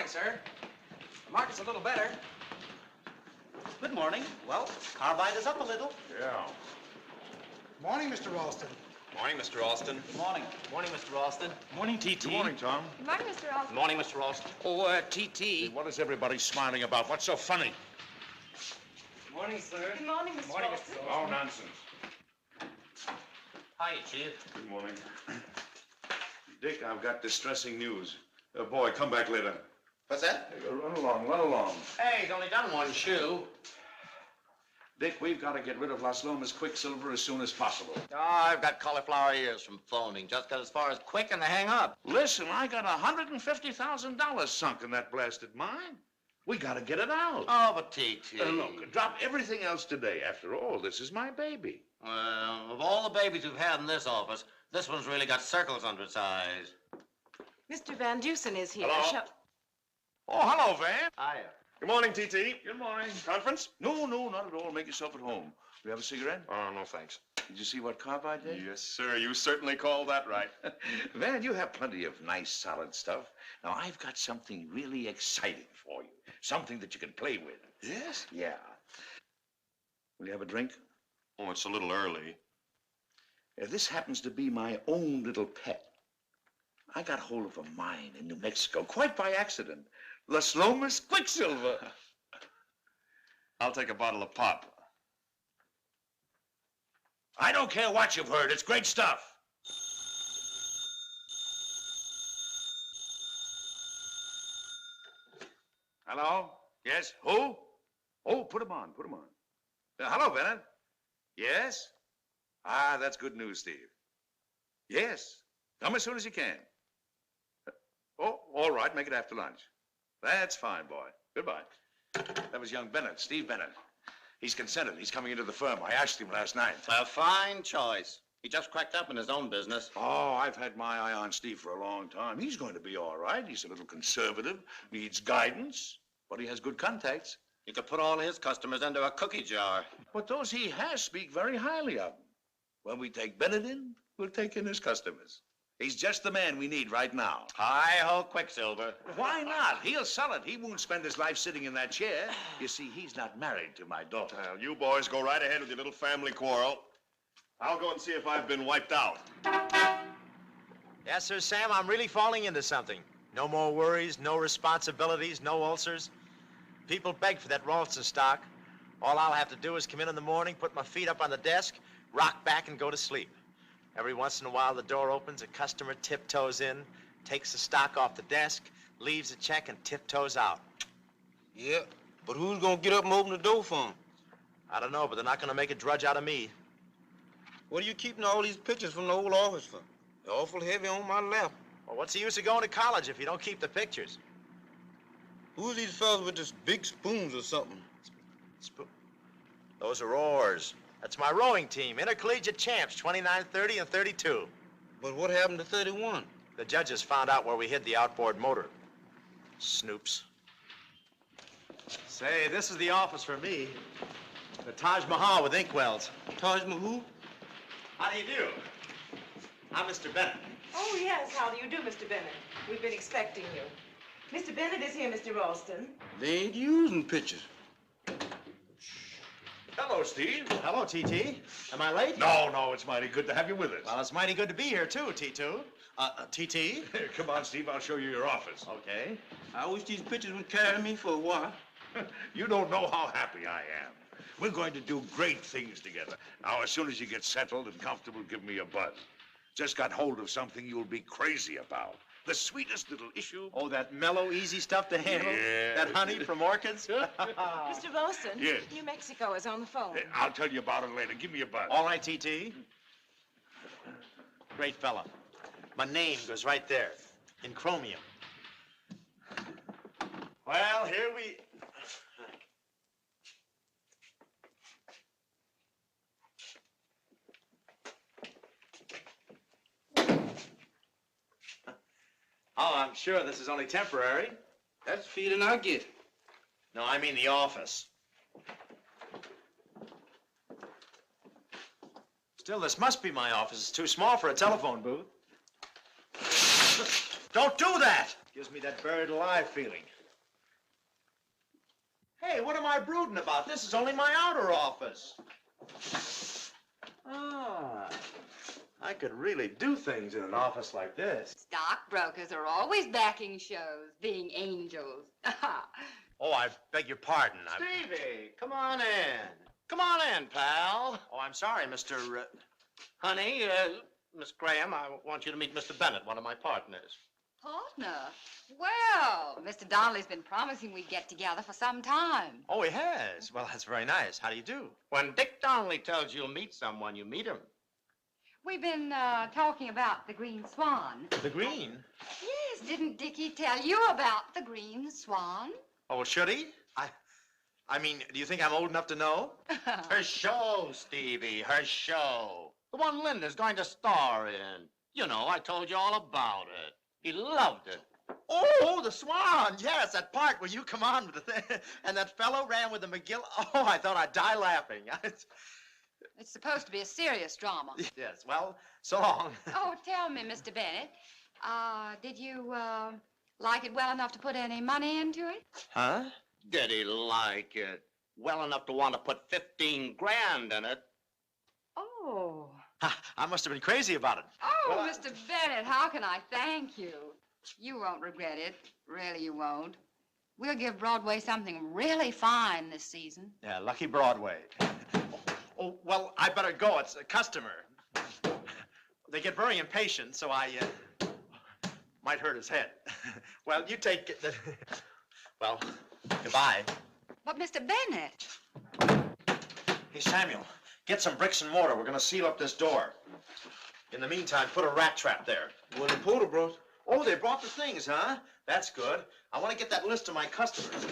Speaker 2: Sir. The market's a little better. Good morning. Well, carbide is up a little.
Speaker 9: Yeah.
Speaker 2: Morning, Mr. Ralston.
Speaker 19: Morning, Mr. Ralston.
Speaker 2: Good morning.
Speaker 19: Morning, Mr. Ralston.
Speaker 2: Morning, T.T.
Speaker 9: Good morning, Tom.
Speaker 10: Good morning, Mr. Ralston.
Speaker 19: Morning, Mr. Ralston.
Speaker 7: Oh, T.T. What is everybody smiling about? What's so funny?
Speaker 2: Good morning, sir.
Speaker 10: Good morning, Mr.
Speaker 2: Morning,
Speaker 10: Ralston.
Speaker 2: Mr.
Speaker 7: Oh, nonsense.
Speaker 19: Hiya, Chief.
Speaker 9: Good morning. Dick, I've got distressing news. Boy, come back later.
Speaker 19: What's that?
Speaker 9: Run along, run along.
Speaker 19: Hey, he's only done one shoe.
Speaker 9: Dick, we've got to get rid of Las Lomas Quicksilver as soon as possible.
Speaker 23: Oh, I've got cauliflower ears from phoning. Just got as far as quick and to hang up.
Speaker 9: Listen, I got $150,000 sunk in that blasted mine. We got to get it out.
Speaker 23: Oh, but T.T.
Speaker 9: Look, drop everything else today. After all, this is my baby.
Speaker 23: Well, of all the babies we've had in this office, this one's really got circles under its eyes.
Speaker 16: Mr. Van Dusen is here.
Speaker 9: Hello? Oh, hello, Van.
Speaker 23: Hiya.
Speaker 9: Good morning, T.T. Good morning. Conference? No, not at all. Make yourself at home. We have a cigarette?
Speaker 19: Oh, no, thanks.
Speaker 9: Did you see what carbide did?
Speaker 19: Yes, sir. You certainly called that right.
Speaker 9: Van, you have plenty of nice, solid stuff. Now, I've got something really exciting for you. Something that you can play with.
Speaker 19: Yes?
Speaker 9: Yeah. Will you have a drink?
Speaker 19: Oh, it's a little early.
Speaker 9: This happens to be my own little pet. I got hold of a mine in New Mexico, quite by accident. Las Lomas Quicksilver.
Speaker 19: I'll take a bottle of pop.
Speaker 9: I don't care what you've heard. It's great stuff. Hello? Yes? Who? Oh, put him on. Hello, Bennett. Yes? Ah, that's good news, Steve. Yes. Come as soon as you can. Oh, all right. Make it after lunch. That's fine, boy. Goodbye. That was young Bennett, Steve Bennett. He's consented. He's coming into the firm. I asked him last night.
Speaker 23: A fine choice. He just cracked up in his own business.
Speaker 9: Oh, I've had my eye on Steve for a long time. He's going to be all right. He's a little conservative, needs guidance, but he has good contacts.
Speaker 23: You could put all his customers into a cookie jar.
Speaker 9: But those he has speak very highly of him. When we take Bennett in, we'll take in his customers. He's just the man we need right now.
Speaker 23: Hi-ho, Quicksilver.
Speaker 9: Why not? He'll sell it. He won't spend his life sitting in that chair. You see, he's not married to my daughter.
Speaker 19: Well, you boys go right ahead with your little family quarrel. I'll go and see if I've been wiped out.
Speaker 2: Yes, sir, Sam, I'm really falling into something. No more worries, no responsibilities, no ulcers. People beg for that Ralston stock. All I'll have to do is come in the morning, put my feet up on the desk, rock back, and go to sleep. Every once in a while, the door opens, a customer tiptoes in, takes the stock off the desk, leaves a check, and tiptoes out.
Speaker 23: You
Speaker 8: But who's gonna get up and open the door for him?
Speaker 2: I don't know, but they're not gonna make a drudge out of me.
Speaker 8: What are you keeping all these pictures from the old office for? They're awful heavy on my lap.
Speaker 2: Well, what's the use of going to college if you don't keep the pictures?
Speaker 8: Who are these fellas with this big spoons or something?
Speaker 2: Those are oars. That's my rowing team, intercollegiate champs, 29, 30, and 32.
Speaker 8: But what happened to 31?
Speaker 2: The judges found out where we hid the outboard motor. Snoops. Say, this is the office for me. The Taj Mahal with inkwells.
Speaker 8: Taj Mahal?
Speaker 2: How do you do? I'm Mr. Bennett.
Speaker 16: Oh, yes. How do you do, Mr. Bennett? We've been expecting you. Mr. Bennett is here, Mr. Ralston.
Speaker 8: They ain't using pictures.
Speaker 9: Hello, Steve.
Speaker 2: Hello, T.T. Am I late?
Speaker 9: No, it's mighty good to have you with us.
Speaker 2: Well, it's mighty good to be here, too, T2. T.T.?
Speaker 9: Come on, Steve, I'll show you your office.
Speaker 2: Okay.
Speaker 8: I wish these pictures would carry me for a while.
Speaker 9: You don't know how happy I am. We're going to do great things together. Now, as soon as you get settled and comfortable, give me a buzz. Just got hold of something you'll be crazy about. The sweetest little issue.
Speaker 2: Oh, that mellow, easy stuff to handle?
Speaker 9: Yeah.
Speaker 2: That honey from orchids?
Speaker 16: Mr. Ralston?
Speaker 9: Yes.
Speaker 16: New Mexico is on the phone.
Speaker 9: I'll tell you about it later. Give me a buzz.
Speaker 2: All right, T.T. Great fella. My name goes right there, in chromium. Well, here we... Oh, I'm sure this is only temporary.
Speaker 8: That's the feeling I get.
Speaker 2: No, I mean the office. Still, this must be my office. It's too small for a telephone booth. Don't do that! Gives me that buried alive feeling. Hey, what am I brooding about? This is only my outer office. Ah, I could really do things in an office like this.
Speaker 10: Stockbrokers are always backing shows, being angels.
Speaker 2: Oh, I beg your pardon.
Speaker 23: Stevie, come on in. Come on in, pal.
Speaker 2: Oh, I'm sorry, Mr.
Speaker 23: Honey, Miss Graham, I want you to meet Mr. Bennett, one of my partners.
Speaker 10: Partner? Well, Mr. Donnelly's been promising we'd get together for some time.
Speaker 2: Oh, he has? Well, that's very nice. How do you do?
Speaker 23: When Dick Donnelly tells you you'll meet someone, you meet him.
Speaker 10: We've been talking about the Green Swan.
Speaker 2: The Green?
Speaker 10: Yes, didn't Dickie tell you about the Green Swan?
Speaker 2: Oh, well, should he? I mean, do you think I'm old enough to know?
Speaker 23: Her show, Stevie, her show. The one Linda's going to star in. You know, I told you all about it. He loved it.
Speaker 2: Oh, the Swan. Yes, that part where you come on with the thing. And that fellow ran with the McGill. Oh, I thought I'd die laughing.
Speaker 10: It's supposed to be a serious drama.
Speaker 2: Yes, well, so long.
Speaker 10: Oh, tell me, Mr. Bennett, did you like it well enough to put any money into it?
Speaker 2: Huh?
Speaker 23: Did he like it? Well enough to want to put 15 grand in it.
Speaker 10: Oh.
Speaker 2: I must have been crazy about it.
Speaker 10: Oh, well, Mr. Bennett, how can I thank you? You won't regret it. Really, you won't. We'll give Broadway something really fine this season.
Speaker 2: Yeah, lucky Broadway. Oh, well, I better go. It's a customer. They get very impatient, so I might hurt his head. Well, you take it. Well, goodbye.
Speaker 10: But, Mr. Bennett.
Speaker 2: Hey, Samuel, get some bricks and mortar. We're going to seal up this door. In the meantime, put a rat trap there.
Speaker 8: Well, the porter brought...
Speaker 2: Oh, they brought the things, huh? That's good. I want to get that list of my customers.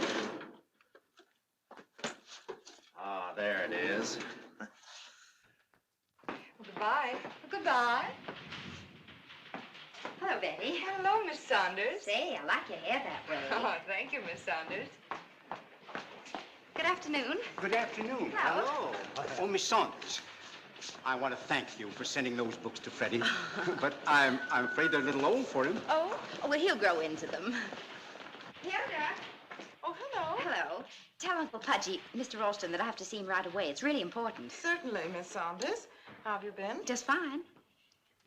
Speaker 2: Ah, there it is.
Speaker 10: Goodbye. Goodbye. Hello, Betty.
Speaker 6: Hello, Miss Saunders.
Speaker 10: Say, I like your hair that way.
Speaker 6: Oh, thank you, Miss Saunders.
Speaker 10: Good afternoon.
Speaker 12: Good afternoon.
Speaker 10: Hello.
Speaker 12: Oh, Miss Saunders, I want to thank you for sending those books to Freddie, but I'm afraid they're a little old for him.
Speaker 10: Oh, well, he'll grow into them.
Speaker 16: Hilda. Oh, hello.
Speaker 15: Hello. Tell Uncle Pudgy, Mr. Ralston, that I have to see him right away. It's really important.
Speaker 16: Certainly, Miss Saunders. How have you been?
Speaker 15: Just fine.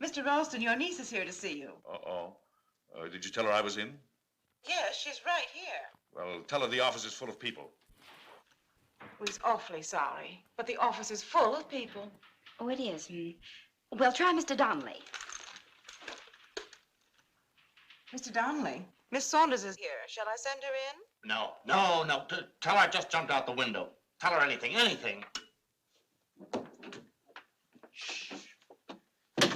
Speaker 16: Mr. Ralston, your niece is here to see you.
Speaker 9: Uh-oh. Did you tell her I was in?
Speaker 16: Yes, she's right here.
Speaker 9: Well, tell her the office is full of people.
Speaker 16: We're awfully sorry, but the office is full of people.
Speaker 15: Oh, it is. Well, try Mr. Donnelly.
Speaker 16: Mr. Donnelly, Miss Saunders is here. Shall I send her in?
Speaker 23: No. Tell her I just jumped out the window. Tell her anything.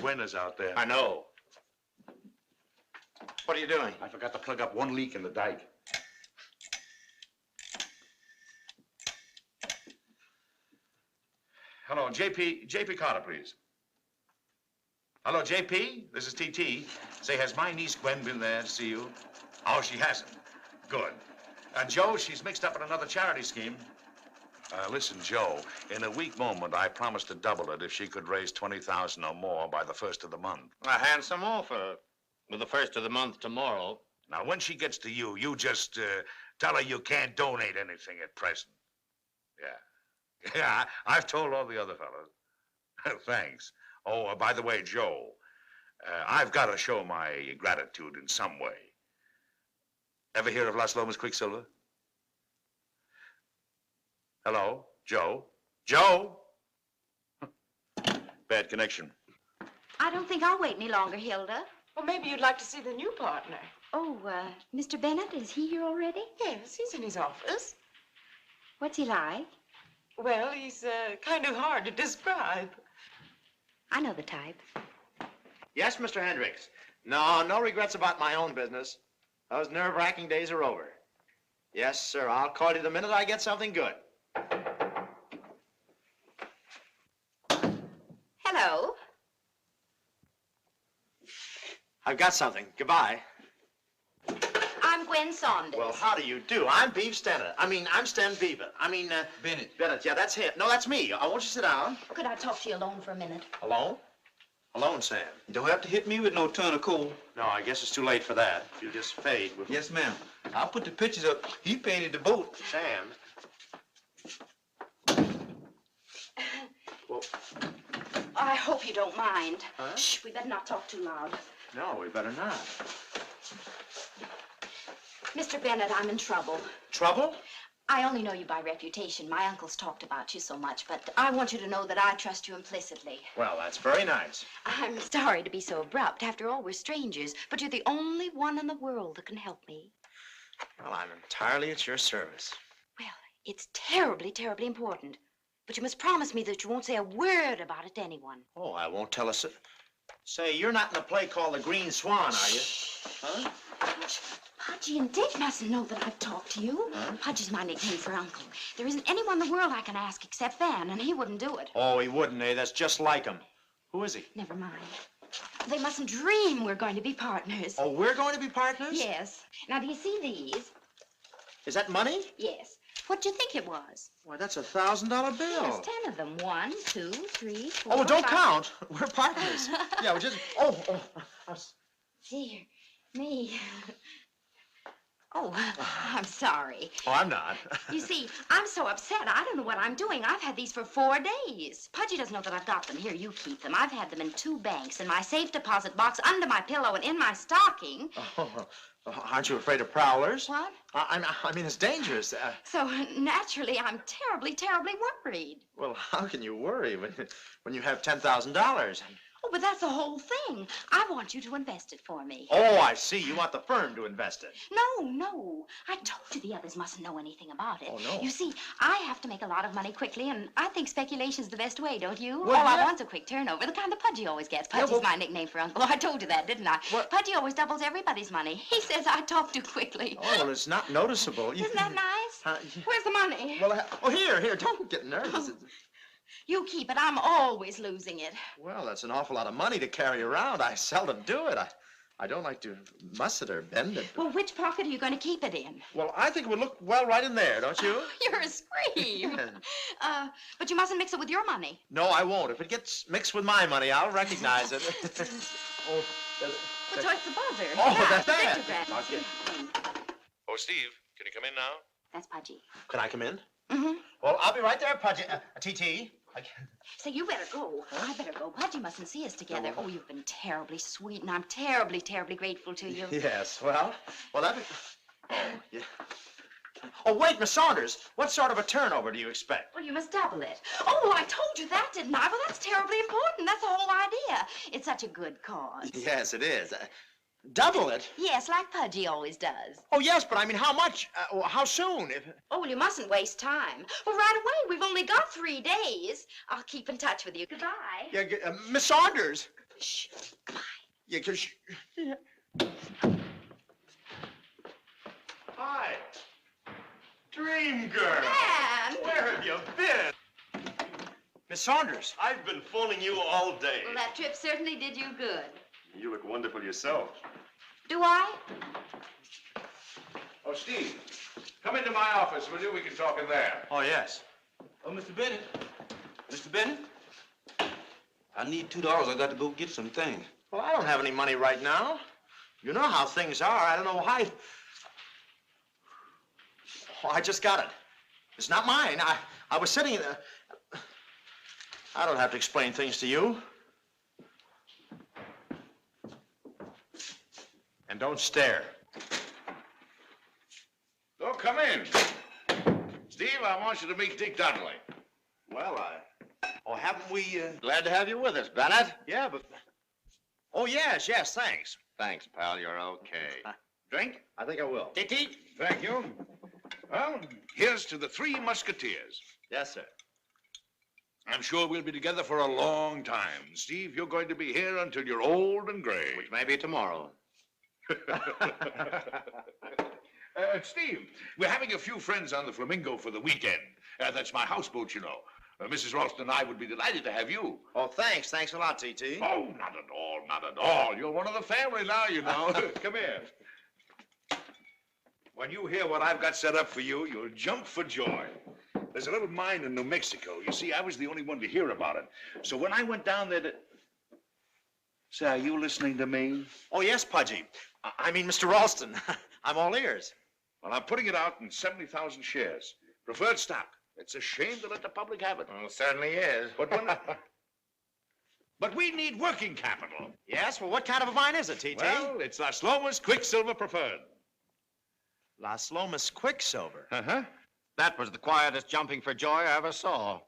Speaker 9: Winter's out there.
Speaker 23: I know. What are you doing?
Speaker 9: I forgot to plug up one leak in the dike. Hello, J.P. Carter, please. Hello, J.P., this is T.T. Say, has my niece Gwen been there to see you? Oh, she hasn't. Good. Joe, she's mixed up in another charity scheme. Listen, Joe, in a weak moment, I promised to double it if she could raise 20,000 or more by the 1st of the month.
Speaker 23: A handsome offer. With the 1st of the month tomorrow.
Speaker 9: Now, when she gets to you, you just tell her you can't donate anything at present. Yeah. Yeah, I've told all the other fellows. Thanks. Oh, by the way, Joe, I've got to show my gratitude in some way. Ever hear of Las Lomas Quicksilver? Hello? Joe? Joe? Bad connection.
Speaker 1: I don't think I'll wait any longer, Hilda.
Speaker 16: Well, maybe you'd like to see the new partner.
Speaker 1: Oh, Mr. Bennett, is he here already?
Speaker 16: Yes, he's in his office.
Speaker 1: What's he like?
Speaker 16: Well, he's kind of hard to describe.
Speaker 1: I know the type.
Speaker 2: Yes, Mr. Hendricks. No regrets about my own business. Those nerve-wracking days are over. Yes, sir, I'll call you the minute I get something good.
Speaker 1: Hello.
Speaker 2: I've got something. Goodbye.
Speaker 1: I'm Gwen Saunders.
Speaker 2: Well, how do you do? I'm Beeve Stenner. I'm Sten Beaver. Bennett. Bennett, yeah, that's him. No, that's me. I want you to sit down.
Speaker 1: Could I talk to you alone for a minute?
Speaker 2: Alone? Alone, Sam.
Speaker 8: Don't have to hit me with no ton of coal.
Speaker 2: No, I guess it's too late for that. If you just fade.
Speaker 8: Yes, ma'am. I'll put the pictures up. He painted the boat.
Speaker 2: Sam. Well,
Speaker 1: I hope you don't mind.
Speaker 2: Huh?
Speaker 1: Shh, we better not talk too loud.
Speaker 2: no, we better not.
Speaker 1: Mr. Bennett, I'm in trouble.
Speaker 2: Trouble?
Speaker 1: I only know you by reputation. My uncle's talked about you so much, but I want you to know that I trust you implicitly.
Speaker 2: Well, that's very nice.
Speaker 1: I'm sorry to be so abrupt. After all, we're strangers, but you're the only one in the world that can help me.
Speaker 2: Well, I'm entirely at your service.
Speaker 1: Well, it's terribly, terribly important. But you must promise me that you won't say a word about it to anyone.
Speaker 2: Oh, I won't tell us. Say, you're not in a play called The Green Swan, are you? Huh?
Speaker 1: Pudgy and Dick mustn't know that I've talked to you.
Speaker 2: Huh?
Speaker 1: Pudgy's my nickname for Uncle. There isn't anyone in the world I can ask except Van, and he wouldn't do it.
Speaker 2: Oh, he wouldn't, eh? That's just like him. Who is he?
Speaker 1: Never mind. They mustn't dream we're going to be partners.
Speaker 2: Oh, we're going to be partners?
Speaker 1: Yes. Now, do you see these?
Speaker 2: Is that money?
Speaker 1: Yes. What do you think it was?
Speaker 2: Why, that's $1,000 bill.
Speaker 1: There's 10 of them. 1, 2, 3, 4,
Speaker 2: Oh, well, don't
Speaker 1: 5.
Speaker 2: count. We're partners. Yeah, we're just... Oh.
Speaker 1: Dear me. Oh, I'm sorry.
Speaker 2: Oh, I'm not.
Speaker 1: You see, I'm so upset. I don't know what I'm doing. I've had these for 4 days. Pudgy doesn't know that I've got them. Here, you keep them. I've had them in 2 banks, in my safe deposit box, under my pillow, and in my stocking.
Speaker 2: Oh, aren't you afraid of prowlers?
Speaker 1: What?
Speaker 2: I mean, it's dangerous.
Speaker 1: So, naturally, I'm terribly, terribly worried.
Speaker 2: Well, how can you worry when you have $10,000?
Speaker 1: Oh, but that's the whole thing. I want you to invest it for me.
Speaker 2: Oh, I see. You want the firm to invest it.
Speaker 1: No. I told you the others mustn't know anything about it.
Speaker 2: Oh, no.
Speaker 1: You see, I have to make a lot of money quickly, and I think speculation's the best way, don't you?
Speaker 2: Well,
Speaker 1: All I
Speaker 2: yeah.
Speaker 1: want's a quick turnover, the kind that Pudgy always gets. Pudgy's
Speaker 2: Yeah, well-
Speaker 1: my nickname for Uncle. Oh, I told you that, didn't I?
Speaker 2: What?
Speaker 1: Pudgy always doubles everybody's money. He says I talk too quickly.
Speaker 2: Oh, well, it's not noticeable.
Speaker 1: Isn't that nice? Where's the money?
Speaker 2: Well, here. Don't get nervous.
Speaker 1: You keep it. I'm always losing it.
Speaker 2: Well, that's an awful lot of money to carry around. I seldom do it. I don't like to muss it or bend it.
Speaker 1: Well, which pocket are you going to keep it in?
Speaker 2: Well, I think it would look well right in there, don't you?
Speaker 1: You're a scream. But you mustn't mix it with your money.
Speaker 2: No, I won't. If it gets mixed with my money, I'll recognize it.
Speaker 1: Well, so it's the buzzer.
Speaker 2: Oh,
Speaker 1: Yeah,
Speaker 2: that's
Speaker 1: the
Speaker 2: that.
Speaker 1: pictograph.
Speaker 2: Okay.
Speaker 9: Oh, Steve, can you come in now?
Speaker 1: That's Pudgy.
Speaker 2: Can I come in?
Speaker 1: Mm-hmm.
Speaker 2: Well, I'll be right there, Pudgy. TT.
Speaker 1: So you better go. I better go. Pudgy mustn't see us together. Oh, you've been terribly sweet, and I'm terribly, terribly grateful to you.
Speaker 2: Yes, well, that'd be... Oh, yeah. Oh, wait, Miss Saunders. What sort of a turnover do you expect?
Speaker 1: Well, you must double it. Oh, well, I told you that, didn't I? Well, that's terribly important. That's the whole idea. It's such a good cause.
Speaker 2: Yes, it is. Double it?
Speaker 1: Yes, like Pudgy always does.
Speaker 2: Oh, yes, but I mean, how much? How soon?
Speaker 1: Oh, well, you mustn't waste time. Well, right away. We've only got 3 days. I'll keep in touch with you. Goodbye.
Speaker 2: Yeah, Miss Saunders.
Speaker 1: Shh. Goodbye.
Speaker 2: Yeah, 'cause Hi. Dream girl.
Speaker 1: Man.
Speaker 2: Where have you been? Miss Saunders.
Speaker 14: I've been phoning you all day.
Speaker 1: Well, that trip certainly did you good.
Speaker 14: You look wonderful yourself.
Speaker 1: Do I?
Speaker 7: Oh, Steve, come into my office, will you? We can talk in there.
Speaker 2: Oh, yes.
Speaker 8: Oh, Mr. Bennett. Mr. Bennett? I need $2. I got to go get some things.
Speaker 2: Well, I don't have any money right now. You know how things are. I don't know why. Oh, I just got it. It's not mine. I was sitting in the... I don't have to explain things to you. And don't stare.
Speaker 7: Oh, come in. Steve, I want you to meet Dick Dudley.
Speaker 2: Well, Oh, haven't we,
Speaker 23: Glad to have you with us, Bennett.
Speaker 2: Yeah, but... Oh, yes, thanks.
Speaker 23: Thanks, pal. You're okay.
Speaker 7: Drink?
Speaker 2: I think I will.
Speaker 23: Titi?
Speaker 7: Thank you. Well, here's to the 3 Musketeers.
Speaker 2: Yes, sir.
Speaker 7: I'm sure we'll be together for a long time. Steve, you're going to be here until you're old and gray.
Speaker 23: Which may be tomorrow.
Speaker 7: Steve, we're having a few friends on the Flamingo for the weekend. That's my houseboat, you know. Mrs. Ralston and I would be delighted to have you.
Speaker 2: Oh, thanks. Thanks a lot, T.T.
Speaker 7: Oh, not at all, not at all. You're one of the family now, you know. Come here. When you hear what I've got set up for you, you'll jump for joy. There's a little mine in New Mexico. You see, I was the only one to hear about it. So when I went down there to... Say, are you listening to me?
Speaker 2: Oh, yes, Pudgy. I mean, Mr. Ralston. I'm all ears.
Speaker 7: Well, I'm putting it out in 70,000 shares. Preferred stock. It's a shame to let the public have it.
Speaker 23: Well, it certainly is.
Speaker 7: But we need working capital.
Speaker 2: Yes? Well, what kind of a mine is it, T.T.?
Speaker 7: Well, it's Las Lomas Quicksilver Preferred.
Speaker 2: Las Lomas Quicksilver?
Speaker 7: Uh-huh.
Speaker 23: That was the quietest jumping for joy I ever saw.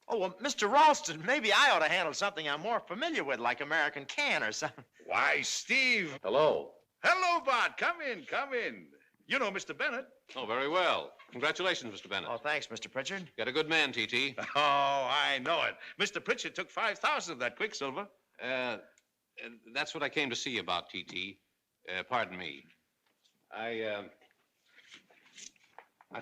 Speaker 2: Oh, well, Mr. Ralston, maybe I ought to handle something I'm more familiar with, like American Can or something.
Speaker 7: Why, Steve.
Speaker 23: Hello.
Speaker 7: Hello, Bart. Come in, come in. You know Mr. Bennett.
Speaker 14: Oh, very well. Congratulations, Mr. Bennett.
Speaker 2: Oh, thanks, Mr. Pritchard.
Speaker 14: Got a good man, T.T.
Speaker 7: Oh, I know it. Mr. Pritchard took 5,000 of that Quicksilver.
Speaker 14: That's what I came to see about, T.T. Pardon me. I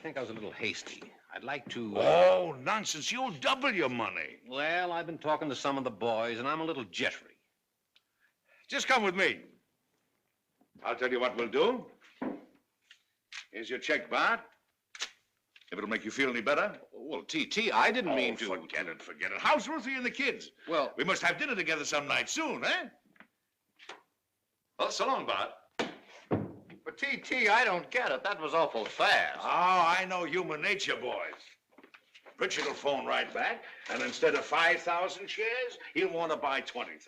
Speaker 14: think I was a little hasty. I'd like to...
Speaker 7: Oh, nonsense. You'll double your money.
Speaker 14: Well, I've been talking to some of the boys, and I'm a little jittery.
Speaker 7: Just come with me. I'll tell you what we'll do. Here's your check, Bart. If it'll make you feel any better.
Speaker 14: Well, T.T., I didn't mean to...
Speaker 7: Forget it. How's Ruthie and the kids?
Speaker 14: Well...
Speaker 7: We must have dinner together some night soon, eh?
Speaker 14: Well, so long, Bart.
Speaker 23: But, T.T., I don't get it. That was awful fast.
Speaker 7: Oh, I know human nature, boys. Pritchard will phone right back, and instead of 5,000 shares, he'll want to buy 20,000.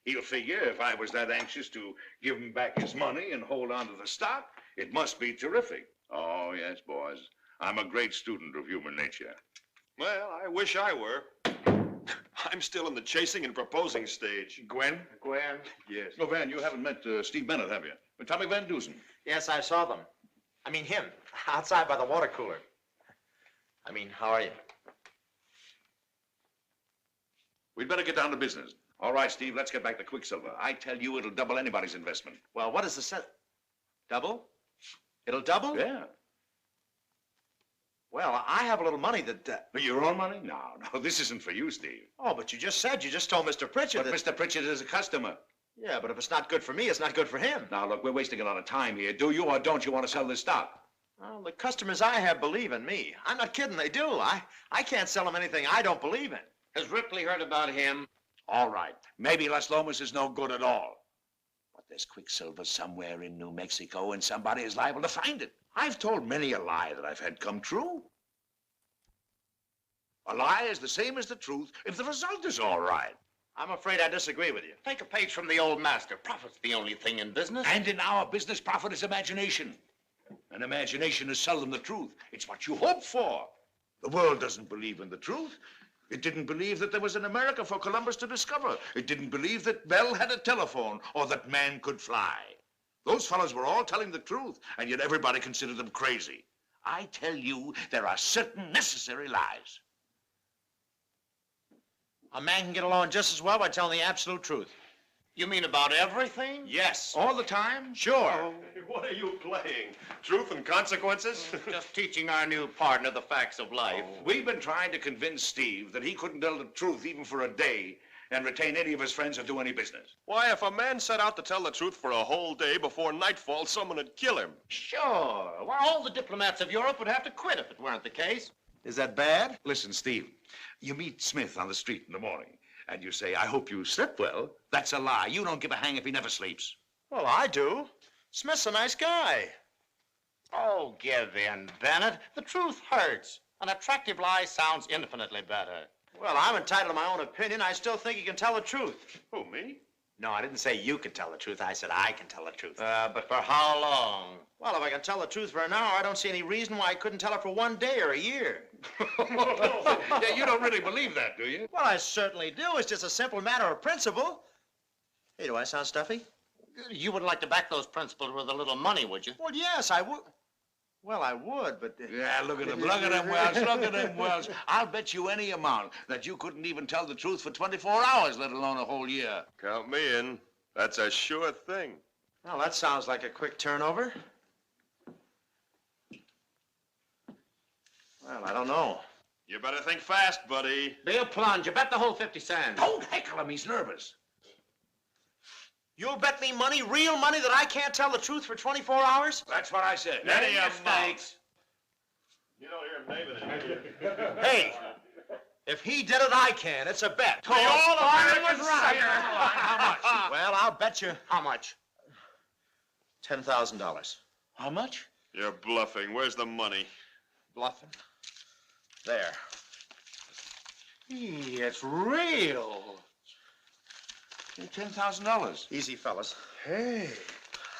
Speaker 7: He'll figure if I was that anxious to give him back his money and hold on to the stock, it must be terrific. Oh, yes, boys. I'm a great student of human nature.
Speaker 14: Well, I wish I were. I'm still in the chasing and proposing stage.
Speaker 7: Gwen?
Speaker 2: Gwen?
Speaker 7: Yes. Oh, Van, you haven't met Steve Bennett, have you? Tommy Van Dusen.
Speaker 2: Yes, I saw them. I mean, him. Outside by the water cooler. I mean, how are you?
Speaker 7: We'd better get down to business. All right, Steve, let's get back to Quicksilver. I tell you, it'll double anybody's investment.
Speaker 2: Well, what is the set? Double? It'll double?
Speaker 7: Yeah.
Speaker 2: Well, I have a little money that...
Speaker 7: Your own money? No, this isn't for you, Steve.
Speaker 2: Oh, but you just told Mr. Pritchard
Speaker 7: But Mr. Pritchard is a customer.
Speaker 2: Yeah, but if it's not good for me, it's not good for him.
Speaker 7: Now, look, we're wasting a lot of time here. Do you or don't you want to sell this stock?
Speaker 2: Well, the customers I have believe in me. I'm not kidding, they do. I can't sell them anything I don't believe in.
Speaker 23: Has Ripley heard about him?
Speaker 7: All right. Maybe Las Lomas is no good at all. But there's Quicksilver somewhere in New Mexico, and somebody is liable to find it. I've told many a lie that I've had come true. A lie is the same as the truth if the result is all right.
Speaker 2: I'm afraid I disagree with you.
Speaker 23: Take a page from the old master. Profit's the only thing in business.
Speaker 7: And in our business, profit is imagination. And imagination is seldom the truth. It's what you hope for. The world doesn't believe in the truth. It didn't believe that there was an America for Columbus to discover. It didn't believe that Bell had a telephone or that man could fly.
Speaker 9: Those fellows were all telling the truth, and yet everybody considered them crazy. I tell you, there are certain necessary lies.
Speaker 2: A man can get along just as well by telling the absolute truth.
Speaker 23: You mean about everything?
Speaker 2: Yes.
Speaker 23: All the time?
Speaker 2: Sure.
Speaker 23: What are you playing? Truth and consequences? Just teaching our new partner the facts of life.
Speaker 9: We've been trying to convince Steve that he couldn't tell the truth even for a day and retain any of his friends or do any business.
Speaker 23: Why, if a man set out to tell the truth for a whole day, before nightfall, someone would kill him. Sure. Well, all the diplomats of Europe would have to quit if it weren't the case.
Speaker 2: Is that bad?
Speaker 9: Listen, Steve, you meet Smith on the street in the morning, and you say, I hope you slept well. That's a lie. You don't give a hang if he never sleeps.
Speaker 2: Well, I do. Smith's a nice guy.
Speaker 23: Oh, give in, Bennett. The truth hurts. An attractive lie sounds infinitely better.
Speaker 2: Well, I'm entitled to my own opinion. I still think you can tell the truth.
Speaker 23: Who, me?
Speaker 2: No, I didn't say you can tell the truth. I said I can tell the truth.
Speaker 23: But for how long?
Speaker 2: Well, if I can tell the truth for an hour, I don't see any reason why I couldn't tell it for 1 day or a year.
Speaker 9: Yeah, you don't really believe that, do you?
Speaker 2: Well, I certainly do. It's just a simple matter of principle. Hey, do I sound stuffy?
Speaker 23: You wouldn't like to back those principles with a little money, would you?
Speaker 2: Well, yes, I would. Well, I would, but...
Speaker 9: Yeah, look at them. Look at them, Wells. Look at them, Wells. I'll bet you any amount that you couldn't even tell the truth for 24 hours, let alone a whole year.
Speaker 23: Count me in. That's a sure thing.
Speaker 2: Well, that sounds like a quick turnover. Well, I don't know.
Speaker 23: You better think fast, buddy. Be a plunge. You bet the whole 50 cents.
Speaker 9: Don't heckle him. He's nervous.
Speaker 2: You'll bet me money, real money, that I can't tell the truth for 24 hours?
Speaker 9: That's what I said.
Speaker 23: Any mistakes? You don't hear him naming it.
Speaker 2: Hey, if he did it, I can. It's a bet.
Speaker 23: All American
Speaker 2: was
Speaker 23: right.
Speaker 2: How much? Well, I'll bet you
Speaker 23: How much?
Speaker 2: $10,000.
Speaker 9: How much?
Speaker 23: You're bluffing. Where's the money?
Speaker 2: Bluffing. There.
Speaker 9: Hey, it's real. $10,000.
Speaker 2: Easy, fellas.
Speaker 9: Hey.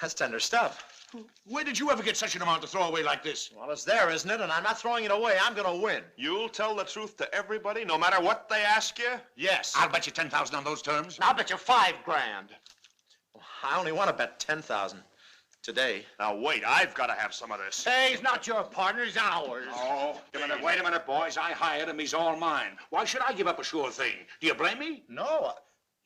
Speaker 2: That's tender stuff.
Speaker 9: Where did you ever get such an amount to throw away like this?
Speaker 2: Well, it's there, isn't it? And I'm not throwing it away. I'm going to win.
Speaker 23: You'll tell the truth to everybody, no matter what they ask you?
Speaker 2: Yes.
Speaker 9: I'll bet you 10,000 on those terms.
Speaker 23: I'll bet you $5 grand.
Speaker 2: I only want to bet 10,000 today.
Speaker 23: Now, wait. I've got to have some of this. Hey, he's not your partner. He's ours.
Speaker 9: Oh, wait a minute, boys. I hired him. He's all mine. Why should I give up a sure thing? Do you blame me?
Speaker 2: No.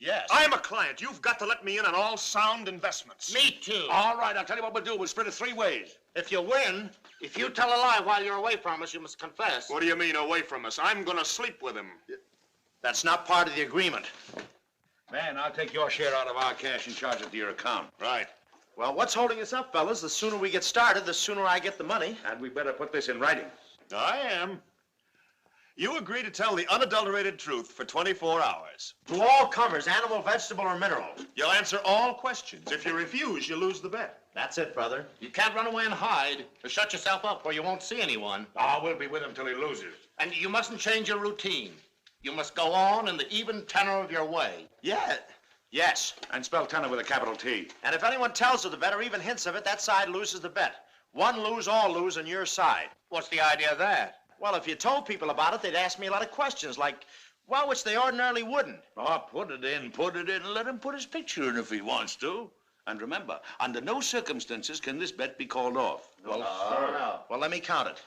Speaker 2: Yes.
Speaker 23: I'm a client. You've got to let me in on all sound investments. Me too.
Speaker 9: All right, I'll tell you what we'll do. We'll split it 3 ways.
Speaker 23: If you win, if you tell a lie while you're away from us, you must confess. What do you mean, away from us? I'm going to sleep with him.
Speaker 2: That's not part of the agreement.
Speaker 9: Man, I'll take your share out of our cash and charge it to your account.
Speaker 23: Right.
Speaker 2: Well, what's holding us up, fellas? The sooner we get started, the sooner I get the money.
Speaker 9: And we better put this in writing.
Speaker 23: I am. You agree to tell the unadulterated truth for 24 hours.
Speaker 2: To all comers, animal, vegetable, or mineral.
Speaker 23: You'll answer all questions. If you refuse, you lose the bet.
Speaker 2: That's it, brother.
Speaker 23: You can't run away and hide, or shut yourself up where you won't see anyone.
Speaker 9: Oh, we'll be with him till he loses.
Speaker 23: And you mustn't change your routine. You must go on in the even tenor of your way.
Speaker 2: Yeah. Yes.
Speaker 9: And spell tenor with a capital T.
Speaker 2: And if anyone tells of the bet or even hints of it, that side loses the bet. One lose, all lose on your side.
Speaker 23: What's the idea of that?
Speaker 2: Well, if you told people about it, they'd ask me a lot of questions, like, well, which they ordinarily wouldn't.
Speaker 9: Oh, put it in, and let him put his picture in if he wants to. And remember, under no circumstances can this bet be called off.
Speaker 2: Well, no. Well, let me count it.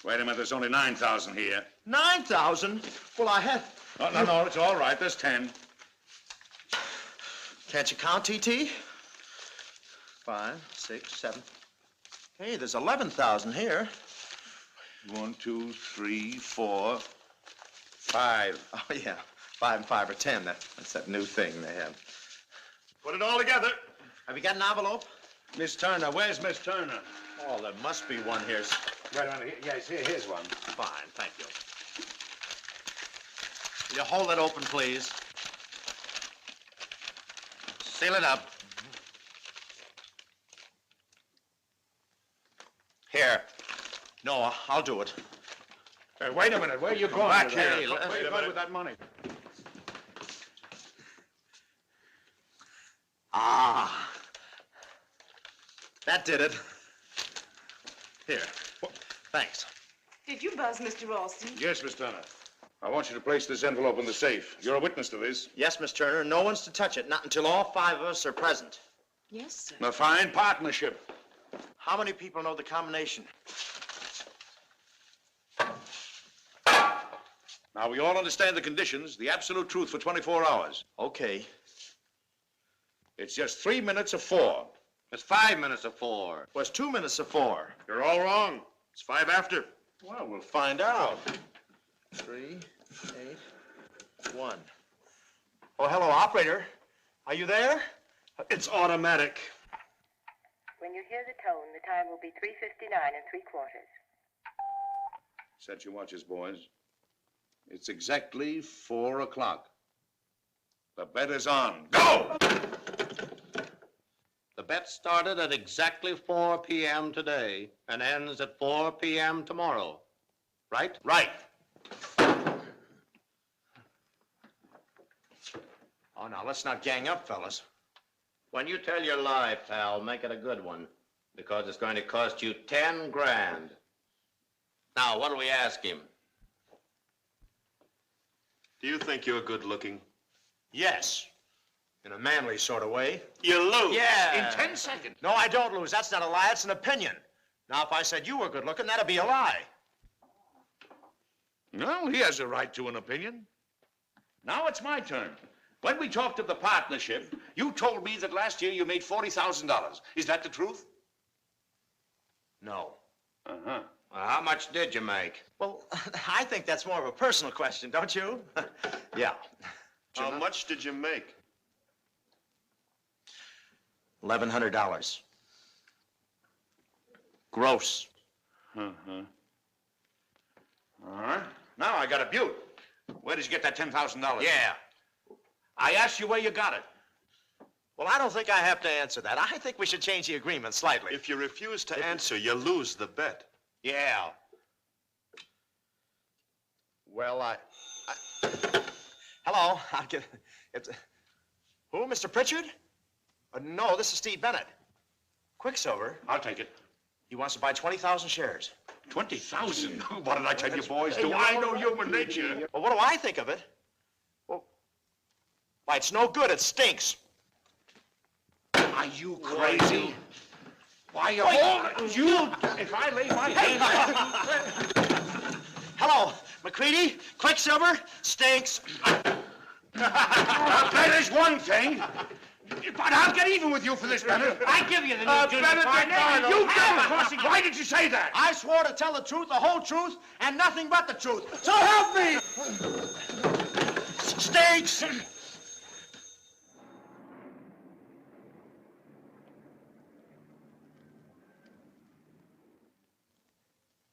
Speaker 9: Wait a minute, there's only 9,000 here.
Speaker 2: 9,000? Well, I had...
Speaker 9: Oh, no, it's all right. There's 10.
Speaker 2: Can't you count, T.T.? 5, 6, 7. Hey, there's 11,000 here.
Speaker 9: 1, 2, 3, 4, 5.
Speaker 2: Oh, yeah. 5 and 5 are 10. That's that new thing they have.
Speaker 23: Put it all together.
Speaker 2: Have you got an envelope?
Speaker 9: Miss Turner, where's Miss Turner?
Speaker 2: Oh, there must be one here.
Speaker 9: Wait a minute. Yes, here's one.
Speaker 2: Fine, thank you. Will you hold that open, please? Seal it up. Here. No, I'll do it.
Speaker 9: Hey, wait a minute. Where are you going?
Speaker 23: Back
Speaker 9: with
Speaker 23: here.
Speaker 9: that? Where are you going with that money?
Speaker 2: Ah. That did it. Here. Thanks.
Speaker 16: Did you buzz Mr. Ralston?
Speaker 9: Yes, Miss Turner. I want you to place this envelope in the safe. You're a witness to this.
Speaker 2: Yes, Miss Turner. No one's to touch it, not until all 5 of us are present.
Speaker 10: Yes, sir.
Speaker 9: A fine partnership.
Speaker 2: How many people know the combination?
Speaker 9: Now, we all understand the conditions, the absolute truth for 24 hours.
Speaker 2: Okay.
Speaker 9: It's just 3 minutes of 4.
Speaker 23: It's 5 minutes of 4.
Speaker 2: Well, it's 2 minutes of 4.
Speaker 9: You're all wrong. It's 5 after.
Speaker 2: Well, we'll find out. 3, 8, 1. Oh, hello, operator. Are you there? It's automatic.
Speaker 18: When you hear the tone, the time will be 3:59 3/4.
Speaker 9: Set your watches, boys. It's exactly 4 o'clock. The bet is on. Go!
Speaker 23: The bet started at exactly 4 p.m. today and ends at 4 p.m. tomorrow. Right?
Speaker 2: Right. Oh, now, let's not gang up, fellas.
Speaker 23: When you tell your lie, pal, make it a good one, because it's going to cost you 10 grand. Now, what do we ask him?
Speaker 9: Do you think you're good looking?
Speaker 2: Yes. In a manly sort of way.
Speaker 9: You lose.
Speaker 2: Yeah.
Speaker 9: In 10 seconds.
Speaker 2: No, I don't lose. That's not a lie. It's an opinion. Now, if I said you were good looking, that'd be a lie.
Speaker 9: Well, he has a right to an opinion. Now it's my turn. When we talked of the partnership, you told me that last year you made $40,000. Is that the truth?
Speaker 2: No.
Speaker 9: Uh-huh.
Speaker 23: Well, how much did you make?
Speaker 2: Well, I think that's more of a personal question, don't you? Yeah.
Speaker 9: How much did you make?
Speaker 2: $1,100. Gross.
Speaker 9: Uh-huh. All right. Now I got a butte. Where did you get that $10,000?
Speaker 2: Yeah.
Speaker 9: I asked you where you got it.
Speaker 2: Well, I don't think I have to answer that. I think we should change the agreement slightly.
Speaker 9: If you refuse to answer, you lose the bet.
Speaker 2: Yeah. Well, Hello. I'll get... Who, Mr. Pritchard? No, this is Steve Bennett. Quicksilver.
Speaker 9: I'll take it.
Speaker 2: He wants to buy 20,000 shares.
Speaker 9: 20,000? What did I tell you, boys? Do I know human nature?
Speaker 2: Well, what do I think of it? Well, why, it's no good. It stinks.
Speaker 9: Are you crazy? Why, you all... You... If I lay my hands...
Speaker 2: Hello, McCready. Quicksilver. Stinks.
Speaker 9: That is one thing. But I'll get even with you for this, Bennett.
Speaker 4: I give you the new junior
Speaker 9: Bennett
Speaker 4: partner.
Speaker 9: McDonald. You double crossing. Why did you say that?
Speaker 2: I swore to tell the truth, the whole truth, and nothing but the truth. So help me! Stinks!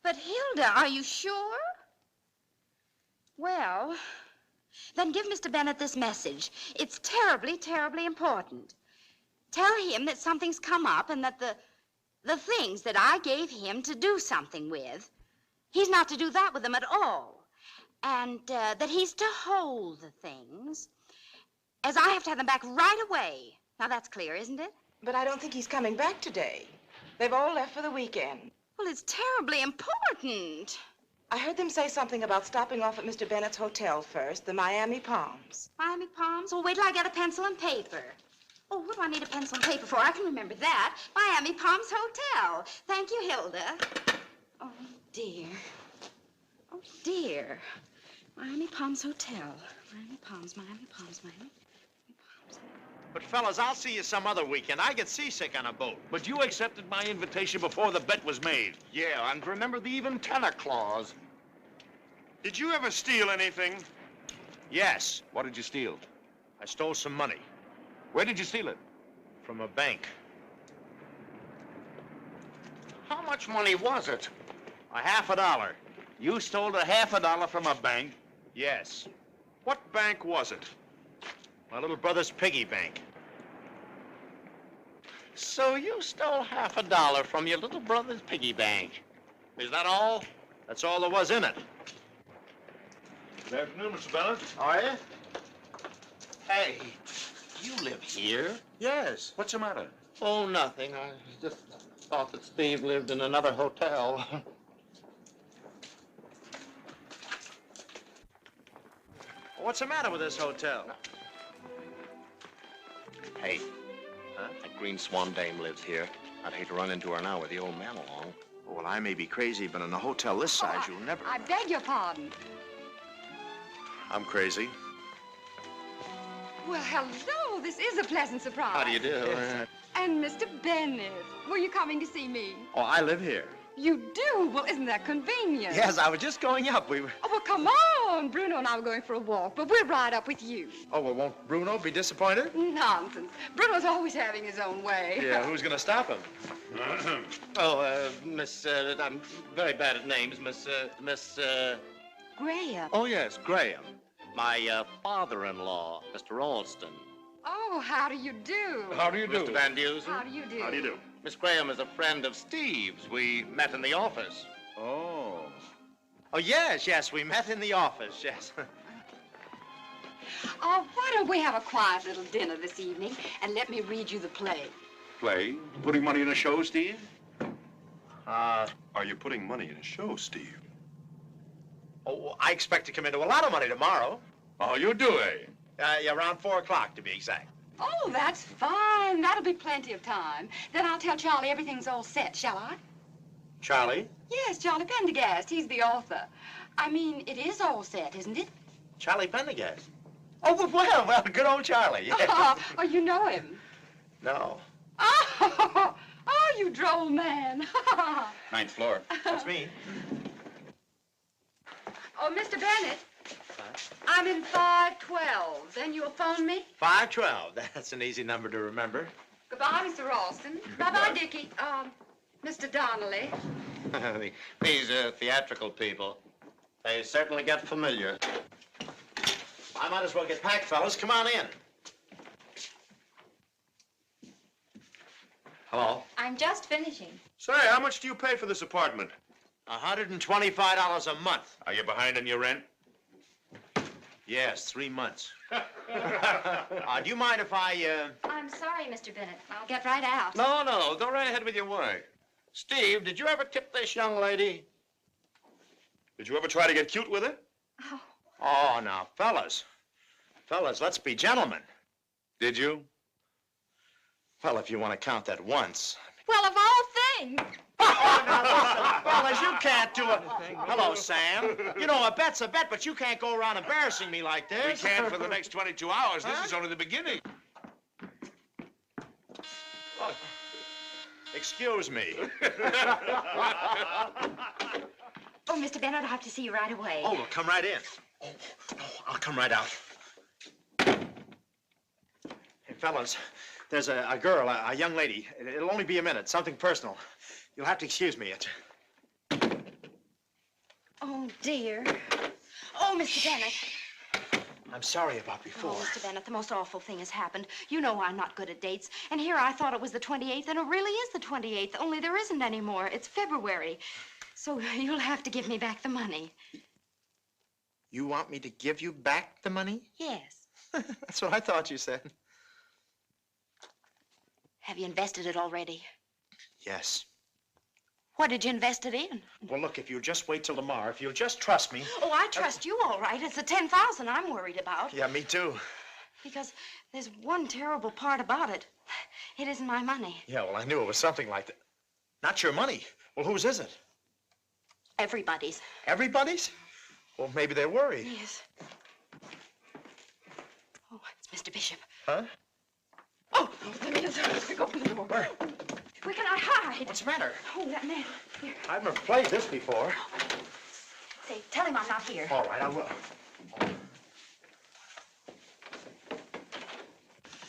Speaker 1: But, Hilda, are you sure? Well, then give Mr. Bennett this message. It's terribly, terribly important. Tell him that something's come up and that the things that I gave him to do something with, he's not to do that with them at all. And that he's to hold the things, as I have to have them back right away. Now, that's clear, isn't it?
Speaker 10: But I don't think he's coming back today. They've all left for the weekend.
Speaker 1: Well, it's terribly important.
Speaker 10: I heard them say something about stopping off at Mr. Bennett's hotel first, the Miami Palms.
Speaker 1: Miami Palms? Well, wait till I get a pencil and paper. Oh, what do I need a pencil and paper for? I can remember that. Miami Palms Hotel. Thank you, Hilda. Oh, dear. Oh, dear. Miami Palms Hotel. Miami Palms, Miami Palms, Miami Palms.
Speaker 2: But, fellas, I'll see you some other weekend. I get seasick on a boat.
Speaker 9: But you accepted my invitation before the bet was made.
Speaker 23: Yeah, and remember the even tenor clause.
Speaker 9: Did you ever steal anything?
Speaker 2: Yes.
Speaker 23: What did you steal?
Speaker 2: I stole some money.
Speaker 23: Where did you steal it?
Speaker 2: From a bank.
Speaker 23: How much money was it?
Speaker 2: $50.
Speaker 23: You stole $50 from a bank?
Speaker 2: Yes.
Speaker 23: What bank was it?
Speaker 2: My little brother's piggy bank.
Speaker 23: So you stole $50 from your little brother's piggy bank. Is that all?
Speaker 2: That's all there was in it.
Speaker 9: Good afternoon, Mr. Bennett.
Speaker 23: Are you? Hey, you live here?
Speaker 2: Yes.
Speaker 9: What's the matter?
Speaker 23: Oh, nothing. I just thought that Steve lived in another hotel.
Speaker 2: What's the matter with this hotel?
Speaker 23: Hey, that Green Swan dame lives here. I'd hate to run into her now with the old man along.
Speaker 2: Oh, well, I may be crazy, but in a hotel this size, you'll never...
Speaker 10: I beg your pardon.
Speaker 2: I'm crazy.
Speaker 10: Well, hello. This is a pleasant surprise.
Speaker 23: How do you do?
Speaker 10: And Mr. Bennett, were you coming to see me?
Speaker 2: Oh, I live here.
Speaker 10: You do? Well, isn't that convenient?
Speaker 2: Yes, I was just going up. We were...
Speaker 10: Oh, well, come on. Bruno and I were going for a walk, but we'll ride up with you.
Speaker 2: Oh, well, won't Bruno be disappointed?
Speaker 10: Nonsense. Bruno's always having his own way.
Speaker 2: Yeah, who's going to stop him?
Speaker 23: I'm very bad at names. Miss,
Speaker 10: Graham.
Speaker 23: Oh, yes, Graham. My father-in-law, Mr. Alston.
Speaker 10: Oh, how do you do?
Speaker 23: How do you do? Mr. Van Dusen.
Speaker 10: How do you do?
Speaker 23: How do you do? Miss Graham is a friend of Steve's. We met in the office.
Speaker 2: Oh. Oh, yes, we met in the office, yes.
Speaker 10: Oh, why don't we have a quiet little dinner this evening and let me read you the play?
Speaker 9: Play? Putting money in a show, Steve?
Speaker 2: Are
Speaker 9: you putting money in a show, Steve?
Speaker 2: Oh, I expect to come into a lot of money tomorrow.
Speaker 9: Oh, you do, eh?
Speaker 2: Yeah, around 4 o'clock, to be exact.
Speaker 10: Oh, that's fine. That'll be plenty of time. Then I'll tell Charlie everything's all set, shall I?
Speaker 2: Charlie?
Speaker 10: Yes, Charlie Pendergast. He's the author. I mean, it is all set, isn't it?
Speaker 2: Charlie Pendergast? Oh, well, good old Charlie. Yeah.
Speaker 10: Oh, you know him?
Speaker 2: No.
Speaker 10: Oh, you droll man.
Speaker 23: 9th floor.
Speaker 2: That's me.
Speaker 10: Oh, Mr. Bennett. I'm in 512. Then you'll phone me?
Speaker 2: 512. That's an easy number to remember.
Speaker 10: Goodbye, Mr. Ralston. Bye-bye, Dickie. Mr. Donnelly.
Speaker 23: These theatrical people, they certainly get familiar.
Speaker 2: I might as well get packed, fellas. Come on in. Hello?
Speaker 6: I'm just finishing.
Speaker 9: Say, how much do you pay for this apartment?
Speaker 2: $125 a month.
Speaker 9: Are you behind on your rent?
Speaker 2: Yes, 3 months. Do you mind if I,
Speaker 6: I'm sorry, Mr. Bennett. I'll get right out.
Speaker 23: No, go right ahead with your work. Steve, did you ever tip this young lady?
Speaker 9: Did you ever try to get cute with her?
Speaker 2: Oh, now, fellas. Fellas, let's be gentlemen.
Speaker 9: Did you?
Speaker 2: Well, if you want to count that once.
Speaker 10: Well, of all things.
Speaker 2: Oh, now, listen, fellas, you can't do it. Hello, Sam. You know, a bet's a bet, but you can't go around embarrassing me like this.
Speaker 9: We can't for the next 22 hours. This is only the beginning.
Speaker 2: Oh, excuse me.
Speaker 6: Oh, Mr. Bennett, I'll have to see you right away.
Speaker 2: Oh, well, come right in. Oh, I'll come right out. Hey, fellas, there's a girl, a young lady. It'll only be a minute, something personal. You'll have to excuse me.
Speaker 6: Oh, dear. Oh, Mr. Bennett.
Speaker 2: I'm sorry about before.
Speaker 6: Oh, Mr. Bennett, the most awful thing has happened. You know I'm not good at dates. And here I thought it was the 28th, and it really is the 28th, only there isn't any more. It's February. So you'll have to give me back the money.
Speaker 2: You want me to give you back the money?
Speaker 6: Yes.
Speaker 2: That's what I thought you said.
Speaker 6: Have you invested it already?
Speaker 2: Yes.
Speaker 6: What did you invest it in?
Speaker 2: Well, look, if you'll just wait till tomorrow, if you'll just trust me.
Speaker 6: Oh, I trust you all right. It's the 10,000 I'm worried about.
Speaker 2: Yeah, me too.
Speaker 6: Because there's one terrible part about it. It isn't my money.
Speaker 2: Yeah, well, I knew it was something like that. Not your money. Well, whose is it?
Speaker 6: Everybody's.
Speaker 2: Everybody's? Well, maybe they're worried.
Speaker 6: Yes. Oh, it's Mr. Bishop.
Speaker 2: Huh?
Speaker 10: Oh, let me just quick open the door.
Speaker 2: Where?
Speaker 10: Where can I hide?
Speaker 2: What's the matter?
Speaker 10: Oh, that man. Here.
Speaker 2: I've never played this before.
Speaker 6: Say, tell him I'm not here.
Speaker 2: All right, I will.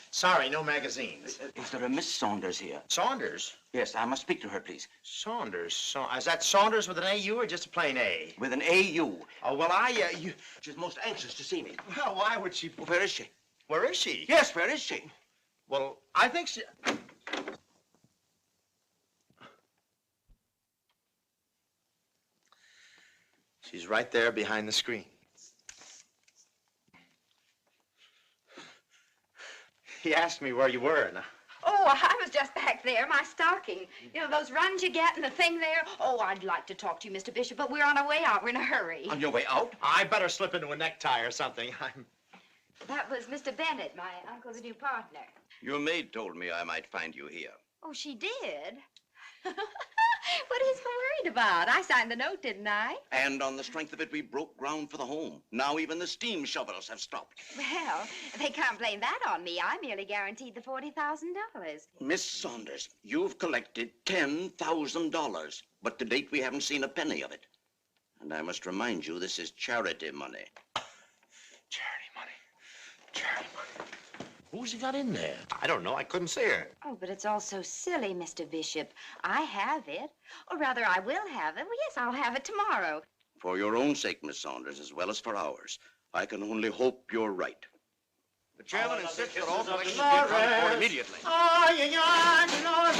Speaker 2: Sorry, no magazines.
Speaker 3: Is there a Miss Saunders here?
Speaker 2: Saunders?
Speaker 3: Yes, I must speak to her, please.
Speaker 2: Saunders? Is that Saunders with an A-U or just a plain A?
Speaker 3: With an A-U.
Speaker 2: Oh, well,
Speaker 3: She's most anxious to see me.
Speaker 2: Well, why would she...
Speaker 3: Where is she?
Speaker 2: Where is she?
Speaker 3: Yes, where is she?
Speaker 2: Well, I think she... She's right there behind the screen. He asked me where you were, and...
Speaker 10: Oh,
Speaker 1: Oh, I was just back there, my stocking. You know, those runs you get and the thing there. Oh, I'd like to talk to you, Mr. Bishop, but we're on our way out. We're in a hurry.
Speaker 3: On your way out?
Speaker 2: I better slip into a necktie or something.
Speaker 1: That was Mr. Bennett, my uncle's new partner.
Speaker 3: Your maid told me I might find you here.
Speaker 1: Oh, she did? What is he worried about? I signed the note, didn't I?
Speaker 3: And on the strength of it, we broke ground for the home. Now even the steam shovels have stopped.
Speaker 1: Well, they can't blame that on me. I merely guaranteed the $40,000.
Speaker 3: Miss Saunders, you've collected $10,000. But to date, we haven't seen a penny of it. And I must remind you, this is charity money.
Speaker 2: Charity money. Who's he got in there? I don't know. I couldn't see her.
Speaker 1: Oh, but it's all so silly, Mr. Bishop. I have it. Or rather, I will have it. Well, yes, I'll have it tomorrow.
Speaker 3: For your own sake, Miss Saunders, as well as for ours, I can only hope you're right.
Speaker 8: The chairman insists that all collections be
Speaker 2: Dolores.
Speaker 8: accounted for immediately.
Speaker 2: Ay, ay, ay, Dolores.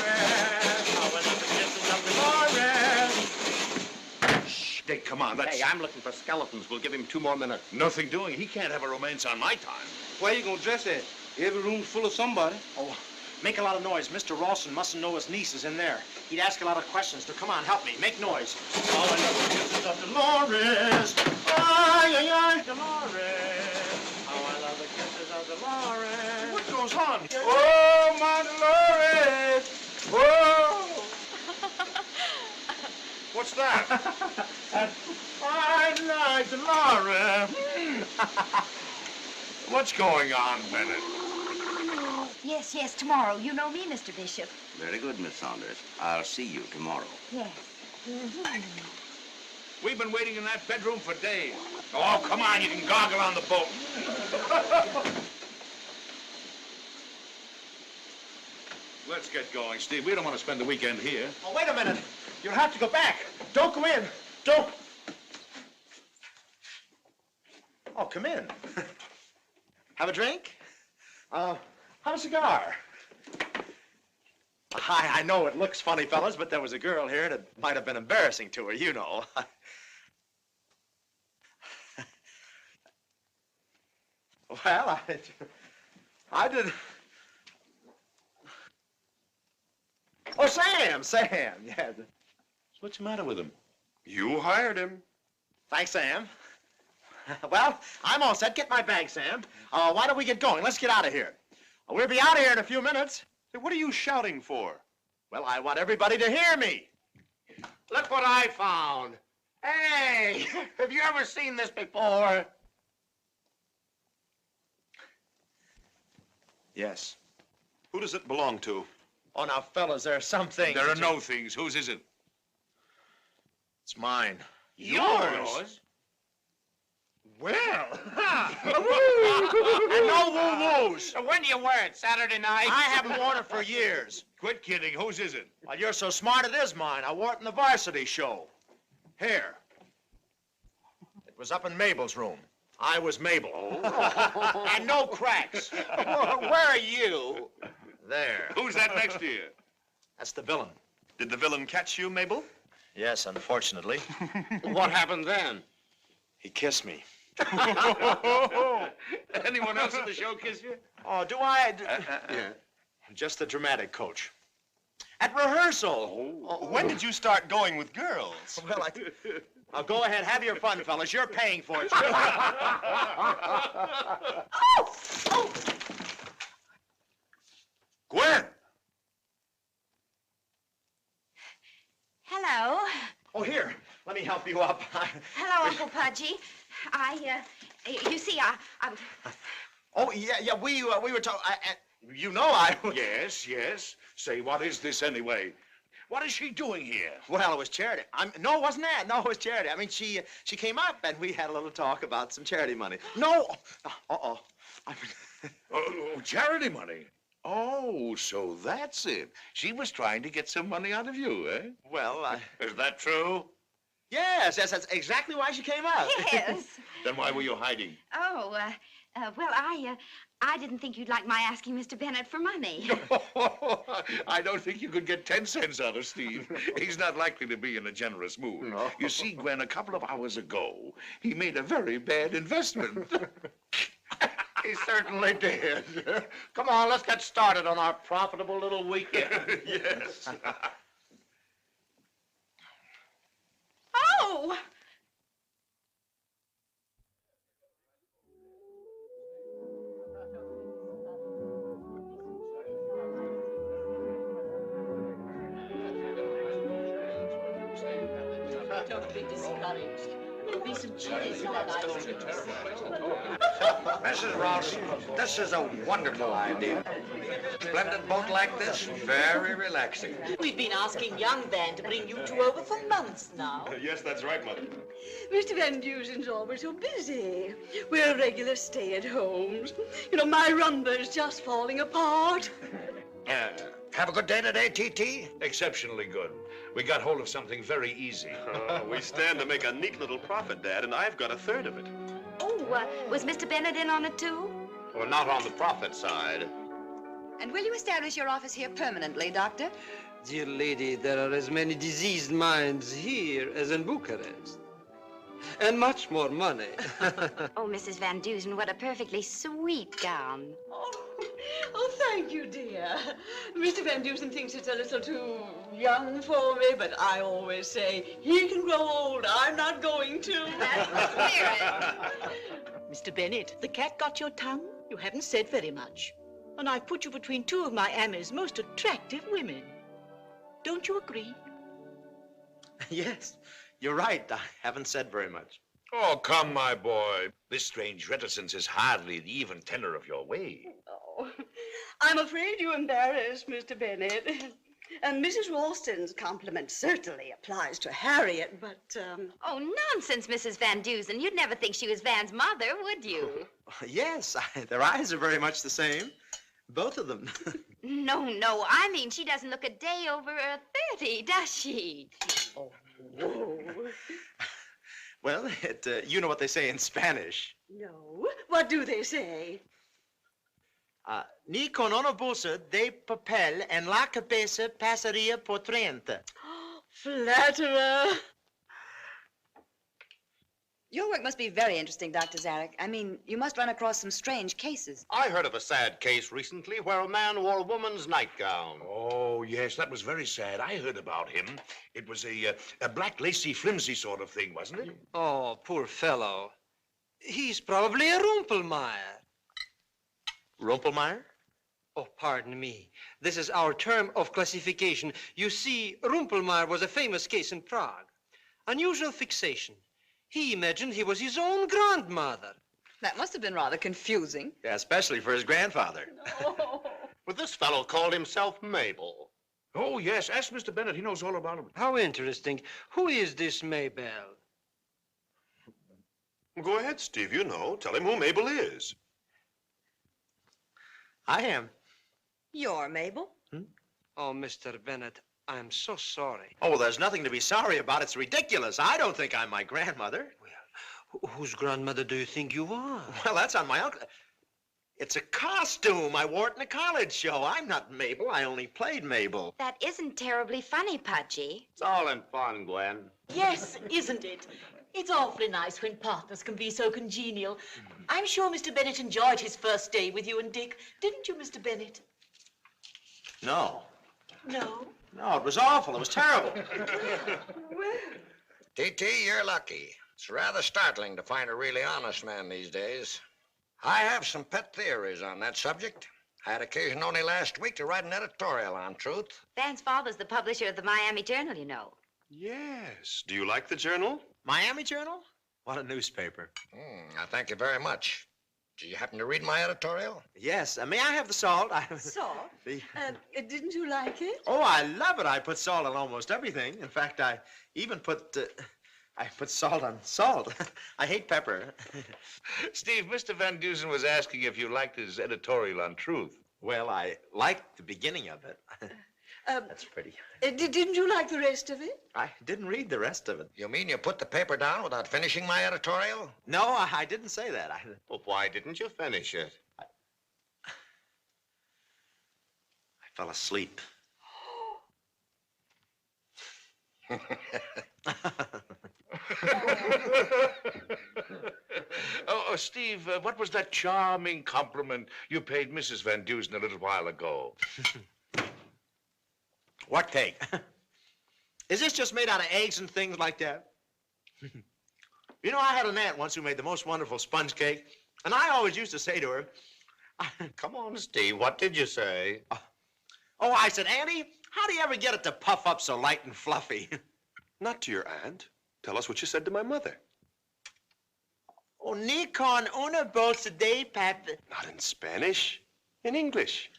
Speaker 2: Oh, well, the kisses of Dolores.
Speaker 9: Shh, Dick, come on. Let's...
Speaker 8: Hey, I'm looking for skeletons. We'll give him 2 more minutes.
Speaker 9: Nothing doing. He can't have a romance on my time.
Speaker 8: Where you gonna dress at? Every room's full of somebody.
Speaker 2: Oh, make a lot of noise. Mr. Ralston mustn't know his niece is in there. He'd ask a lot of questions. So come on, help me. Make noise. Oh, I love the kisses of Dolores. Ay, ay, ay, Dolores. Oh, I love the kisses of Dolores. What goes on?
Speaker 9: Oh, my Dolores! Whoa!
Speaker 2: What's that? I like Dolores.
Speaker 9: What's going on, Bennett?
Speaker 1: Yes, yes, tomorrow. You know me, Mr. Bishop.
Speaker 3: Very good, Miss Saunders. I'll see you tomorrow.
Speaker 1: Yes.
Speaker 9: We've been waiting in that bedroom for days. Oh, come on, you can goggle on the boat. Let's get going, Steve. We don't want to spend the weekend here.
Speaker 2: Oh, wait a minute. You'll have to go back. Don't go in. Don't. Oh, come in. Have a drink? Have a cigar. I know it looks funny, fellas, but there was a girl here and it might have been embarrassing to her, you know. Well, I did. Oh, Sam, yeah.
Speaker 9: What's the matter with him? You hired him.
Speaker 2: Thanks, Sam. Well, I'm all set. Get my bag, Sam. Why don't we get going? Let's get out of here. We'll be out of here in a few minutes.
Speaker 9: What are you shouting for?
Speaker 2: Well, I want everybody to hear me.
Speaker 23: Look what I found. Hey, have you ever seen this before?
Speaker 2: Yes.
Speaker 9: Who does it belong to?
Speaker 2: Oh, now, fellas, there are some things.
Speaker 9: There are no things. Whose is it?
Speaker 2: It's mine.
Speaker 23: Yours?
Speaker 2: Well, and no woo-woos.
Speaker 23: When do you wear it? Saturday night?
Speaker 2: I haven't worn it for years.
Speaker 9: Quit kidding. Whose is it?
Speaker 2: Well, you're so smart, it is mine. I wore it in the varsity show. Here. It was up in Mabel's room. I was Mabel.
Speaker 23: Oh. And no cracks. Where are you?
Speaker 2: There.
Speaker 9: Who's that next to you?
Speaker 2: That's the villain.
Speaker 9: Did the villain catch you, Mabel?
Speaker 2: Yes, unfortunately.
Speaker 23: What happened then?
Speaker 2: He kissed me.
Speaker 9: Anyone else in the show kiss you?
Speaker 2: Oh, do I?
Speaker 23: Yeah.
Speaker 2: Just the dramatic coach. At rehearsal.
Speaker 9: Oh. When did you start going with girls?
Speaker 2: Well, I'll go ahead. Have your fun, fellas. You're paying for it.
Speaker 1: Oh!
Speaker 9: Gwen!
Speaker 1: Hello.
Speaker 2: Oh, here. Let me help you up.
Speaker 1: Hello, Uncle Pudgy. You see, I...
Speaker 2: Oh, yeah, we were talking... You know I...
Speaker 9: Yes. Say, what is this anyway? What is she doing here?
Speaker 2: Well, it was charity. No, it wasn't that. No, it was charity. I mean, she came up and we had a little talk about some charity money. No. Uh-oh.
Speaker 9: Oh, charity money? Oh, so that's it. She was trying to get some money out of you, eh?
Speaker 2: Well,
Speaker 9: Is that true?
Speaker 2: Yes, that's exactly why she came up.
Speaker 1: Yes.
Speaker 9: Then why were you hiding?
Speaker 1: Oh, well, I didn't think you'd like my asking Mr. Bennett for money.
Speaker 9: I don't think you could get 10 cents out of Steve. He's not likely to be in a generous mood.
Speaker 2: No.
Speaker 9: You see, Gwen, a couple of hours ago, he made a very bad investment.
Speaker 23: He certainly did. Come on, let's get started on our profitable little weekend. Yes.
Speaker 16: Oh!
Speaker 5: Don't be discouraged. There'll be some chilies in that ice cream.
Speaker 7: Mrs. Ross, this is a wonderful idea. Splendid boat like this, very relaxing.
Speaker 5: We've been asking young Van to bring you two over for months now.
Speaker 9: Yes, that's right, Mother.
Speaker 21: Mr. Van Dusen's always so busy. We're regular stay-at-homes. You know, my rumba's just falling apart.
Speaker 7: Have a good day today, T.T.?
Speaker 9: Exceptionally good. We got hold of something very easy.
Speaker 22: We stand to make a neat little profit, Dad, and I've got a third of it.
Speaker 1: Oh, was Mr. Bennett in on it, too?
Speaker 23: Well, not on the profit side.
Speaker 24: And will you establish your office here permanently, Doctor?
Speaker 25: Dear lady, there are as many diseased minds here as in Bucharest. And much more money.
Speaker 1: Oh, Mrs. Van Dusen, what a perfectly sweet gown.
Speaker 21: Oh, thank you, dear. Mr. Van Dusen thinks it's a little too young for me, but I always say, he can grow old, I'm not going to.
Speaker 5: Mr. Bennett, the cat got your tongue? You haven't said very much. And I've put you between two of Miami's most attractive women. Don't you agree?
Speaker 2: Yes, you're right. I haven't said very much.
Speaker 9: Oh, come, my boy. This strange reticence is hardly the even tenor of your way.
Speaker 21: Oh, I'm afraid you embarrass Mr. Bennett. And Mrs. Ralston's compliment certainly applies to Harriet, but,
Speaker 1: Oh, nonsense, Mrs. Van Dusen. You'd never think she was Van's mother, would you?
Speaker 2: Yes, their eyes are very much the same. Both of them.
Speaker 1: No, I mean, she doesn't look a day over 30, does she?
Speaker 21: Oh, whoa.
Speaker 2: Well, you know what they say in Spanish.
Speaker 21: No. What do they say?
Speaker 2: Ni con una bolsa de papel en la cabeza pasaría por 30.
Speaker 21: Flatterer.
Speaker 24: Your work must be very interesting, Dr. Zarek. I mean, you must run across some strange cases.
Speaker 23: I heard of a sad case recently where a man wore a woman's nightgown.
Speaker 9: Oh, yes, that was very sad. I heard about him. It was a black, lacy, flimsy sort of thing, wasn't it?
Speaker 25: Oh, poor fellow. He's probably a Rumpelmeyer.
Speaker 2: Rumpelmeyer?
Speaker 25: Oh, pardon me. This is our term of classification. You see, Rumpelmeyer was a famous case in Prague. Unusual fixation. He imagined he was his own grandmother.
Speaker 24: That must have been rather confusing.
Speaker 2: Yeah, especially for his grandfather.
Speaker 23: Well, this fellow called himself Mabel.
Speaker 9: Oh, yes. Ask Mr. Bennett. He knows all about him.
Speaker 25: How interesting. Who is this Maybelle?
Speaker 22: Go ahead, Steve. You know. Tell him who Mabel is.
Speaker 2: I am.
Speaker 24: You're Mabel?
Speaker 25: Oh, Mr. Bennett, I'm so sorry.
Speaker 2: Oh, well, there's nothing to be sorry about. It's ridiculous. I don't think I'm my grandmother.
Speaker 25: Whose grandmother do you think you are?
Speaker 2: Well, that's on my uncle. It's a costume. I wore it in a college show. I'm not Mabel. I only played Mabel.
Speaker 1: That isn't terribly funny, Pudgy.
Speaker 23: It's all in fun, Gwen.
Speaker 5: Yes, isn't it? It's awfully nice when partners can be so congenial. I'm sure Mr. Bennett enjoyed his first day with you and Dick. Didn't you, Mr. Bennett?
Speaker 2: No.
Speaker 5: No?
Speaker 2: No, it was awful. It was terrible.
Speaker 7: T.T., you're lucky. It's rather startling to find a really honest man these days. I have some pet theories on that subject. I had occasion only last week to write an editorial on truth.
Speaker 1: Van's father's the publisher of the Miami Journal, you know.
Speaker 22: Yes. Do you like the journal?
Speaker 2: Miami Journal? What a newspaper.
Speaker 7: I thank you very much. Did you happen to read my editorial?
Speaker 2: Yes. May I have the salt?
Speaker 21: Salt? Didn't you like it?
Speaker 2: Oh, I love it. I put salt on almost everything. In fact, I even put salt on salt. I hate pepper.
Speaker 9: Steve, Mr. Van Dusen was asking if you liked his editorial on truth.
Speaker 2: Well, I liked the beginning of it. That's pretty.
Speaker 21: Didn't you like the rest of it?
Speaker 2: I didn't read the rest of it.
Speaker 7: You mean you put the paper down without finishing my editorial?
Speaker 2: No, I didn't say that.
Speaker 23: Well, why didn't you finish it?
Speaker 2: I fell asleep.
Speaker 9: Steve, what was that charming compliment you paid Mrs. Van Dusen a little while ago?
Speaker 2: What cake? Is this just made out of eggs and things like that? You know, I had an aunt once who made the most wonderful sponge cake, and I always used to say to her,
Speaker 23: Come on, Steve, what did you say?
Speaker 2: oh, I said, Auntie, how do you ever get it to puff up so light and fluffy?
Speaker 22: Not to your aunt. Tell us what you said to my mother.
Speaker 2: Oh, ni con una bolsa de pap.
Speaker 22: Not in Spanish, in English.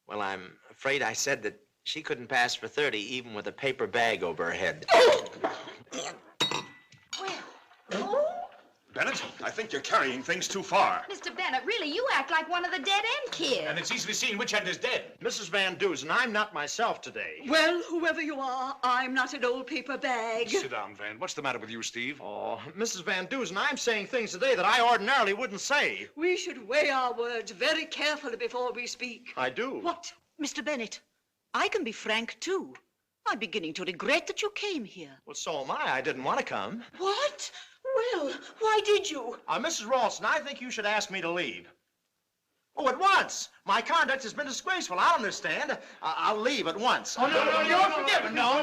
Speaker 2: Well, I'm afraid I said that she couldn't pass for 30 even with a paper bag over her head.
Speaker 22: Bennett, I think you're carrying things too far.
Speaker 1: Mr. Bennett, really, you act like one of the dead-end kids.
Speaker 9: And it's easily seen which end is dead.
Speaker 2: Mrs. Van Dusen, I'm not myself today.
Speaker 21: Well, whoever you are, I'm not an old paper bag.
Speaker 9: Sit down, Van. What's the matter with you, Steve?
Speaker 2: Oh, Mrs. Van Dusen, I'm saying things today that I ordinarily wouldn't say.
Speaker 21: We should weigh our words very carefully before we speak.
Speaker 2: I do.
Speaker 5: What? Mr. Bennett, I can be frank, too. I'm beginning to regret that you came here.
Speaker 2: Well, so am I. I didn't want to come.
Speaker 21: What? Well, why did you?
Speaker 2: Mrs. Ralston, I think you should ask me to leave. Oh, at once. My conduct has been disgraceful. I understand. I'll leave at once.
Speaker 9: Oh, no, you're forgiven. No.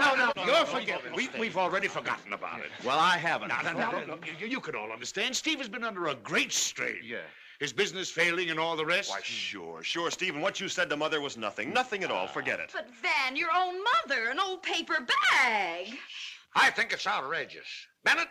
Speaker 9: You're forgiven. We've already forgotten about it.
Speaker 2: Well, I haven't.
Speaker 9: No. You can all understand. Steve has been under a great strain. Yeah. His business failing and all the rest.
Speaker 22: Why, sure, Stephen. What you said to Mother was nothing. Nothing at all. Forget it.
Speaker 1: But, Van, your own mother, an old paper bag.
Speaker 7: I think it's outrageous. Bennett,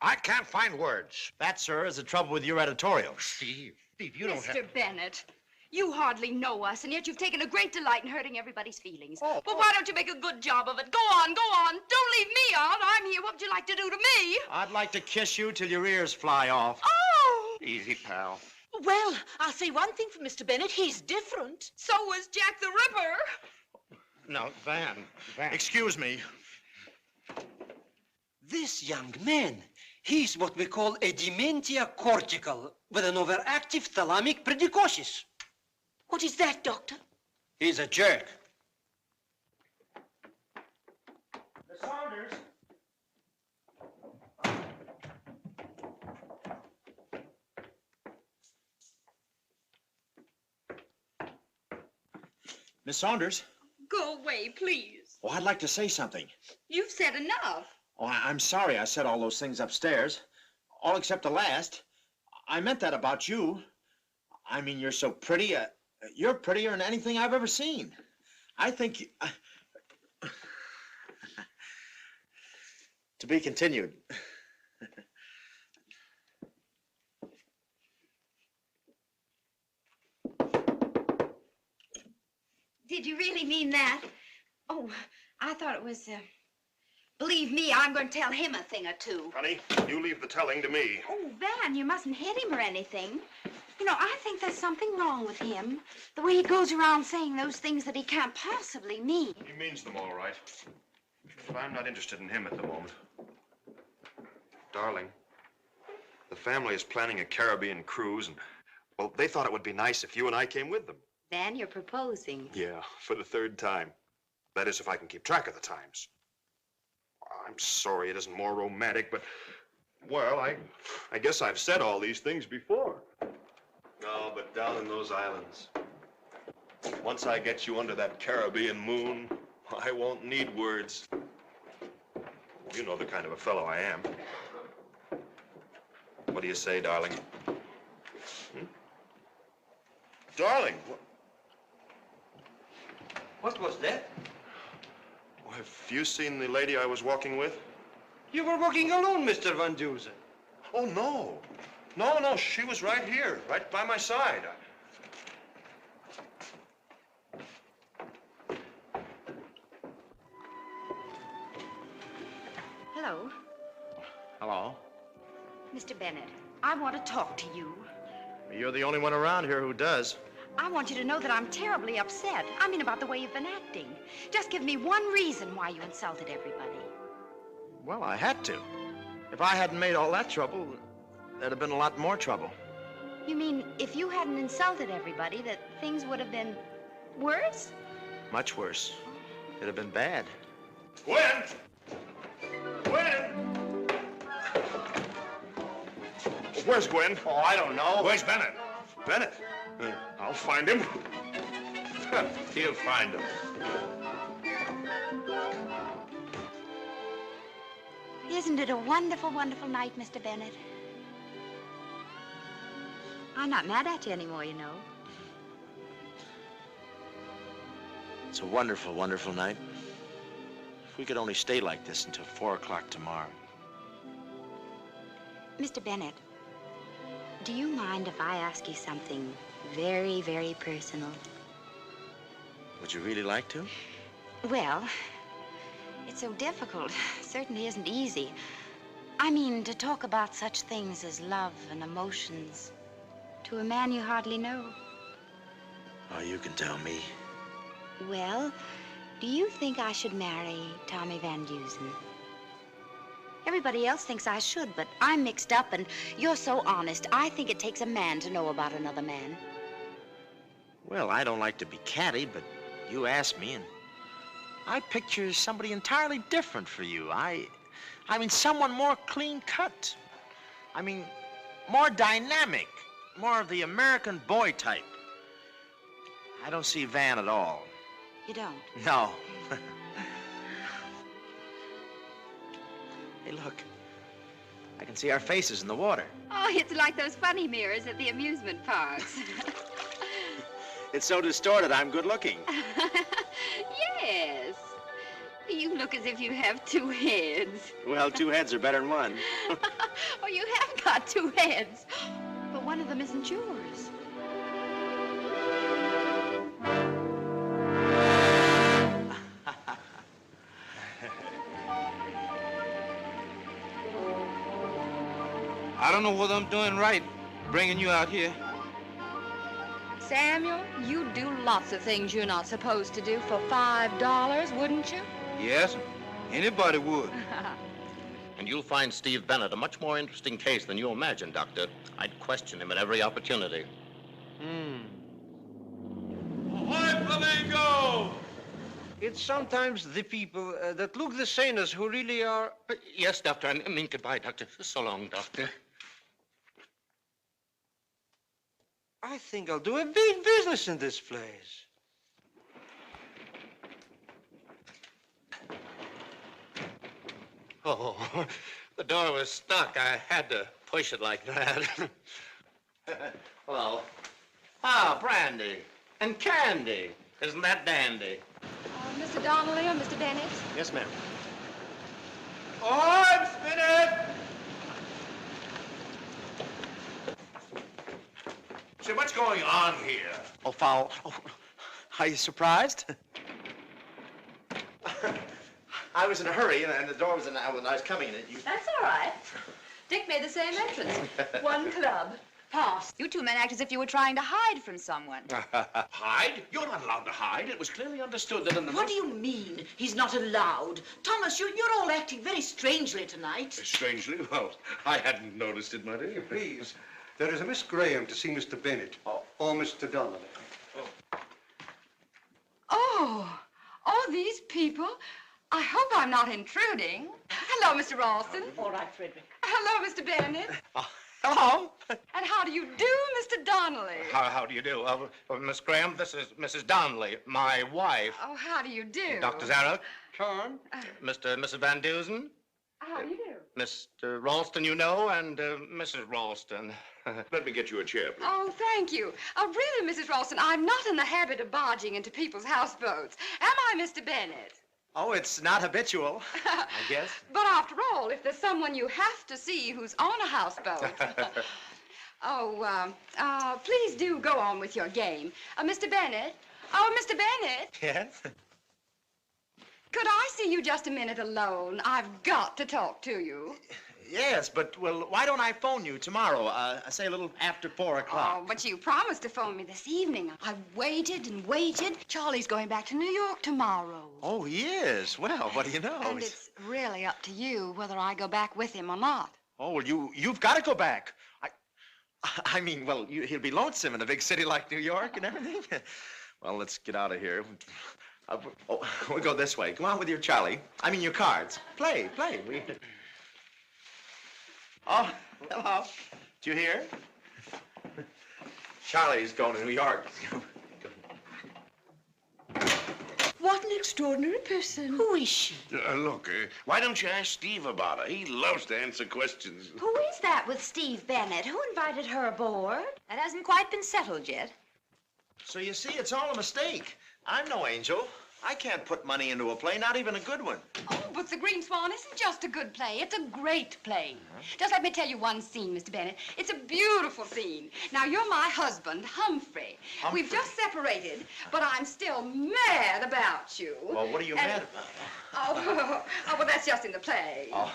Speaker 7: I can't find words.
Speaker 2: That, sir, is the trouble with your editorial.
Speaker 7: Steve, you don't have...
Speaker 1: Mr. Bennett, you hardly know us, and yet you've taken a great delight in hurting everybody's feelings. Well, why don't you make a good job of it? Go on. Don't leave me out. I'm here. What would you like to do to me?
Speaker 2: I'd like to kiss you till your ears fly off.
Speaker 1: Oh!
Speaker 22: Easy, pal.
Speaker 5: Well, I'll say one thing for Mr. Bennett. He's different.
Speaker 1: So was Jack the Ripper.
Speaker 2: No, Van. Excuse me.
Speaker 25: This young man, he's what we call a dementia cortical with an overactive thalamic precocis.
Speaker 5: What is that, Doctor?
Speaker 25: He's a jerk.
Speaker 2: Miss Saunders. Miss Saunders.
Speaker 1: Go away, please.
Speaker 2: Oh, I'd like to say something.
Speaker 1: You've said enough.
Speaker 2: Oh, I'm sorry I said all those things upstairs. All except the last. I meant that about you. I mean, you're so pretty. You're prettier than anything I've ever seen. I think you... To be continued.
Speaker 1: Did you really mean that? Oh, I thought it was, Believe me, I'm going to tell him a thing or two.
Speaker 22: Honey, you leave the telling to me.
Speaker 1: Oh, Van, you mustn't hit him or anything. You know, I think there's something wrong with him. The way he goes around saying those things that he can't possibly mean.
Speaker 22: He means them all right. But I'm not interested in him at the moment. Darling, the family is planning a Caribbean cruise, and, well, they thought it would be nice if you and I came with them.
Speaker 1: Van, you're proposing.
Speaker 22: Yeah, for the third time. That is, if I can keep track of the times. I'm sorry it isn't more romantic, but, well, I guess I've said all these things before. No, but down in those islands, once I get you under that Caribbean moon, I won't need words. You know the kind of a fellow I am. What do you say, darling? Darling,
Speaker 25: What was that?
Speaker 22: have you seen the lady I was walking with?
Speaker 25: You were walking alone, Mr. Van Dusen.
Speaker 22: Oh, no. No, she was right here, right by my side.
Speaker 1: Hello.
Speaker 2: Hello.
Speaker 1: Mr. Bennett, I want to talk to you.
Speaker 2: You're the only one around here who does.
Speaker 1: I want you to know that I'm terribly upset. I mean, about the way you've been acting. Just give me one reason why you insulted everybody.
Speaker 2: Well, I had to. If I hadn't made all that trouble, there'd have been a lot more trouble.
Speaker 1: You mean if you hadn't insulted everybody, that things would have been worse?
Speaker 2: Much worse. It'd have been bad.
Speaker 22: Gwen! Gwen! Where's Gwen?
Speaker 23: Oh, I don't know.
Speaker 22: Where's Bennett? Bennett? I'll find him.
Speaker 23: He'll find him.
Speaker 1: Isn't it a wonderful, wonderful night, Mr. Bennett? I'm not mad at you anymore, you know.
Speaker 2: It's a wonderful, wonderful night. If we could only stay like this until 4 o'clock tomorrow.
Speaker 1: Mr. Bennett, do you mind if I ask you something very, very personal?
Speaker 2: Would you really like to?
Speaker 1: Well, it's so difficult. Certainly isn't easy. I mean, to talk about such things as love and emotions to a man you hardly know.
Speaker 2: Oh, you can tell me.
Speaker 1: Well, do you think I should marry Tommy Van Dusen? Everybody else thinks I should, but I'm mixed up, and you're so honest. I think it takes a man to know about another man.
Speaker 2: Well, I don't like to be catty, but you asked me, and I picture somebody entirely different for you. I mean, someone more clean-cut. I mean, more dynamic, more of the American boy type. I don't see Van at all.
Speaker 1: You don't?
Speaker 2: No. Hey, look. I can see our faces in the water.
Speaker 1: Oh, it's like those funny mirrors at the amusement parks.
Speaker 2: It's so distorted, I'm good looking.
Speaker 1: Yes. You look as if you have two heads.
Speaker 2: Well, two heads are better than one.
Speaker 1: Oh, you have got two heads. But one of them isn't yours.
Speaker 8: I don't know whether I'm doing right bringing you out here.
Speaker 6: Samuel, you'd do lots of things you're not supposed to do for $5, wouldn't you?
Speaker 8: Yes, anybody would.
Speaker 23: And you'll find Steve Bennett a much more interesting case than you imagine, Doctor. I'd question him at every opportunity.
Speaker 9: Ahoy, Flamingo!
Speaker 25: It's sometimes the people that look the sanest who really are...
Speaker 23: Yes, Doctor. I mean, goodbye, Doctor. So long, Doctor.
Speaker 25: I think I'll do a big business in this place.
Speaker 23: Oh, the door was stuck. I had to push it like that. Hello. Ah, brandy and candy. Isn't that dandy?
Speaker 6: Mr. Donnelly or Mr. Bennett?
Speaker 2: Yes, ma'am.
Speaker 9: Oh, Bennett! Say, what's going on here?
Speaker 2: Oh, foul. Oh, are you surprised? I was in a hurry, and the door was in when I was coming in.
Speaker 10: That's all right. Dick made the same entrance. One club. Pass.
Speaker 24: You two men act as if you were trying to hide from someone.
Speaker 9: Hide? You're not allowed to hide. It was clearly understood that in the...
Speaker 5: What do you mean, he's not allowed? Thomas, you're all acting very strangely tonight.
Speaker 9: Strangely? Well, I hadn't noticed it, my dear.
Speaker 11: Please, there is a Miss Graham to see Mr. Bennett. Or Mr. Donnelly.
Speaker 6: Oh, these people. I hope I'm not intruding. Hello, Mr. Ralston.
Speaker 5: All right, Frederick.
Speaker 6: Hello, Mr. Bennett.
Speaker 2: Hello.
Speaker 6: And how do you do, Mr. Donnelly?
Speaker 23: How do you do? Miss Graham, this is Mrs. Donnelly, my wife.
Speaker 6: Oh, how do you do?
Speaker 23: Dr. Zarek.
Speaker 25: Charm.
Speaker 23: Mr. and Mrs. Van Dusen.
Speaker 6: How do you do?
Speaker 23: Mr. Ralston, you know, and Mrs. Ralston.
Speaker 9: Let me get you a chair, please.
Speaker 6: Oh, thank you. Really, Mrs. Ralston, I'm not in the habit of barging into people's houseboats. Am I, Mr. Bennett?
Speaker 2: Oh, it's not habitual, I guess.
Speaker 6: But after all, if there's someone you have to see who's on a houseboat. Please do go on with your game. Mr. Bennett? Oh, Mr. Bennett?
Speaker 2: Yes?
Speaker 6: Could I see you just a minute alone? I've got to talk to you.
Speaker 2: Yes, but, well, why don't I phone you tomorrow? Say a little after 4 o'clock.
Speaker 6: Oh, but you promised to phone me this evening. I've waited and waited. Charlie's going back to New York tomorrow.
Speaker 2: Oh, he is? Well, what do you know?
Speaker 6: And it's really up to you whether I go back with him or not.
Speaker 2: Oh, well, you've got to go back. I mean, well, he'll be lonesome in a big city like New York and everything. Well, let's get out of here. We'll go this way. Come on with your Charlie. I mean, your cards. Play. Oh, hello. Did you hear? Charlie's going to New York.
Speaker 21: What an extraordinary person.
Speaker 5: Who is she?
Speaker 9: Look, why don't you ask Steve about her? He loves to answer questions.
Speaker 1: Who is that with Steve Bennett? Who invited her aboard?
Speaker 24: That hasn't quite been settled yet.
Speaker 2: So you see, it's all a mistake. I'm no angel. I can't put money into a play, not even a good one.
Speaker 12: Oh, but The Green Swan isn't just a good play. It's a great play. Just let me tell you one scene, Mr. Bennett. It's a beautiful scene. Now, you're my husband, Humphrey. We've just separated, but I'm still mad about you.
Speaker 2: Well, what are you mad about?
Speaker 12: Well, that's just in the play.
Speaker 2: Oh.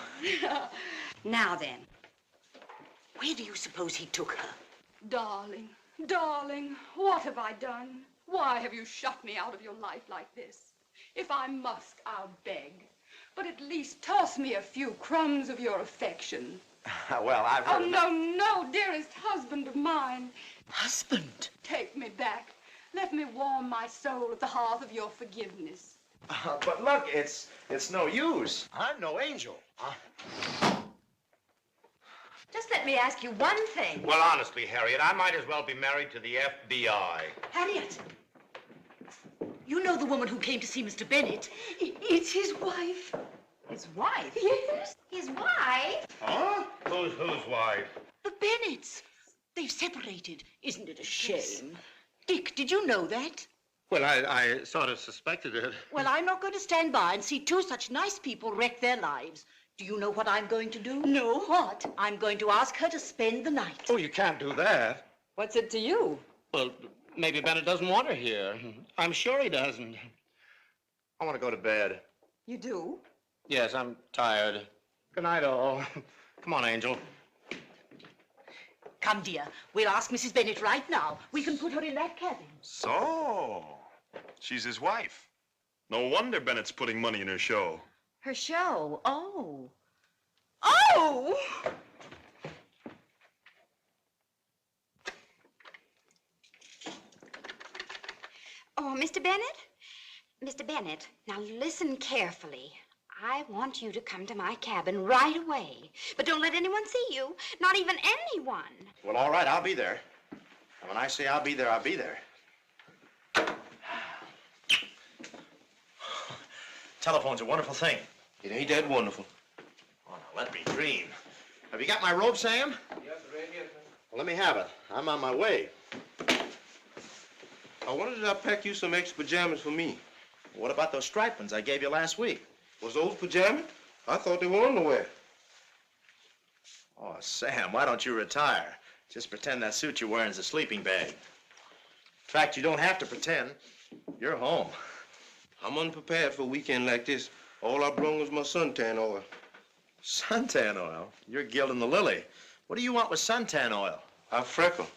Speaker 12: Now then.
Speaker 5: Where do you suppose he took her?
Speaker 12: Darling, darling, what have I done? Why have you shut me out of your life like this? If I must, I'll beg. But at least toss me a few crumbs of your affection.
Speaker 2: Well, I've heard
Speaker 12: Oh, no, no, dearest husband of mine.
Speaker 5: Husband?
Speaker 12: Take me back. Let me warm my soul at the hearth of your forgiveness.
Speaker 2: But look, it's no use. I'm no angel.
Speaker 24: Just let me ask you one thing.
Speaker 23: Well, honestly, Harriet, I might as well be married to the FBI.
Speaker 5: Harriet! You know the woman who came to see Mr. Bennett?
Speaker 21: It's his wife.
Speaker 24: His wife?
Speaker 21: Yes.
Speaker 24: His wife?
Speaker 23: Huh? Whose wife?
Speaker 5: The Bennetts. They've separated. Isn't it a shame? Dick, did you know that?
Speaker 23: Well, I sort of suspected it.
Speaker 5: Well, I'm not going to stand by and see two such nice people wreck their lives. Do you know what I'm going to do?
Speaker 21: No, what?
Speaker 5: I'm going to ask her to spend the night.
Speaker 23: Oh, you can't do that.
Speaker 24: What's it to you?
Speaker 23: Well, maybe Bennett doesn't want her here. I'm sure he doesn't. I want to go to bed.
Speaker 24: You do?
Speaker 23: Yes, I'm tired. Good night, all. Come on, Angel.
Speaker 5: Come, dear. We'll ask Mrs. Bennett right now. We can put her in that cabin.
Speaker 22: So, she's his wife. No wonder Bennett's putting money in her show.
Speaker 24: Her show. Oh.
Speaker 21: Oh!
Speaker 1: Oh, Mr. Bennett? Mr. Bennett, now listen carefully. I want you to come to my cabin right away. But don't let anyone see you. Not even anyone.
Speaker 2: Well, all right, I'll be there. And when I say I'll be there, I'll be there. Telephone's a wonderful thing.
Speaker 23: It ain't that wonderful.
Speaker 2: Oh, now let me dream. Have you got my robe, Sam?
Speaker 23: Yes, sir. Yes, sir.
Speaker 2: Well, let me have it. I'm on my way.
Speaker 23: I wonder did I pack you some extra pajamas for me?
Speaker 2: What about those striped ones I gave you last week?
Speaker 23: Was those pajamas? I thought they were underwear.
Speaker 2: Oh, Sam, why don't you retire? Just pretend that suit you're wearing is a sleeping bag. In fact, you don't have to pretend. You're home.
Speaker 23: I'm unprepared for a weekend like this. All I brung was my suntan oil.
Speaker 2: Suntan oil? You're gilding the lily. What do you want with suntan oil?
Speaker 23: I freckle.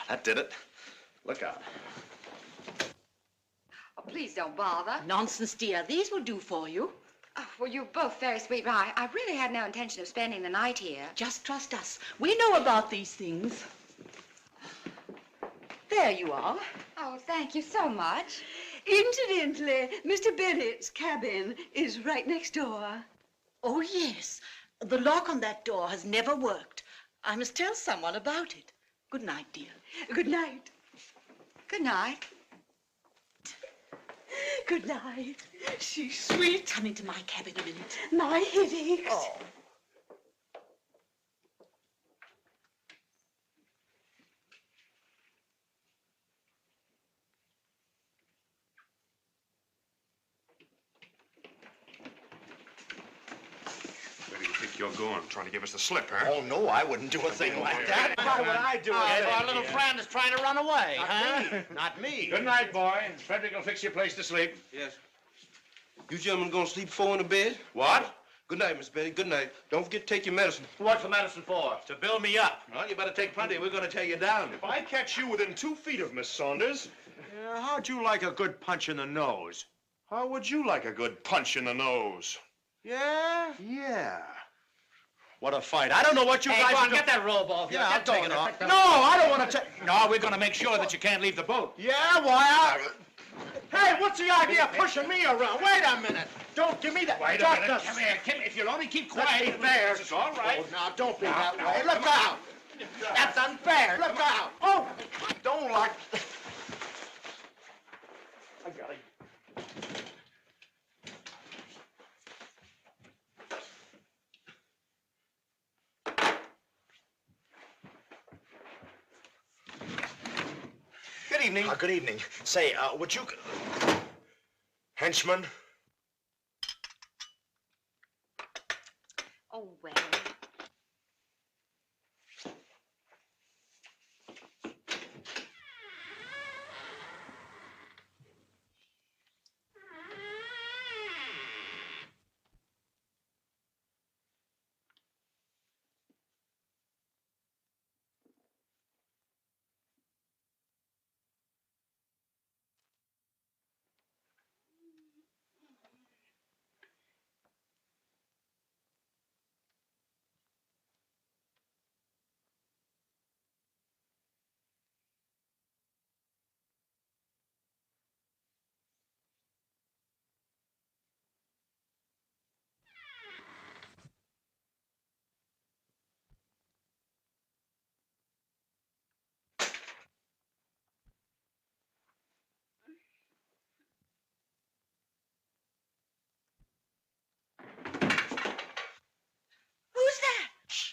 Speaker 2: That did it. Look out.
Speaker 12: Oh, please don't bother.
Speaker 5: Nonsense, dear. These will do for you.
Speaker 12: Oh, well, you're both very sweet, but I really had no intention of spending the night here.
Speaker 5: Just trust us. We know about these things. There you are.
Speaker 12: Oh, thank you so much.
Speaker 21: Incidentally, Mr. Bennett's cabin is right next door.
Speaker 5: Oh, yes. The lock on that door has never worked. I must tell someone about it. Good night, dear.
Speaker 21: Good night.
Speaker 12: Good night.
Speaker 21: Good night. She's sweet.
Speaker 5: Come into my cabin a minute.
Speaker 21: My headaches.
Speaker 5: Oh.
Speaker 22: Where do you think you're going? Trying to give us the slip, huh?
Speaker 2: Oh, no, I wouldn't do a thing like that. Why would I do it?
Speaker 23: Our little friend is trying to run away, huh?
Speaker 2: Not me.
Speaker 7: Good night, boy. Frederick will fix you a place to sleep.
Speaker 8: Yes. You gentlemen gonna sleep four in the bed?
Speaker 23: What?
Speaker 8: Good night, Miss Betty. Good night. Don't forget to take your medicine.
Speaker 23: What's the medicine for? To build me up.
Speaker 8: Well, you better take plenty. We're gonna tear you down.
Speaker 22: If I catch you within 2 feet of Miss Saunders, how'd you like a good punch in the nose? How would you like a good punch in the nose? Yeah? Yeah.
Speaker 2: What a fight. I don't know what you
Speaker 23: Hey,
Speaker 2: guys
Speaker 23: go
Speaker 2: are
Speaker 23: on, get that robe off.
Speaker 2: Yeah, I'll take it off.
Speaker 23: No,
Speaker 2: No, I don't want to take...
Speaker 7: No, we're going to make sure that you can't leave the boat.
Speaker 2: Yeah, why? Hey, what's the idea of pushing me around? Wait a minute. Don't give me that.
Speaker 23: Wait a minute. Come here. If you'll only keep quiet.
Speaker 2: Let's be fair.
Speaker 23: It's all right.
Speaker 2: Oh, now, don't be that way. Look out. That's unfair. Look out. Oh, I don't like... I got it.
Speaker 23: Good evening.
Speaker 2: Good evening. Say, would you... Henchman?
Speaker 1: Oh, well.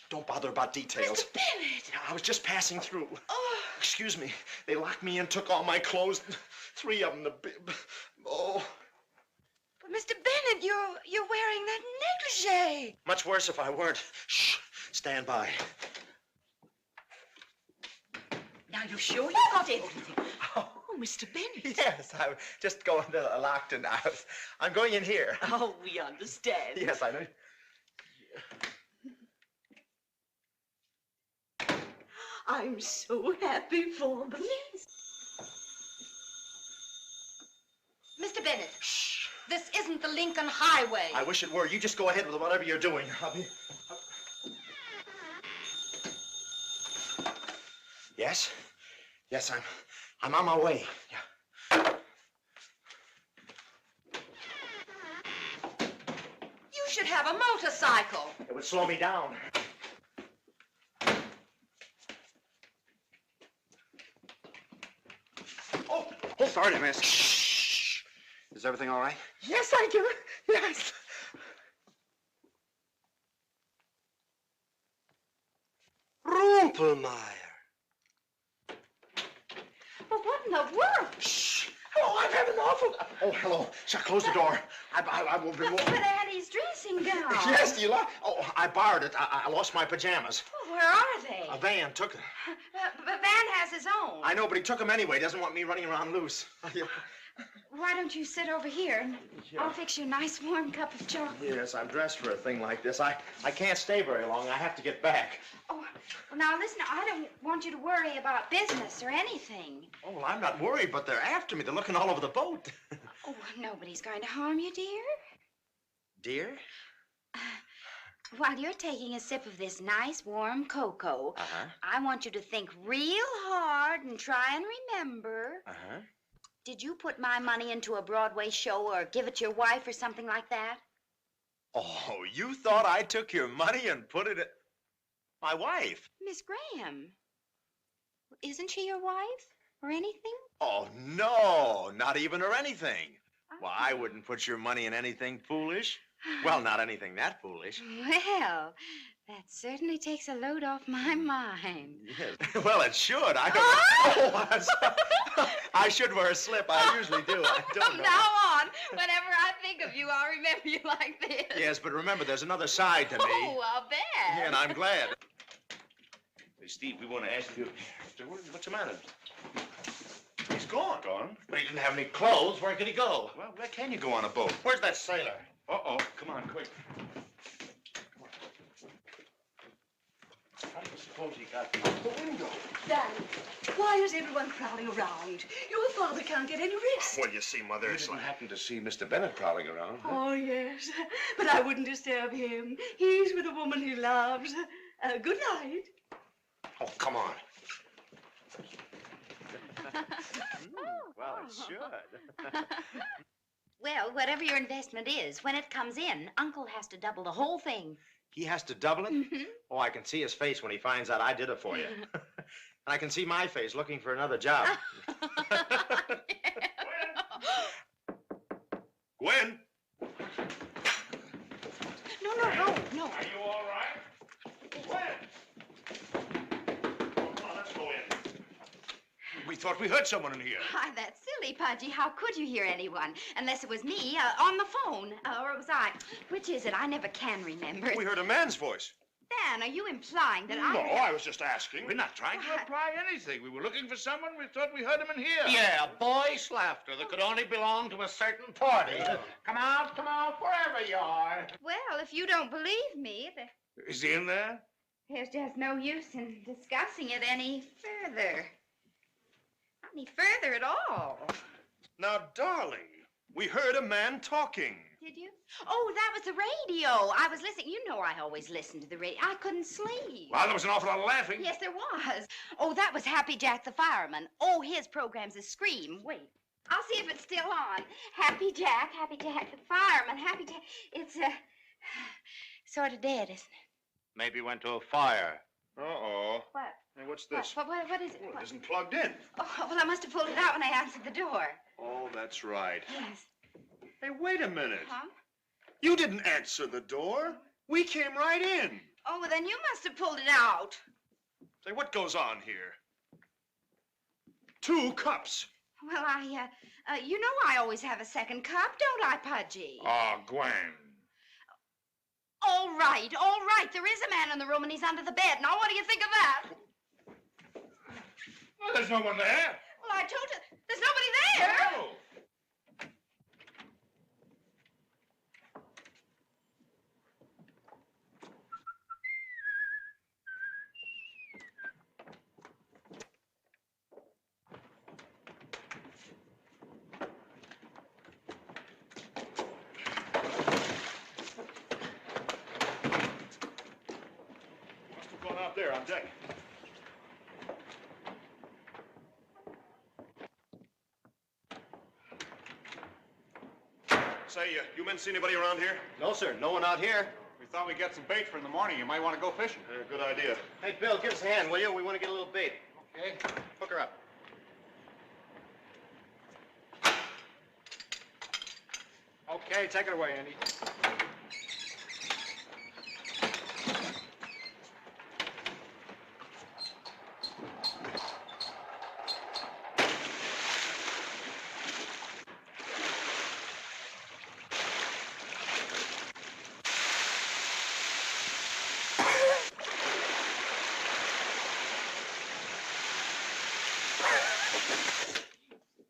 Speaker 2: Don't bother about details.
Speaker 21: Mr. Bennett!
Speaker 2: I was just passing through. Oh. Excuse me. They locked me in, took all my clothes. 3 of them. Oh.
Speaker 21: But Mr. Bennett, you're wearing that negligee.
Speaker 2: Much worse if I weren't. Shh. Stand by.
Speaker 21: Now, you sure you got everything? Oh, Mr. Bennett.
Speaker 2: Yes, I'm just going to Lockton. I'm going in here.
Speaker 21: Oh, we understand.
Speaker 2: Yes, I know.
Speaker 21: I'm so happy for them.
Speaker 1: Mr. Bennett. Shh. This isn't the Lincoln Highway.
Speaker 2: I wish it were. You just go ahead with whatever you're doing. I'll be... Yes? Yes, I'm on my way. Yeah.
Speaker 1: You should have a motorcycle.
Speaker 2: It would slow me down.
Speaker 11: Oh, sorry to miss. Shh. Is everything all right?
Speaker 2: Yes, thank you. Yes.
Speaker 25: Rumpelmeyer.
Speaker 1: Well, what in the world?
Speaker 2: Shh. Oh, I'm having an awful... Oh, hello. Shall I close the door? I will be...
Speaker 1: But Annie's dressing gown.
Speaker 2: Yes, do you like... Oh, I borrowed it. I lost my pajamas.
Speaker 1: Oh, where are they?
Speaker 2: A van took it.
Speaker 1: But Van has his own.
Speaker 2: I know, but he took them anyway. Doesn't want me running around loose.
Speaker 1: Why don't you sit over here and I'll fix you a nice warm cup of chocolate.
Speaker 2: Yes, I'm dressed for a thing like this. I can't stay very long. I have to get back.
Speaker 1: Oh, well, now listen, I don't want you to worry about business or anything.
Speaker 2: Oh, well, I'm not worried, but they're after me. They're looking all over the boat.
Speaker 1: Oh, nobody's going to harm you, dear.
Speaker 2: Dear?
Speaker 1: While you're taking a sip of this nice warm cocoa, I want you to think real hard and try and remember. Did you put my money into a Broadway show or give it to your wife or something like that?
Speaker 2: Oh, you thought I took your money and put it in... My wife?
Speaker 1: Miss Graham. Isn't she your wife or anything?
Speaker 2: Oh, no, not even or anything. Well, I wouldn't put your money in anything foolish. Well, not anything that foolish.
Speaker 1: Well, that certainly takes a load off my mind.
Speaker 2: Yes. Well, it should. I don't... Oh, I'm sorry. I should wear a slip. I usually do. I don't
Speaker 1: From
Speaker 2: know.
Speaker 1: now on, whenever I think of you, I'll remember you like this.
Speaker 2: Yes, but remember, there's another side to me.
Speaker 1: Oh, I'll bet.
Speaker 2: Yeah, and I'm glad.
Speaker 9: Hey, Steve, we want to ask you... What's the matter?
Speaker 2: He's gone.
Speaker 9: Gone?
Speaker 2: But he didn't have any clothes. Where could he go?
Speaker 9: Well, where can you go on a boat?
Speaker 2: Where's that sailor?
Speaker 9: Uh-oh. Come on, quick.
Speaker 2: How do you suppose he got through the window?
Speaker 21: Daddy, why is everyone crowding around? Your father can't get any rest.
Speaker 9: Well, you see, Mother, it's like... happen to see Mr. Bennett prowling around. Huh?
Speaker 21: Oh, yes. But I wouldn't disturb him. He's with a woman he loves. Good night.
Speaker 2: Oh, come on. Well, it should.
Speaker 1: Well, whatever your investment is, when it comes in, Uncle has to double the whole thing.
Speaker 2: He has to double it? Oh, I can see his face when he finds out I did it for you. And I can see my face looking for another job.
Speaker 22: Gwen!
Speaker 1: No.
Speaker 22: Are you all right? Gwen! Come on, let's go in. We thought we heard someone in here.
Speaker 1: Why, that's silly, Pudgy. How could you hear anyone? Unless it was me, on the phone. Or it was I. Which is it? I never can remember.
Speaker 22: We heard a man's voice.
Speaker 1: Dan, are you implying that
Speaker 22: No, I was just asking.
Speaker 9: We're not trying to imply anything. We were looking for someone. We thought we heard him in here.
Speaker 23: Yeah, boyish laughter that could only belong to a certain party. Come out, wherever you are.
Speaker 1: Well, if you don't believe me,
Speaker 9: Is he in there?
Speaker 1: there's just no use in discussing it any further. Not any further at all.
Speaker 22: Now, darling, we heard a man talking.
Speaker 1: Did you? Oh, that was the radio. I was listening. You know I always listen to the radio. I couldn't sleep.
Speaker 9: Well, there was an awful lot of laughing.
Speaker 1: Yes, there was. Oh, that was Happy Jack the Fireman. Oh, his program's a scream. Wait. I'll see if it's still on. Happy Jack the Fireman, Happy Jack. It's, sort of dead, isn't it?
Speaker 23: Maybe went to a fire.
Speaker 22: Uh-oh.
Speaker 1: What?
Speaker 22: Hey, what's this?
Speaker 1: What is it?
Speaker 22: Well, it isn't plugged in.
Speaker 1: Oh, well, I must have pulled it out when I answered the door.
Speaker 22: Oh, that's right.
Speaker 1: Yes.
Speaker 22: Hey, wait a minute.
Speaker 1: Huh?
Speaker 22: You didn't answer the door. We came right in.
Speaker 1: Oh, well, then you must have pulled it out.
Speaker 22: Say, what goes on here? 2 cups.
Speaker 1: Well, you know I always have a second cup, don't I, Pudgy?
Speaker 9: Oh, Gwen.
Speaker 1: All right. There is a man in the room and he's under the bed. Now, what do you think of that?
Speaker 9: Well, there's no one there.
Speaker 1: Well, I told you, there's nobody there.
Speaker 9: No.
Speaker 22: Must have gone out there on deck. Say, you men see anybody around here?
Speaker 2: No, sir. No one out here.
Speaker 13: We thought we'd get some bait for in the morning. You might want to go fishing.
Speaker 22: Good idea.
Speaker 2: Hey, Bill, give us a hand, will you? We want to get a little bait.
Speaker 13: Okay.
Speaker 2: Hook her up.
Speaker 13: Okay, take it away, Andy.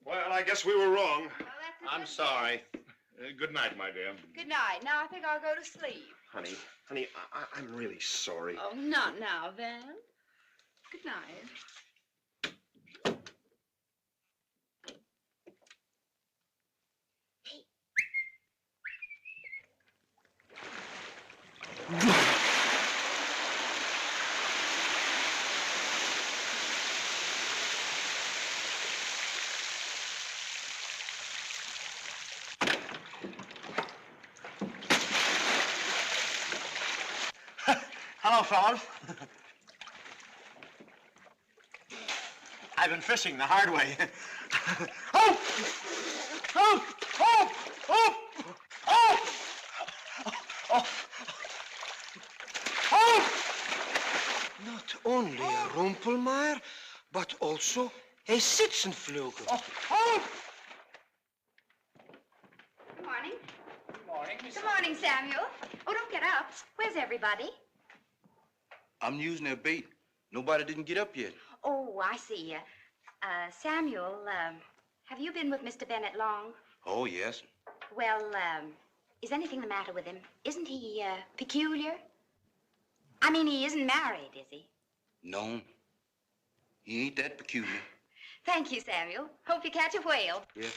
Speaker 22: Well, I guess we were wrong.
Speaker 23: I'm sorry.
Speaker 9: Good night, my dear.
Speaker 1: Good night. Now I think I'll go to sleep.
Speaker 22: Honey, I'm really sorry.
Speaker 12: Oh, not now, Van. Good night.
Speaker 2: Hello, fellas. I've been fishing the hard way. Oh! Oh! Oh! Oh! Oh! Oh! Oh!
Speaker 25: Not only a Rumpelmeyer, but also a Sitzenflügel.
Speaker 2: Oh!
Speaker 1: Good morning.
Speaker 13: Good morning, Miss.
Speaker 1: Good morning, Samuel. Oh, don't get up. Where's everybody?
Speaker 8: I'm using their bait. Nobody didn't get up yet.
Speaker 1: Oh, I see. Samuel, have you been with Mr. Bennett long?
Speaker 8: Oh, yes.
Speaker 1: Well, is anything the matter with him? Isn't he, peculiar? I mean, he isn't married, is he?
Speaker 8: No. He ain't that peculiar.
Speaker 1: Thank you, Samuel. Hope you catch a whale.
Speaker 8: Yeah.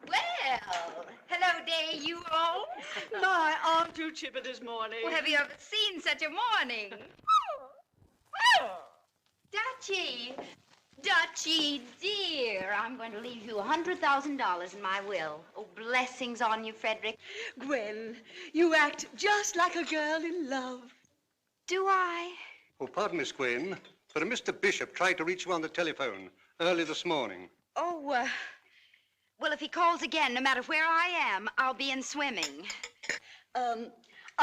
Speaker 1: Well, hello day, you all.
Speaker 21: My, aren't you chipper this morning?
Speaker 1: Well, have you ever seen such a morning? Dutchie. Dutchie, dear, I'm going to leave you $100,000 in my will. Oh, blessings on you, Frederick.
Speaker 21: Gwen, you act just like a girl in love.
Speaker 1: Do I?
Speaker 11: Oh, pardon, Miss Gwen, but a Mr. Bishop tried to reach you on the telephone early this morning.
Speaker 1: Oh, well, if he calls again, no matter where I am, I'll be in swimming.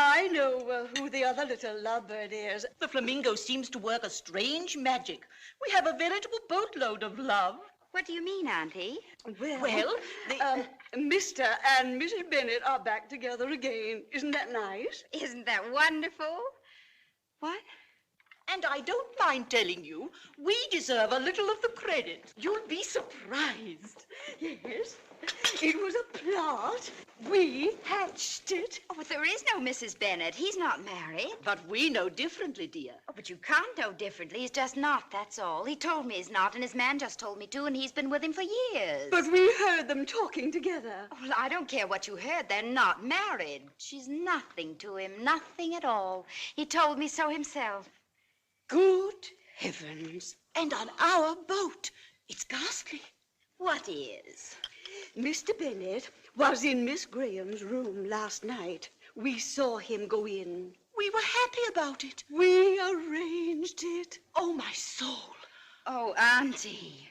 Speaker 21: I know who the other little lovebird is.
Speaker 5: The flamingo seems to work a strange magic. We have a veritable boatload of love.
Speaker 1: What do you mean, Auntie?
Speaker 21: Well, Mr. and Mrs. Bennett are back together again. Isn't that nice?
Speaker 1: Isn't that wonderful? What?
Speaker 5: And I don't mind telling you, we deserve a little of the credit. You'll be surprised.
Speaker 21: Yes, it was a plot. We hatched it.
Speaker 1: Oh, but there is no Mrs. Bennett. He's not married.
Speaker 5: But we know differently, dear.
Speaker 1: Oh, but you can't know differently. He's just not, that's all. He told me he's not, and his man just told me to, and he's been with him for years.
Speaker 21: But we heard them talking together.
Speaker 1: Oh, well, I don't care what you heard. They're not married. She's nothing to him, nothing at all. He told me so himself.
Speaker 21: Good heavens. And on our boat. It's ghastly.
Speaker 1: What is?
Speaker 21: Mr. Bennett was in Miss Graham's room last night. We saw him go in.
Speaker 5: We were happy about it.
Speaker 21: We arranged it.
Speaker 5: Oh, my soul.
Speaker 1: Oh, Auntie.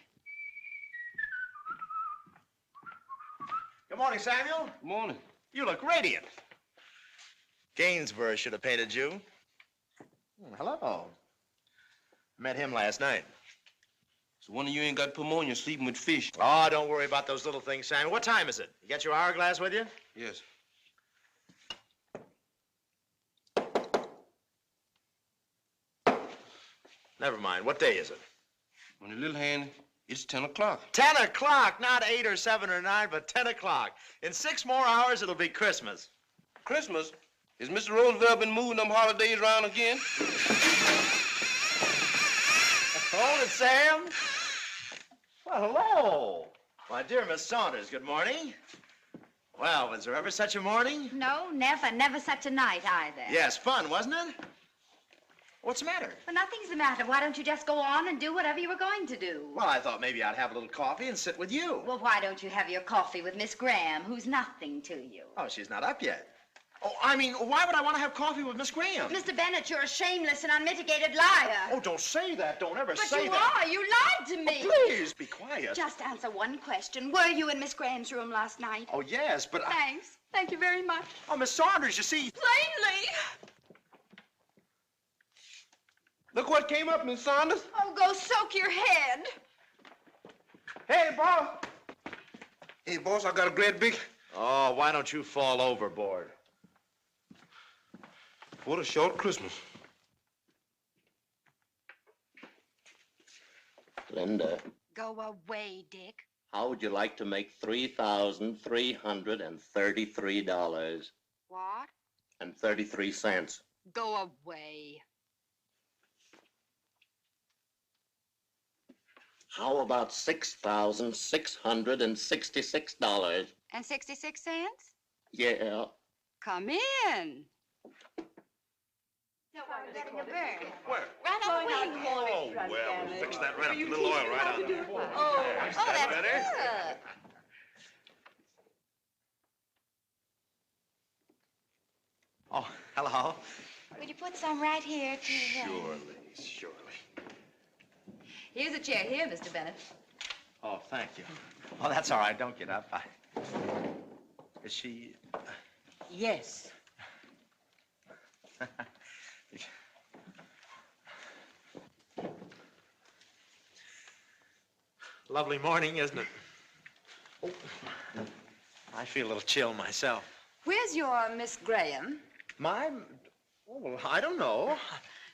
Speaker 2: Good morning, Samuel.
Speaker 8: Good morning.
Speaker 2: You look radiant. Gainsborough should have painted you. Hello. Met him last night.
Speaker 8: So one of you ain't got pneumonia sleeping with fish.
Speaker 2: Oh, don't worry about those little things, Samuel. What time is it? You got your hourglass with you?
Speaker 8: Yes.
Speaker 2: Never mind. What day is it?
Speaker 8: On your little hand, it's 10 o'clock.
Speaker 2: 10 o'clock, not 8 or 7 or 9, but 10 o'clock. In 6 more hours, it'll be Christmas.
Speaker 8: Christmas? Is Mr. Roosevelt been moving them holidays around again?
Speaker 2: Hold it, Sam. Well, hello. My dear Miss Saunders, good morning. Well, was there ever such a morning?
Speaker 1: No, never, never such a night either.
Speaker 2: Yes, fun, wasn't it? What's the matter?
Speaker 1: Well, nothing's the matter. Why don't you just go on and do whatever you were going to do?
Speaker 2: Well, I thought maybe I'd have a little coffee and sit with you.
Speaker 1: Well, why don't you have your coffee with Miss Graham, who's nothing to you?
Speaker 2: Oh, she's not up yet. Oh, I mean, why would I want to have coffee with Miss Graham?
Speaker 1: Mr. Bennett, you're a shameless and unmitigated liar.
Speaker 2: Oh, don't say that. Don't ever say that.
Speaker 1: But you are. You lied to me.
Speaker 2: Oh, please, be quiet.
Speaker 1: Just answer one question. Were you in Miss Graham's room last night?
Speaker 2: Oh, yes, but
Speaker 1: Thanks. Thank you very much.
Speaker 2: Oh, Miss Saunders, you see...
Speaker 1: Plainly.
Speaker 8: Look what came up, Miss Saunders.
Speaker 1: Oh, go soak your head.
Speaker 8: Hey, boss. Hey, boss, I got a great big...
Speaker 2: Oh, why don't you fall overboard?
Speaker 8: What a short Christmas.
Speaker 3: Linda,
Speaker 1: Go away, Dick.
Speaker 3: how would you like to make $3,333?
Speaker 1: What?
Speaker 3: And 33 cents.
Speaker 1: Go away.
Speaker 3: How about $6,666?
Speaker 1: And 66 cents?
Speaker 3: Yeah.
Speaker 12: Come in.
Speaker 1: No, I'm getting a burn.
Speaker 2: Where?
Speaker 1: Right on the wing.
Speaker 2: Oh, well, we'll fix that right up. A little oil right on there.
Speaker 1: Oh,
Speaker 2: Is that
Speaker 1: that's
Speaker 2: better?
Speaker 1: good.
Speaker 2: Oh, hello.
Speaker 1: Would you put some right here, too?
Speaker 2: Surely.
Speaker 12: Here's a chair here, Mr. Bennett.
Speaker 2: Oh, thank you. Oh, that's all right. Don't get up. Is she...
Speaker 5: Yes.
Speaker 2: Lovely morning, isn't it? Oh, I feel a little chill myself.
Speaker 12: Where's your Miss Graham?
Speaker 2: My... Oh, well, I don't know.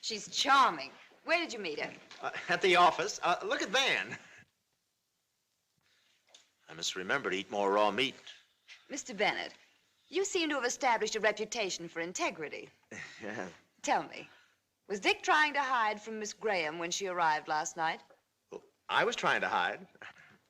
Speaker 12: She's charming. Where did you meet her?
Speaker 2: At the office. Look at Van. I must remember to eat more raw meat.
Speaker 12: Mr. Bennett, you seem to have established a reputation for integrity.
Speaker 2: Yeah.
Speaker 12: Tell me, was Dick trying to hide from Miss Graham when she arrived last night?
Speaker 2: I was trying to hide.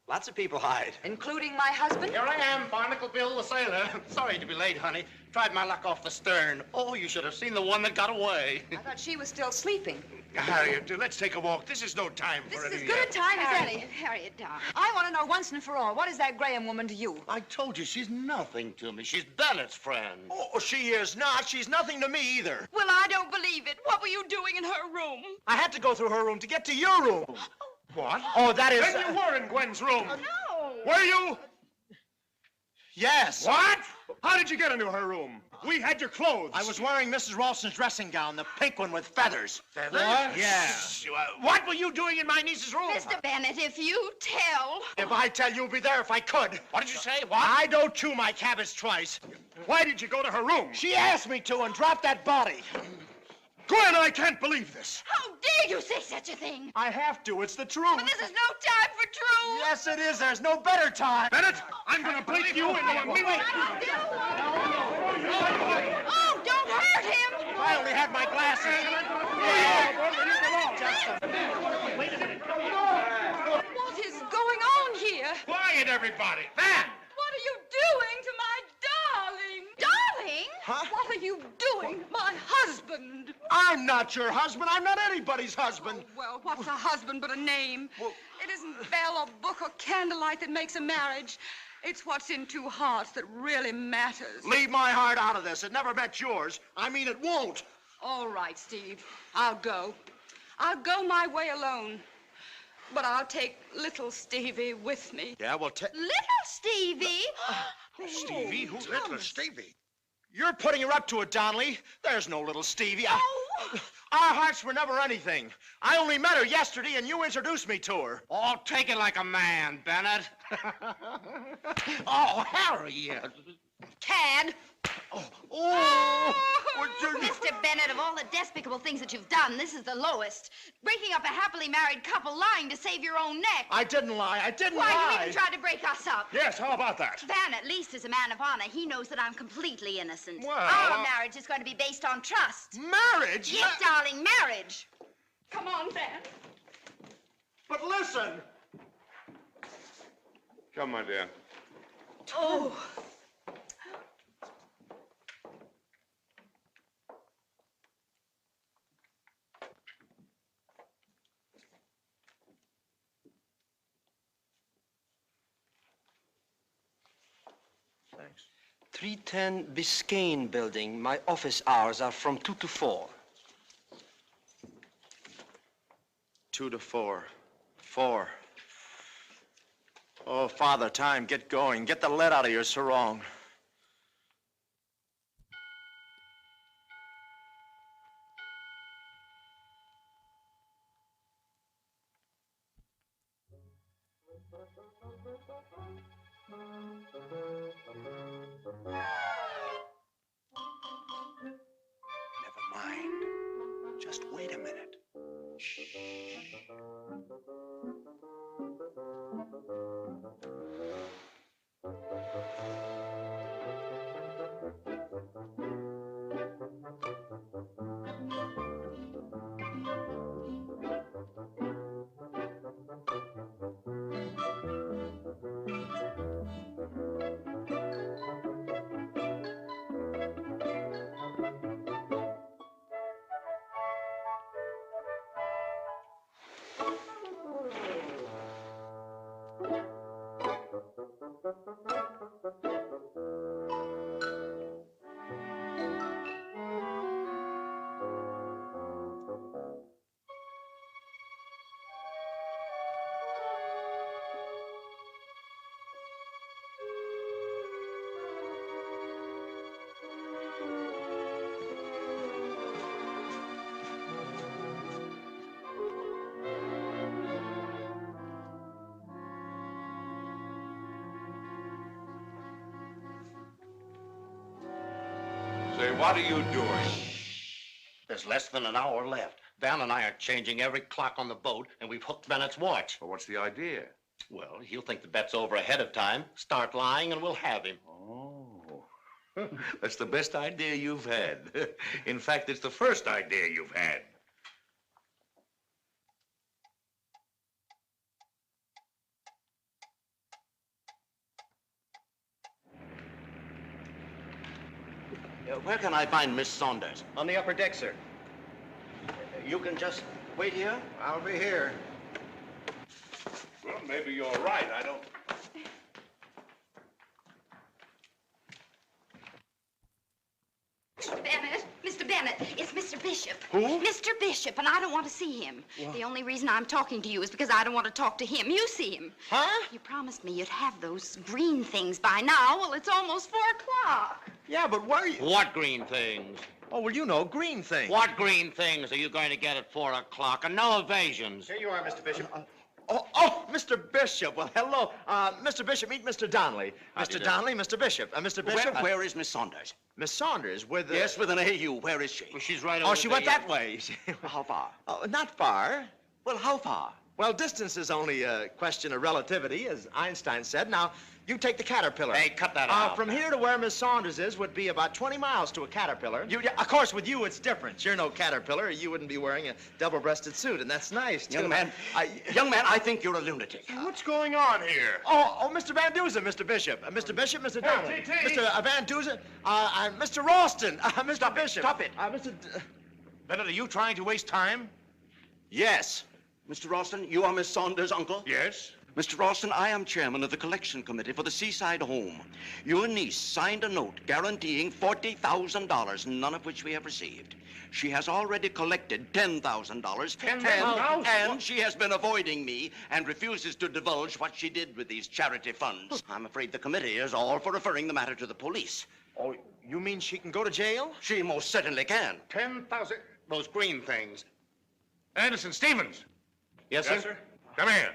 Speaker 2: Lots of people hide.
Speaker 12: Including my husband?
Speaker 23: Here I am, Barnacle Bill the sailor. Sorry to be late, honey. Tried my luck off the stern. Oh, you should have seen the one that got away.
Speaker 12: I thought she was still sleeping.
Speaker 9: Harriet, let's take a walk. This is no time for
Speaker 24: This is
Speaker 9: anything
Speaker 24: as good a
Speaker 9: else.
Speaker 24: time as any.
Speaker 1: Harriet, darling.
Speaker 24: I want to know once and for all, what is that Graham woman to you?
Speaker 23: I told you she's nothing to me. She's Bennett's friend.
Speaker 2: Oh, she is not. She's nothing to me either.
Speaker 12: Well, I don't believe it. What were you doing in her room?
Speaker 2: I had to go through her room to get to your room.
Speaker 9: What?
Speaker 2: Oh, that is...
Speaker 9: Then you were in Gwen's room.
Speaker 12: No.
Speaker 9: Were you?
Speaker 2: Yes.
Speaker 9: What? How did you get into her room? We had your clothes.
Speaker 2: I was wearing Mrs. Ralston's dressing gown, the pink one with feathers.
Speaker 9: Feathers?
Speaker 2: What? Yeah.
Speaker 9: What were you doing in my niece's room?
Speaker 12: Mr. Bennett, if you tell...
Speaker 2: If I tell, you'll be there if I could.
Speaker 9: What did you say? What?
Speaker 2: I don't chew my cabbage twice.
Speaker 9: Why did you go to her room?
Speaker 2: She asked me to and dropped that body.
Speaker 9: Gwen, I can't believe this.
Speaker 12: How dare you say such a thing?
Speaker 2: I have to. It's the truth.
Speaker 12: But this is no time for truth.
Speaker 2: Yes, it is. There's no better time.
Speaker 9: Bennett, I'm going to break you into a million...
Speaker 12: Oh, don't hurt him.
Speaker 2: I only had my glasses.
Speaker 12: What is going on here?
Speaker 9: Quiet, everybody. Van!
Speaker 12: What are you doing to my darling? Darling?
Speaker 2: Huh?
Speaker 12: What are you doing, my husband?
Speaker 2: I'm not your husband. I'm not anybody's husband.
Speaker 12: Oh, well, what's a husband but a name? It isn't bell or book or candlelight that makes a marriage. It's what's in two hearts that really matters.
Speaker 2: Leave my heart out of this. It never met yours. I mean, it won't.
Speaker 12: All right, Steve. I'll go. I'll go my way alone. But I'll take little Stevie with me.
Speaker 2: Yeah, well,
Speaker 12: Little Stevie?
Speaker 9: Stevie? Who's little Stevie?
Speaker 2: You're putting her up to it, Donnelly. There's no little Stevie.
Speaker 12: Oh.
Speaker 2: Our hearts were never anything. I only met her yesterday, and you introduced me to her.
Speaker 23: Oh, take it like a man, Bennett. Oh, Harry.
Speaker 12: Cad.
Speaker 1: Mr. Bennett, of all the despicable things that you've done, this is the lowest. Breaking up a happily married couple, lying to save your own neck.
Speaker 2: I didn't lie. I didn't
Speaker 1: Why,
Speaker 2: lie.
Speaker 1: you even tried to break us up.
Speaker 9: Yes, how about that?
Speaker 1: Van, at least, is a man of honor. He knows that I'm completely innocent.
Speaker 2: Well,
Speaker 1: Our marriage is going to be based on trust.
Speaker 2: Marriage?
Speaker 1: Yes, darling, marriage.
Speaker 12: Come on, Van.
Speaker 2: But listen.
Speaker 9: Come, my dear.
Speaker 12: Oh.
Speaker 2: Thanks.
Speaker 25: 310 Biscayne Building. My office hours are from 2 to 4.
Speaker 2: 2 to 4. 4. Oh, Father Time, get going. Get the lead out of your sarong.
Speaker 9: Never mind. Just wait a minute. Say, what are you doing?
Speaker 23: There's less than an hour left. Van and I are changing every clock on the boat, and we've hooked Bennett's watch.
Speaker 9: Well, what's the idea?
Speaker 23: Well, he'll think the bet's over ahead of time, start lying, and we'll have him.
Speaker 9: Oh. That's the best idea you've had. In fact, it's the first idea you've had.
Speaker 23: Where can I find Miss Saunders?
Speaker 2: On the upper deck, sir.
Speaker 23: You can just
Speaker 3: Wait here.
Speaker 11: I'll be here.
Speaker 9: Well, maybe you're right. I don't...
Speaker 1: Mr. Bennett, it's Mr. Bishop.
Speaker 2: Who?
Speaker 1: Mr. Bishop, and I don't want to see him.
Speaker 2: What?
Speaker 1: The only reason I'm talking to you is because I don't want to talk to him. You see him.
Speaker 2: Huh?
Speaker 1: You promised me you'd have those green things by now. Well, it's almost 4 o'clock.
Speaker 2: Yeah, but where are you?
Speaker 23: What green things?
Speaker 2: Oh, well, you know, green things.
Speaker 23: What green things are you going to get at 4 o'clock? And no evasions.
Speaker 2: Here you are, Mr. Bishop. Oh, Mr. Bishop. Well, hello. Mr. Bishop, meet Mr. Donnelly. Mr. Donnelly, Mr. Bishop. Mr. Bishop.
Speaker 3: Where is Miss Saunders?
Speaker 2: Miss Saunders, with the...
Speaker 3: Yes, with an A.U. Where is she?
Speaker 23: Well, she's right
Speaker 2: Oh,
Speaker 23: over
Speaker 2: she
Speaker 23: there.
Speaker 2: went that way.
Speaker 3: How far?
Speaker 2: Oh, not far.
Speaker 3: Well, how far?
Speaker 2: Well, distance is only a question of relativity, as Einstein said. Now, you take the Caterpillar.
Speaker 23: Hey, cut that out.
Speaker 2: From here to where Miss Saunders is would be about 20 miles to a Caterpillar. Of course, with you, it's different. You're no Caterpillar. You wouldn't be wearing a double-breasted suit, and that's nice, too.
Speaker 3: Young man, I think you're a lunatic.
Speaker 9: What's going on here?
Speaker 2: Oh, Mr. Van Dusen, Mr. Bishop. Mr. Bishop, Mr. Donnelly.
Speaker 9: T.T.
Speaker 2: Mr. Van Dusen, Mr. Ralston, Mr. Bishop.
Speaker 3: Stop it.
Speaker 2: Mr.
Speaker 9: Bennett, are you trying to waste time?
Speaker 3: Yes. Mr. Ralston, you are Miss Saunders' uncle?
Speaker 9: Yes.
Speaker 3: Mr. Ralston, I am chairman of the collection committee for the Seaside Home. Your niece signed a note guaranteeing $40,000, none of which we have received. She has already collected $10,000.
Speaker 9: $10,000?
Speaker 3: And she has been avoiding me and refuses to divulge what she did with these charity funds. I'm afraid the committee is all for referring the matter to the police.
Speaker 2: Oh, you mean she can go to jail?
Speaker 3: She most certainly can.
Speaker 9: 10,000.
Speaker 23: Those green things.
Speaker 9: Anderson, Stevens.
Speaker 23: Yes, sir?
Speaker 9: Come here.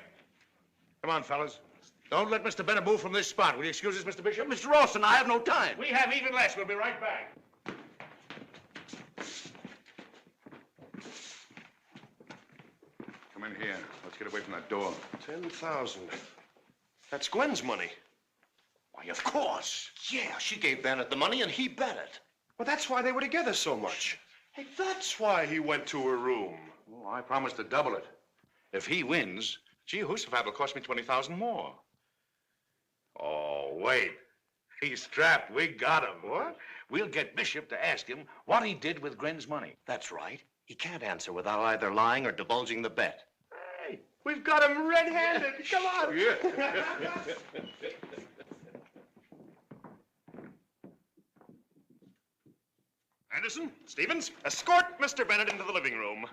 Speaker 9: Come on, fellas. Don't let Mr. Bennett move from this spot. Will you excuse us, Mr. Bishop?
Speaker 3: Mr. Ralston, I have no time.
Speaker 9: We have even less. We'll be right back. Come in here. Let's get away from that door.
Speaker 22: 10,000. That's Gwen's money.
Speaker 23: Why, of course. Yeah, she gave Bennett the money and he bet it.
Speaker 22: Well, that's why they were together so much. Hey, that's why he went to her room.
Speaker 9: Oh, I promised to double it. If he wins, gee, Husafat will cost me 20,000 more. Oh, wait. He's trapped. We got him. What? We'll get Bishop to ask him what he did with Gwen's money.
Speaker 23: That's right. He can't answer without either lying or divulging the bet.
Speaker 22: Hey, we've got him red-handed. Come on.
Speaker 9: Yeah.
Speaker 22: Anderson, Stevens, escort Mr. Bennett into the living room.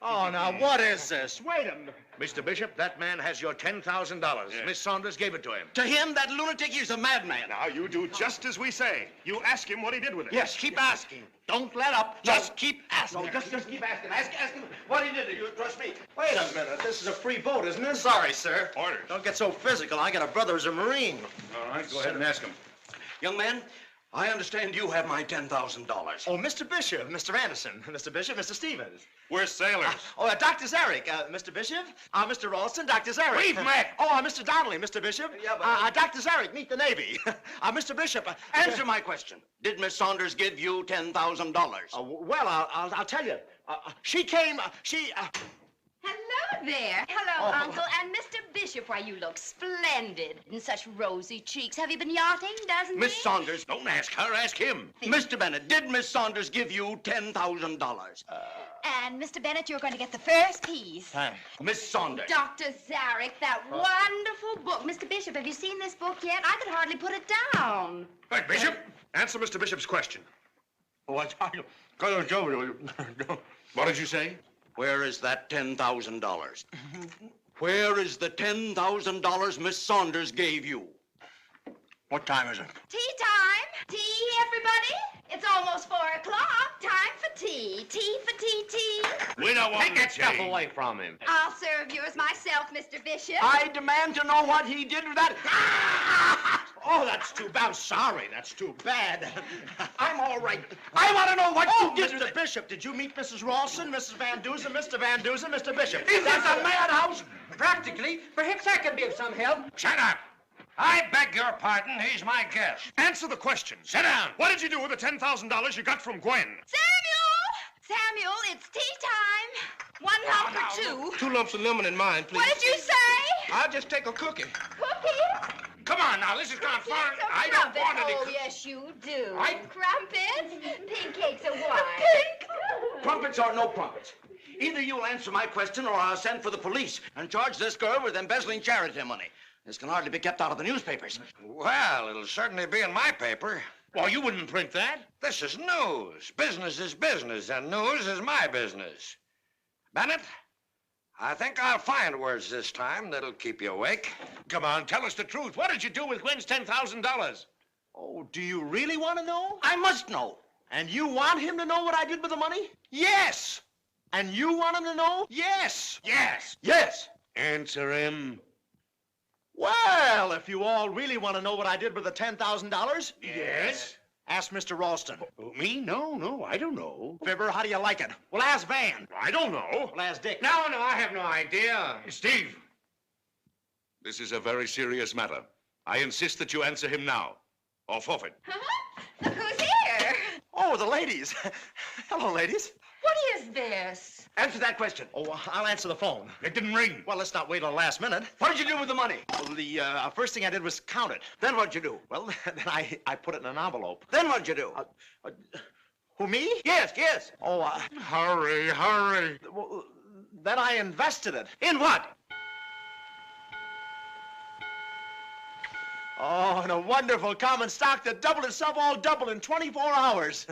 Speaker 2: Oh, now, what is this? Wait a minute.
Speaker 9: Mr. Bishop, that man has your $10,000.
Speaker 22: Yes.
Speaker 9: Miss Saunders gave it to him.
Speaker 3: To him, that lunatic is a madman.
Speaker 22: Now, you do just as we say. You ask him what he did with it.
Speaker 3: Yes, keep asking. Don't let up. Just keep asking.
Speaker 23: No, just keep asking. Ask him what he did. You trust me.
Speaker 2: Wait a minute. This is a free boat, isn't it? Sorry, sir.
Speaker 22: Orders.
Speaker 2: Don't get so physical. I got a brother who's a Marine.
Speaker 9: All right, go ahead and ask him.
Speaker 3: Young man, I understand you have my $10,000.
Speaker 2: Oh, Mr. Bishop, Mr. Anderson, Mr. Bishop, Mr. Stevens.
Speaker 22: We're sailors.
Speaker 2: Dr. Zarek, Mr. Bishop, Mr. Ralston, Dr. Zarek.
Speaker 9: Leave, Mac.
Speaker 2: Mr. Donnelly, Mr. Bishop.
Speaker 3: Yeah, but...
Speaker 2: Dr. Zarek, meet the Navy. Mr. Bishop.
Speaker 3: Answer my question. Did Miss Saunders give you $10,000?
Speaker 2: Well, I'll tell you. She came,
Speaker 1: Hello there. Hello, Uncle. And Mr. Bishop, why, you look splendid. And such rosy cheeks. Have you been yachting, doesn't
Speaker 3: Miss
Speaker 1: he?
Speaker 3: Saunders.
Speaker 9: Don't ask her, ask him.
Speaker 3: Mr. Bennett, did Miss Saunders give you $10,000?
Speaker 1: And, Mr. Bennett, you're going to get the first piece.
Speaker 3: Miss Saunders.
Speaker 1: Dr. Zarek, that wonderful book. Mr. Bishop, have you seen this book yet? I could hardly put it down.
Speaker 22: Hey, Bishop, answer Mr. Bishop's question.
Speaker 23: What
Speaker 9: did you say?
Speaker 3: Where is that $10,000? Where is the $10,000 Miss Saunders gave you?
Speaker 23: What time is it?
Speaker 1: Tea time. Tea, everybody. It's almost 4 o'clock. Time for tea. Tea for tea.
Speaker 9: We don't want
Speaker 23: Take that stuff
Speaker 9: tea.
Speaker 23: away from him.
Speaker 1: I'll serve yours myself, Mr. Bishop.
Speaker 3: I demand to know what he did with that.
Speaker 2: Oh, that's too bad. I'm sorry. That's too bad.
Speaker 3: I'm all right. I want to know what you did with
Speaker 2: Mr.
Speaker 3: it.
Speaker 2: Bishop, did you meet Mrs. Ralston, Mrs. Van Dusen, Mr. Van Dusen, Mr. Bishop?
Speaker 3: Is this a madhouse?
Speaker 25: Practically. Perhaps I can be of some help.
Speaker 7: Shut up! I beg your pardon. He's my guest.
Speaker 22: Answer the question.
Speaker 7: Sit down.
Speaker 22: What did you do with the $10,000 you got from Gwen?
Speaker 1: Samuel, it's tea time. 1 lump or 2.
Speaker 8: 2 lumps of lemon in mine, please.
Speaker 1: What did you say?
Speaker 8: I'll just take a cookie.
Speaker 1: Cookie?
Speaker 7: Come on now, this has gone far.
Speaker 1: Cookies or
Speaker 7: I don't
Speaker 1: crumpets?
Speaker 7: want any.
Speaker 1: Oh, yes, you do.
Speaker 7: I-
Speaker 1: Crumpets? Pink cakes or what?
Speaker 3: Crumpets or no crumpets. Either you'll answer my question or I'll send for the police and charge this girl with embezzling charity money. This can hardly be kept out of the newspapers.
Speaker 7: Well, it'll certainly be in my paper. Well, you wouldn't print that. This is news. Business is business, and news is my business. Bennett, I think I'll find words this time that'll keep you awake.
Speaker 13: Come on, tell us the truth. What did you do with Gwen's $10,000?
Speaker 2: Oh, do you really want to know?
Speaker 3: I must know.
Speaker 2: And you want him to know what I did with the money?
Speaker 7: Yes!
Speaker 2: And you want him to know?
Speaker 7: Yes!
Speaker 2: Yes!
Speaker 7: Yes!
Speaker 13: Answer him.
Speaker 2: Well, if you all really want to know what I did with the $10,000...
Speaker 13: Yes?
Speaker 2: Ask Mr. Ralston.
Speaker 13: Me? No, I don't know.
Speaker 2: Fibber, how do you like it? Well, ask Van.
Speaker 13: I don't know.
Speaker 2: Well, ask Dick.
Speaker 7: No, I have no idea.
Speaker 13: Steve, this is a very serious matter. I insist that you answer him now, or forfeit.
Speaker 12: Look who's here.
Speaker 2: Oh, the ladies. Hello, ladies.
Speaker 12: What is this?
Speaker 2: Answer that question. Oh, I'll answer the phone.
Speaker 13: It didn't ring.
Speaker 2: Well, let's not wait till the last minute.
Speaker 3: What did you do with the money?
Speaker 2: Well, the first thing I did was count it.
Speaker 3: Then what'd you do?
Speaker 2: Well, then I put it in an envelope.
Speaker 3: Then what'd you do?
Speaker 2: Who, me?
Speaker 3: Yes.
Speaker 2: Oh,
Speaker 13: Hurry.
Speaker 2: well, then I invested it.
Speaker 3: In what?
Speaker 2: Oh, in a wonderful common stock that doubled itself all double in 24 hours.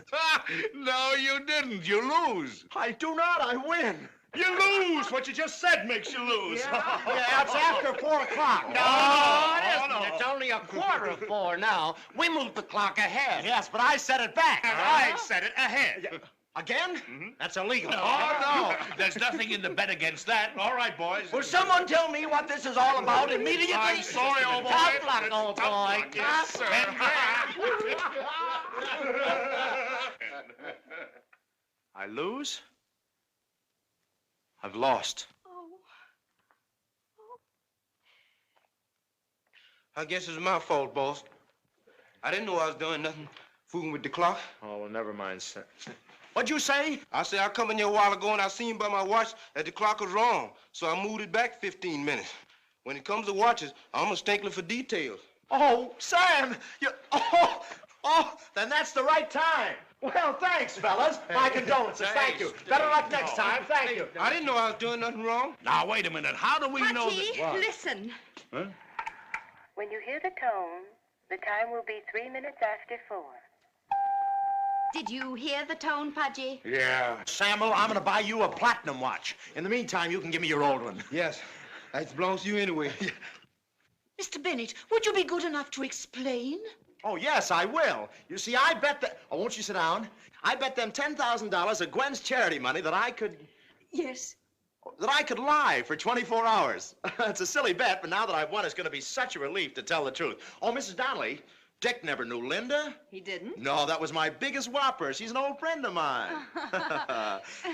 Speaker 13: No, you didn't. You lose.
Speaker 2: I do not. I win.
Speaker 13: You lose. What you just said makes you lose.
Speaker 2: Yeah, it's after 4 o'clock.
Speaker 25: No, it isn't. It's only 4:15 now. We moved the clock ahead.
Speaker 2: Yes, but I set it back.
Speaker 13: And I said it ahead.
Speaker 2: Again? That's illegal.
Speaker 13: No. There's nothing in the bet against that. All right, boys.
Speaker 3: Will someone tell me what this is all about immediately?
Speaker 13: I'm sorry, old boy.
Speaker 25: Tough luck, old boy.
Speaker 13: Yes, sir.
Speaker 2: I lose? I've lost.
Speaker 8: I guess it's my fault, boss. I didn't know I was doing nothing fooling with the clock.
Speaker 2: Oh, well, never mind, sir. What'd you say?
Speaker 8: I said I come in here a while ago and I seen by my watch that the clock was wrong, so I moved it back 15 minutes. When it comes to watches, I'm a stickler for details.
Speaker 2: Oh, Sam! Oh, then that's the right time. Well, thanks, fellas. My condolences. Thank you. Better luck next time. Thank you.
Speaker 8: I didn't know I was doing nothing wrong.
Speaker 13: Now, wait a minute. How do we know
Speaker 12: Pudgy,
Speaker 13: that...
Speaker 12: listen.
Speaker 13: Huh?
Speaker 18: When you hear the tone, the time will be 3 minutes after 4.
Speaker 1: Did you hear the tone, Pudgy?
Speaker 2: Yeah. Samuel, I'm going to buy you a platinum watch. In the meantime, you can give me your old one.
Speaker 8: Yes, that belongs to you anyway.
Speaker 5: Mr. Bennett, would you be good enough to explain?
Speaker 2: Oh, yes, I will. You see, I bet that... Oh, won't you sit down? I bet them $10,000 of Gwen's charity money that I could...
Speaker 5: Yes.
Speaker 2: That I could lie for 24 hours. It's a silly bet, but now that I've won, it's going to be such a relief to tell the truth. Oh, Mrs. Donnelly, Dick never knew Linda.
Speaker 12: He didn't?
Speaker 2: No, that was my biggest whopper. She's an old friend of mine.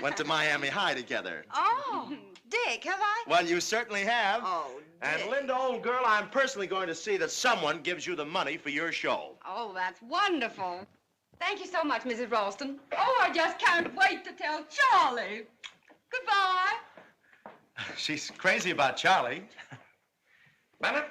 Speaker 2: Went to Miami High together.
Speaker 1: Oh, Dick, have I?
Speaker 2: Well, you certainly have.
Speaker 1: Oh, Dick.
Speaker 2: And Linda, old girl, I'm personally going to see that someone gives you the money for your show.
Speaker 12: Oh, that's wonderful. Thank you so much, Mrs. Ralston. Oh, I just can't wait to tell Charlie. Goodbye.
Speaker 2: She's crazy about Charlie.
Speaker 7: Bennett,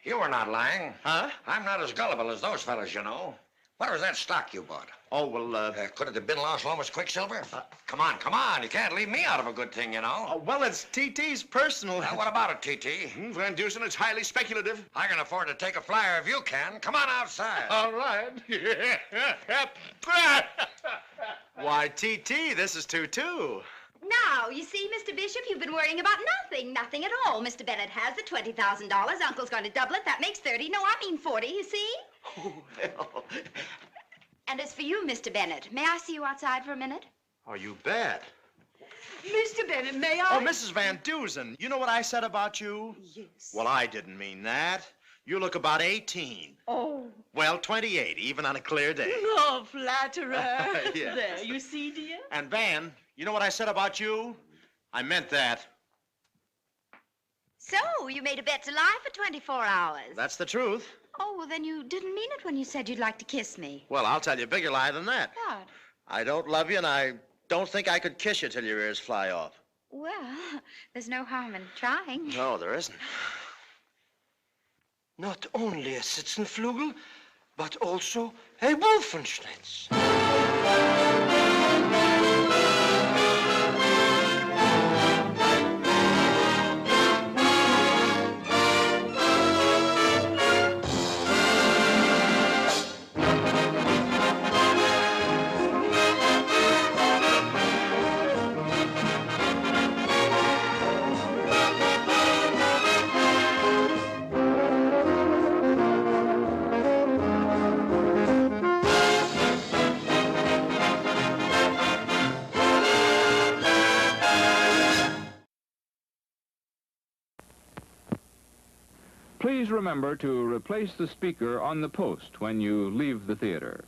Speaker 7: you were not lying.
Speaker 2: Huh?
Speaker 7: I'm not as gullible as those fellas, you know. What was that stock you bought?
Speaker 2: Oh, well,
Speaker 7: could it have been Los Lomos Quicksilver? Come on. You can't leave me out of a good thing, you know.
Speaker 2: well, it's TT's personal...
Speaker 7: Now, what about it, TT?
Speaker 13: Van Dusen, it's highly speculative.
Speaker 7: I can afford to take a flyer if you can. Come on outside.
Speaker 13: All right.
Speaker 2: Why, TT, this is 2-2.
Speaker 1: Now, you see, Mr. Bishop, you've been worrying about nothing at all. Mr. Bennett has the $20,000. Uncle's going to double it. That makes 30. No, I mean 40, you see?
Speaker 2: Oh, well.
Speaker 1: And as for you, Mr. Bennett, may I see you outside for a minute?
Speaker 2: Oh, you bet.
Speaker 5: Mr. Bennett, may I?
Speaker 2: Oh, Mrs. Van Dusen, you know what I said about you?
Speaker 5: Yes.
Speaker 2: Well, I didn't mean that. You look about 18.
Speaker 5: Oh.
Speaker 2: Well, 28, even on a clear day.
Speaker 5: No, flatterer.
Speaker 2: Yes.
Speaker 5: There, you see, dear?
Speaker 2: And Van, you know what I said about you? I meant that.
Speaker 1: So, you made a bet to lie for 24 hours.
Speaker 2: That's the truth.
Speaker 1: Oh, well, then you didn't mean it when you said you'd like to kiss me.
Speaker 2: Well, I'll tell you a bigger lie than that.
Speaker 1: What?
Speaker 2: I don't love you, and I don't think I could kiss you till your ears fly off.
Speaker 1: Well, there's no harm in trying.
Speaker 2: No, there isn't.
Speaker 25: Not only a Sitzenflügel, but also a Wolfenschnitz.
Speaker 14: Please remember to replace the speaker on the post when you leave the theater.